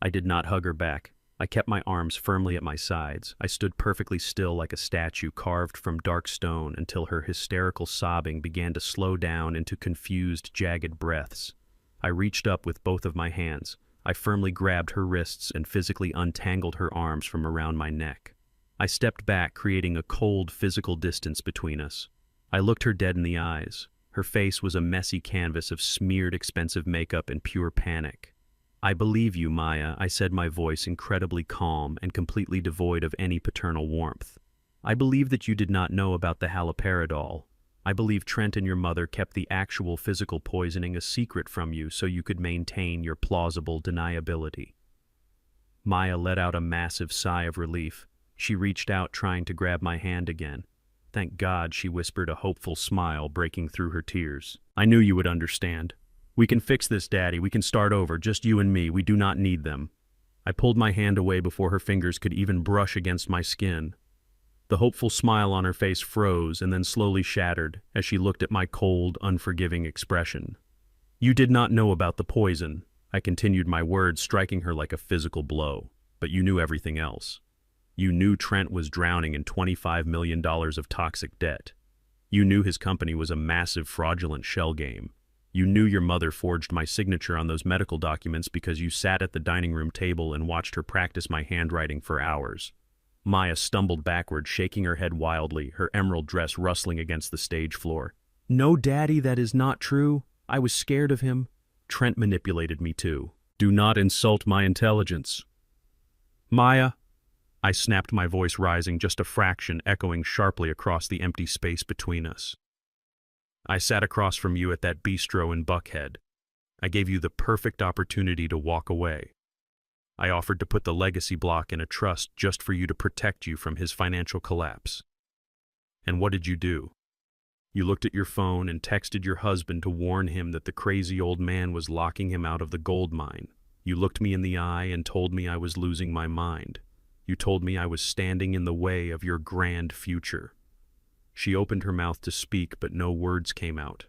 I did not hug her back. I kept my arms firmly at my sides. I stood perfectly still like a statue carved from dark stone until her hysterical sobbing began to slow down into confused, jagged breaths. I reached up with both of my hands. I firmly grabbed her wrists and physically untangled her arms from around my neck. I stepped back, creating a cold, physical distance between us. I looked her dead in the eyes. Her face was a messy canvas of smeared, expensive makeup and pure panic. "I believe you, Maya," I said, my voice incredibly calm and completely devoid of any paternal warmth. "I believe that you did not know about the haloperidol. I believe Trent and your mother kept the actual physical poisoning a secret from you so you could maintain your plausible deniability." Maya let out a massive sigh of relief. She reached out, trying to grab my hand again. "Thank God," she whispered, a hopeful smile breaking through her tears. "I knew you would understand. We can fix this, Daddy. We can start over, just you and me. We do not need them." I pulled my hand away before her fingers could even brush against my skin. The hopeful smile on her face froze and then slowly shattered as she looked at my cold, unforgiving expression. "You did not know about the poison." I continued, my words striking her like a physical blow. "But you knew everything else. You knew Trent was drowning in $25 million of toxic debt. You knew his company was a massive fraudulent shell game. You knew your mother forged my signature on those medical documents because you sat at the dining room table and watched her practice my handwriting for hours." Maya stumbled backward, shaking her head wildly, her emerald dress rustling against the stage floor. "No, Daddy, that is not true. I was scared of him. Trent manipulated me too. Do not insult my intelligence." "Maya," I snapped, my voice rising just a fraction, echoing sharply across the empty space between us. "I sat across from you at that bistro in Buckhead. I gave you the perfect opportunity to walk away. I offered to put the legacy block in a trust just for you to protect you from his financial collapse. And what did you do? You looked at your phone and texted your husband to warn him that the crazy old man was locking him out of the gold mine. You looked me in the eye and told me I was losing my mind. You told me I was standing in the way of your grand future." She opened her mouth to speak, but no words came out.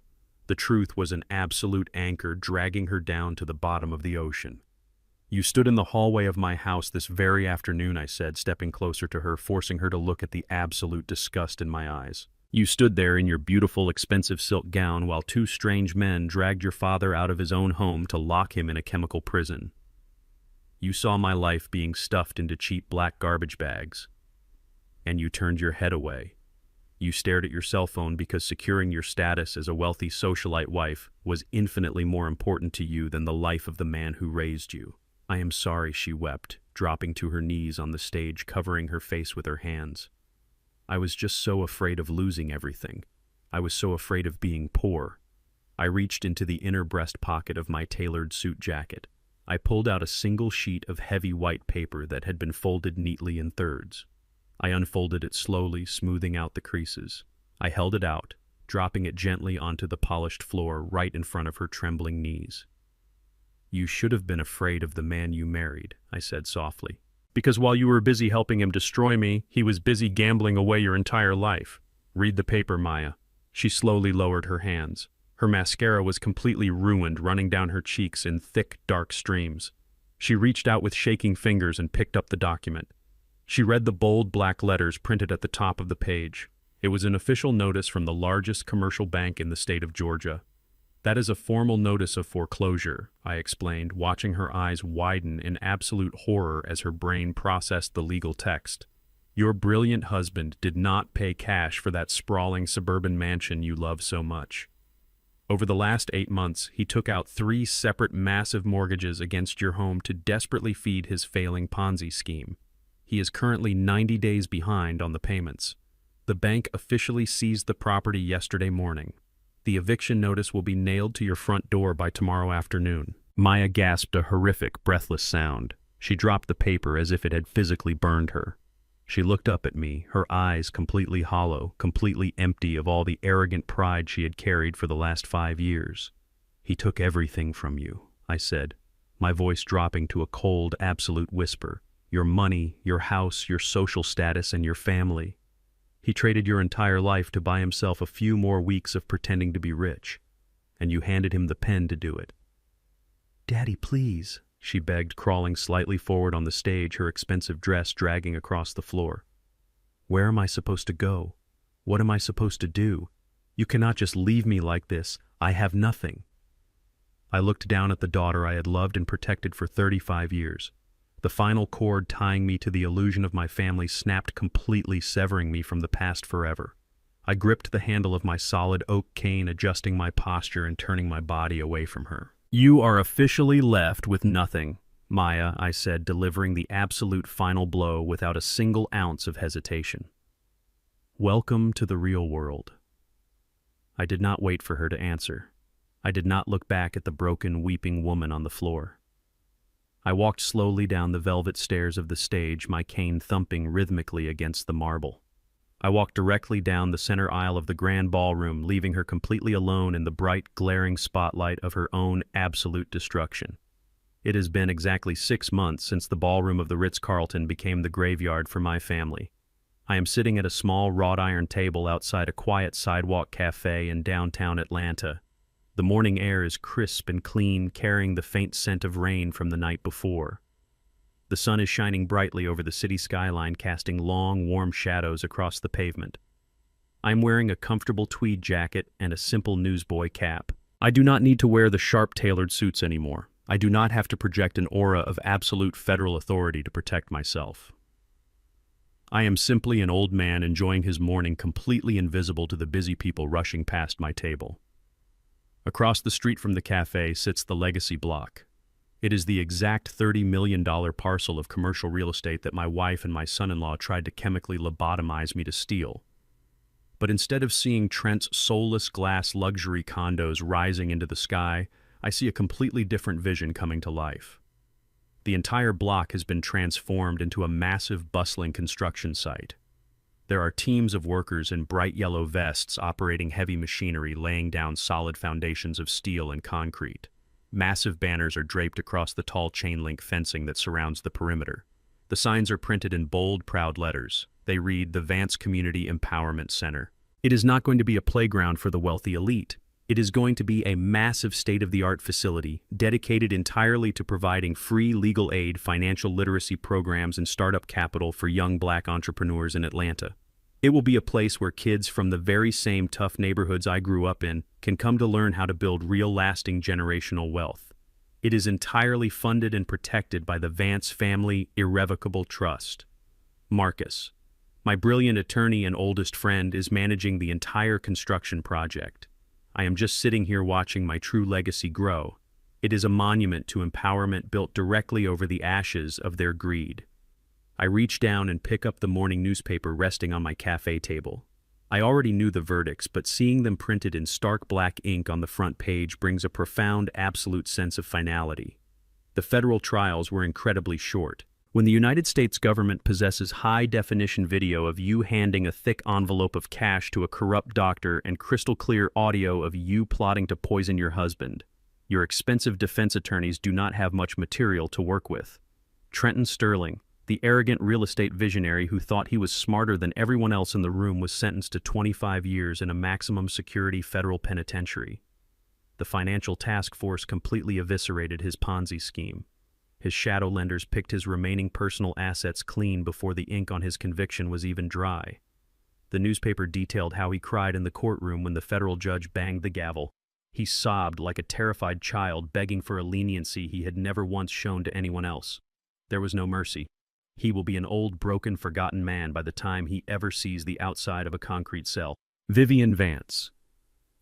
The truth was an absolute anchor dragging her down to the bottom of the ocean. "You stood in the hallway of my house this very afternoon," I said, stepping closer to her, forcing her to look at the absolute disgust in my eyes. "You stood there in your beautiful, expensive silk gown while two strange men dragged your father out of his own home to lock him in a chemical prison. You saw my life being stuffed into cheap black garbage bags. and you turned your head away. You stared at your cell phone because securing your status as a wealthy socialite wife was infinitely more important to you than the life of the man who raised you. I am sorry, she wept, dropping to her knees on the stage, covering her face with her hands. I was just so afraid of losing everything. I was so afraid of being poor. I reached into the inner breast pocket of my tailored suit jacket. I pulled out a single sheet of heavy white paper that had been folded neatly in thirds. I unfolded it slowly, smoothing out the creases. I held it out, dropping it gently onto the polished floor right in front of her trembling knees. You should have been afraid of the man you married, I said softly. Because while you were busy helping him destroy me, he was busy gambling away your entire life. Read the paper, Maya. She slowly lowered her hands. Her mascara was completely ruined, running down her cheeks in thick, dark streams. She reached out with shaking fingers and picked up the document. She read the bold black letters printed at the top of the page. It was an official notice from the largest commercial bank in the state of Georgia. That is a formal notice of foreclosure, I explained, watching her eyes widen in absolute horror as her brain processed the legal text. Your brilliant husband did not pay cash for that sprawling suburban mansion you love so much. Over the last 8 months, he took out 3 separate massive mortgages against your home to desperately feed his failing Ponzi scheme. He is currently 90 days behind on the payments. The bank officially seized the property yesterday morning. The eviction notice will be nailed to your front door by tomorrow afternoon. Maya gasped a horrific, breathless sound. She dropped the paper as if it had physically burned her. She looked up at me, her eyes completely hollow, completely empty of all the arrogant pride she had carried for the last 5 years. He took everything from you, I said, my voice dropping to a cold, absolute whisper. Your money, your house, your social status, and your family. He traded your entire life to buy himself a few more weeks of pretending to be rich, and you handed him the pen to do it. Daddy, please, she begged, crawling slightly forward on the stage, her expensive dress dragging across the floor. Where am I supposed to go? What am I supposed to do? You cannot just leave me like this. I have nothing. I looked down at the daughter I had loved and protected for 35 years. The final cord tying me to the illusion of my family snapped completely, severing me from the past forever. I gripped the handle of my solid oak cane, adjusting my posture and turning my body away from her. You are officially left with nothing, Maya, I said, delivering the absolute final blow without a single ounce of hesitation. Welcome to the real world. I did not wait for her to answer. I did not look back at the broken, weeping woman on the floor. I walked slowly down the velvet stairs of the stage, my cane thumping rhythmically against the marble. I walked directly down the center aisle of the grand ballroom, leaving her completely alone in the bright, glaring spotlight of her own absolute destruction. It has been exactly 6 months since the ballroom of the Ritz-Carlton became the graveyard for my family. I am sitting at a small wrought iron table outside a quiet sidewalk cafe in downtown Atlanta. The morning air is crisp and clean, carrying the faint scent of rain from the night before. The sun is shining brightly over the city skyline, casting long, warm shadows across the pavement. I am wearing a comfortable tweed jacket and a simple newsboy cap. I do not need to wear the sharp tailored suits anymore. I do not have to project an aura of absolute federal authority to protect myself. I am simply an old man enjoying his morning, completely invisible to the busy people rushing past my table. Across the street from the cafe sits the Legacy Block. It is the exact $30 million parcel of commercial real estate that my wife and my son-in-law tried to chemically lobotomize me to steal. But instead of seeing Trent's soulless glass luxury condos rising into the sky, I see a completely different vision coming to life. The entire block has been transformed into a massive, bustling construction site. There are teams of workers in bright yellow vests operating heavy machinery, laying down solid foundations of steel and concrete. Massive banners are draped across the tall chain-link fencing that surrounds the perimeter. The signs are printed in bold, proud letters. They read, "The Vance Community Empowerment Center." It is not going to be a playground for the wealthy elite. It is going to be a massive state-of-the-art facility dedicated entirely to providing free legal aid, financial literacy programs, and startup capital for young Black entrepreneurs in Atlanta. It will be a place where kids from the very same tough neighborhoods I grew up in can come to learn how to build real, lasting generational wealth. It is entirely funded and protected by the Vance Family Irrevocable Trust. Marcus, My brilliant attorney and oldest friend is managing the entire construction project. I am just sitting here watching my true legacy grow. It is a monument to empowerment built directly over the ashes of their greed. I reach down and pick up the morning newspaper resting on my cafe table. I already knew the verdicts, but seeing them printed in stark black ink on the front page brings a profound, absolute sense of finality. The federal trials were incredibly short. When the United States government possesses high-definition video of you handing a thick envelope of cash to a corrupt doctor and crystal-clear audio of you plotting to poison your husband, your expensive defense attorneys do not have much material to work with. Trenton Sterling, the arrogant real estate visionary who thought he was smarter than everyone else in the room, was sentenced to 25 years in a maximum security federal penitentiary. The Financial Task Force completely eviscerated his Ponzi scheme. His shadow lenders picked his remaining personal assets clean before the ink on his conviction was even dry. The newspaper detailed how he cried in the courtroom when the federal judge banged the gavel. He sobbed like a terrified child, begging for a leniency he had never once shown to anyone else. There was no mercy. He will be an old, broken, forgotten man by the time he ever sees the outside of a concrete cell. Vivian Vance.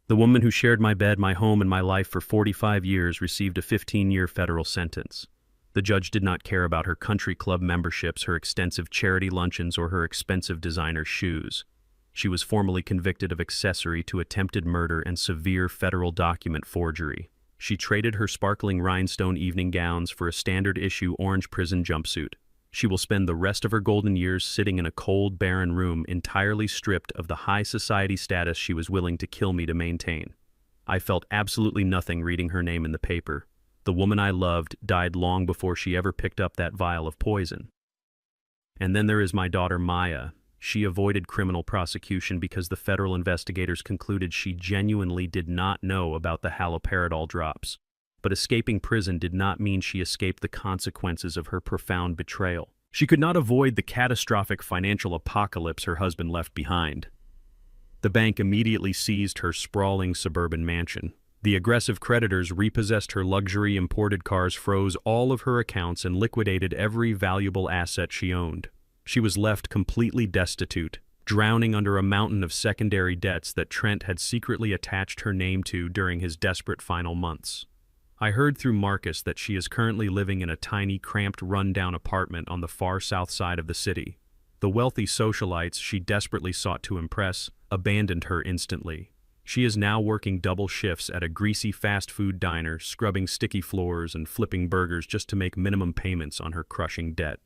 The woman who shared my bed, my home, and my life for 45 years received a 15-year federal sentence. The judge did not care about her country club memberships, her extensive charity luncheons, or her expensive designer shoes. She was formally convicted of accessory to attempted murder and severe federal document forgery. She traded her sparkling rhinestone evening gowns for a standard-issue orange prison jumpsuit. She will spend the rest of her golden years sitting in a cold, barren room, entirely stripped of the high society status she was willing to kill me to maintain. I felt absolutely nothing reading her name in the paper. The woman I loved died long before she ever picked up that vial of poison. And then there is my daughter Maya. She avoided criminal prosecution because the federal investigators concluded she genuinely did not know about the haloperidol drops. But escaping prison did not mean she escaped the consequences of her profound betrayal. She could not avoid the catastrophic financial apocalypse her husband left behind. The bank immediately seized her sprawling suburban mansion. The aggressive creditors repossessed her luxury imported cars, froze all of her accounts, and liquidated every valuable asset she owned. She was left completely destitute, drowning under a mountain of secondary debts that Trent had secretly attached her name to during his desperate final months. I heard through Marcus that she is currently living in a tiny, cramped, run-down apartment on the far south side of the city. The wealthy socialites she desperately sought to impress abandoned her instantly. She is now working double shifts at a greasy fast food diner, scrubbing sticky floors and flipping burgers just to make minimum payments on her crushing debt.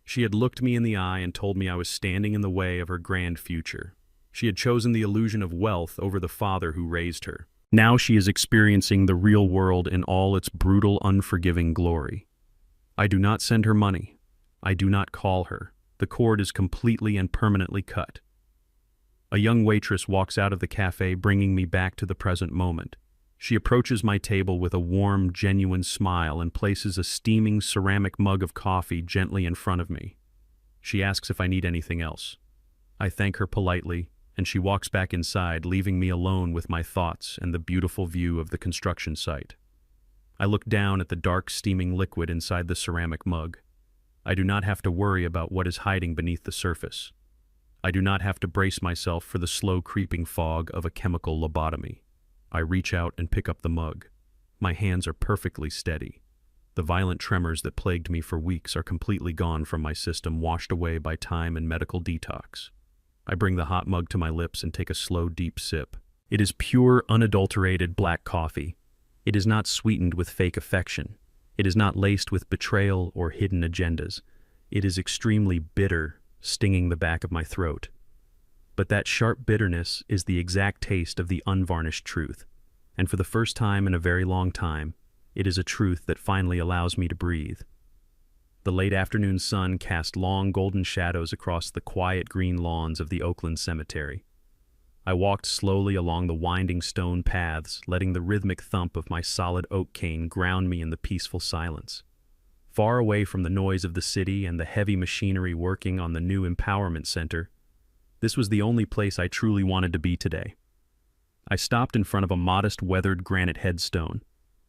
She had looked me in the eye and told me I was standing in the way of her grand future. She had chosen the illusion of wealth over the father who raised her. Now she is experiencing the real world in all its brutal, unforgiving glory. I do not send her money. I do not call her. The cord is completely and permanently cut. A young waitress walks out of the cafe, bringing me back to the present moment. She approaches my table with a warm, genuine smile and places a steaming ceramic mug of coffee gently in front of me. She asks if I need anything else. I thank her politely, and she walks back inside, leaving me alone with my thoughts and the beautiful view of the construction site. I look down at the dark, steaming liquid inside the ceramic mug. I do not have to worry about what is hiding beneath the surface. I do not have to brace myself for the slow creeping fog of a chemical lobotomy. I reach out and pick up the mug. My hands are perfectly steady. The violent tremors that plagued me for weeks are completely gone from my system, washed away by time and medical detox. I bring the hot mug to my lips and take a slow, deep sip. It is pure, unadulterated black coffee. It is not sweetened with fake affection. It is not laced with betrayal or hidden agendas. It is extremely bitter, stinging the back of my throat. But that sharp bitterness is the exact taste of the unvarnished truth. And for the first time in a very long time, it is a truth that finally allows me to breathe. The late afternoon sun cast long golden shadows across the quiet green lawns of the Oakland Cemetery. I walked slowly along the winding stone paths, letting the rhythmic thump of my solid oak cane ground me in the peaceful silence. Far away from the noise of the city and the heavy machinery working on the new empowerment center, this was the only place I truly wanted to be today. I stopped in front of a modest, weathered granite headstone.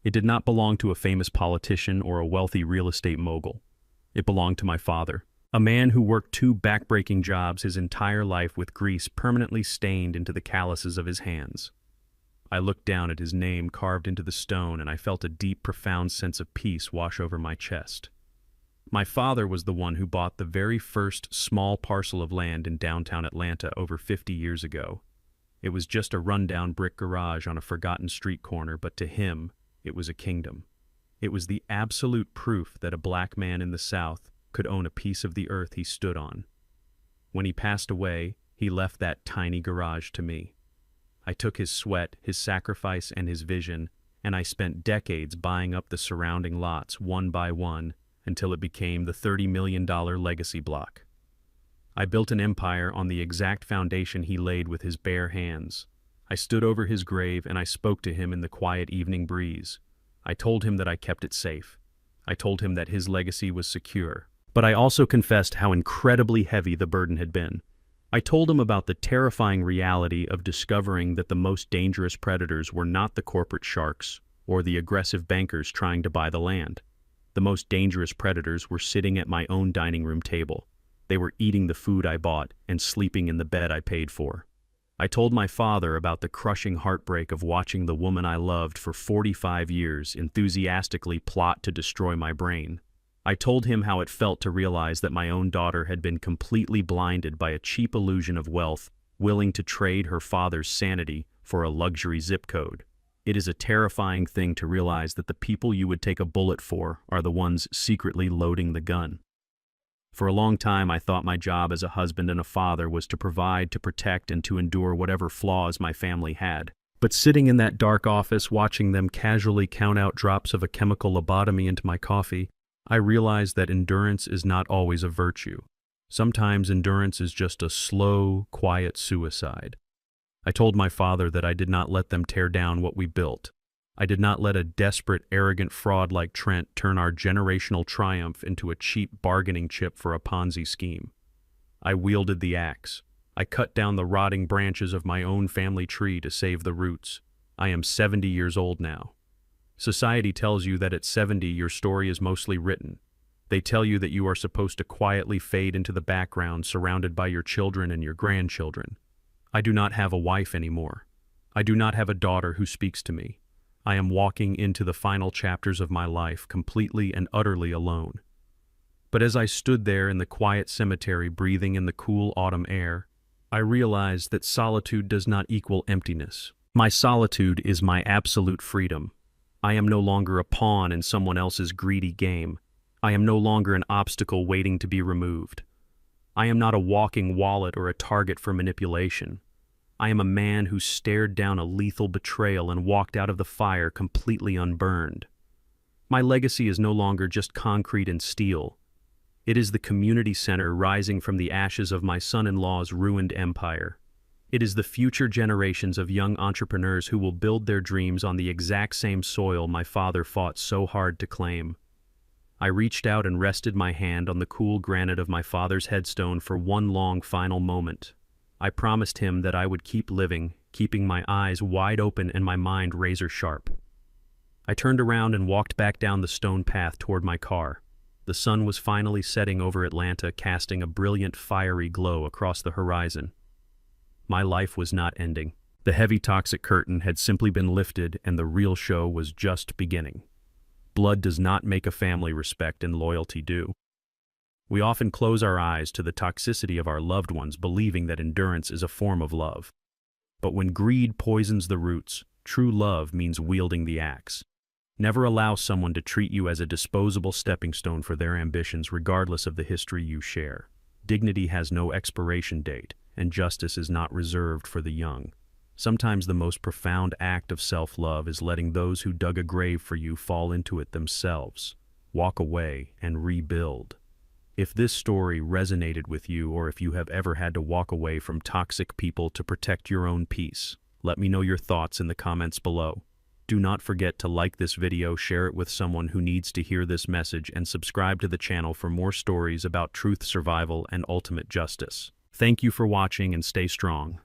It did not belong to a famous politician or a wealthy real estate mogul. It belonged to my father, A man who worked two backbreaking jobs his entire life with grease permanently stained into the calluses of his hands. I looked down at his name carved into the stone, and I felt a deep, profound sense of peace wash over my chest. My father was the one who bought the very first small parcel of land in downtown Atlanta over 50 years ago. It was just a rundown brick garage on a forgotten street corner, but to him, it was a kingdom. It was the absolute proof that a black man in the South could own a piece of the earth he stood on. When he passed away, he left that tiny garage to me. I took his sweat, his sacrifice, and his vision, and I spent decades buying up the surrounding lots one by one until it became the $30 million legacy block. I built an empire on the exact foundation he laid with his bare hands. I stood over his grave and I spoke to him in the quiet evening breeze. I told him that I kept it safe. I told him that his legacy was secure. But I also confessed how incredibly heavy the burden had been. I told him about the terrifying reality of discovering that the most dangerous predators were not the corporate sharks or the aggressive bankers trying to buy the land. The most dangerous predators were sitting at my own dining room table. They were eating the food I bought and sleeping in the bed I paid for. I told my father about the crushing heartbreak of watching the woman I loved for 45 years enthusiastically plot to destroy my brain. I told him how it felt to realize that my own daughter had been completely blinded by a cheap illusion of wealth, willing to trade her father's sanity for a luxury zip code. It is a terrifying thing to realize that the people you would take a bullet for are the ones secretly loading the gun. For a long time, I thought my job as a husband and a father was to provide, to protect, and to endure whatever flaws my family had. But sitting in that dark office, watching them casually count out drops of a chemical lobotomy into my coffee, I realized that endurance is not always a virtue. Sometimes endurance is just a slow, quiet suicide. I told my father that I did not let them tear down what we built. I did not let a desperate, arrogant fraud like Trent turn our generational triumph into a cheap bargaining chip for a Ponzi scheme. I wielded the axe. I cut down the rotting branches of my own family tree to save the roots. I am 70 years old now. Society tells you that at 70 your story is mostly written. They tell you that you are supposed to quietly fade into the background surrounded by your children and your grandchildren. I do not have a wife anymore. I do not have a daughter who speaks to me. I am walking into the final chapters of my life completely and utterly alone. But as I stood there in the quiet cemetery breathing in the cool autumn air, I realized that solitude does not equal emptiness. My solitude is my absolute freedom. I am no longer a pawn in someone else's greedy game. I am no longer an obstacle waiting to be removed. I am not a walking wallet or a target for manipulation. I am a man who stared down a lethal betrayal and walked out of the fire completely unburned. My legacy is no longer just concrete and steel. It is the community center rising from the ashes of my son-in-law's ruined empire. It is the future generations of young entrepreneurs who will build their dreams on the exact same soil my father fought so hard to claim. I reached out and rested my hand on the cool granite of my father's headstone for one long final moment. I promised him that I would keep living, keeping my eyes wide open and my mind razor sharp. I turned around and walked back down the stone path toward my car. The sun was finally setting over Atlanta, casting a brilliant, fiery glow across the horizon. My life was not ending. The heavy toxic curtain had simply been lifted and the real show was just beginning. Blood does not make a family, respect and loyalty do. We often close our eyes to the toxicity of our loved ones, believing that endurance is a form of love. But when greed poisons the roots, true love means wielding the axe. Never allow someone to treat you as a disposable stepping stone for their ambitions, regardless of the history you share. Dignity has no expiration date, and justice is not reserved for the young. Sometimes the most profound act of self-love is letting those who dug a grave for you fall into it themselves. Walk away and rebuild. If this story resonated with you, or if you have ever had to walk away from toxic people to protect your own peace, let me know your thoughts in the comments below. Do not forget to like this video, share it with someone who needs to hear this message, and subscribe to the channel for more stories about truth, survival, and ultimate justice. Thank you for watching and stay strong.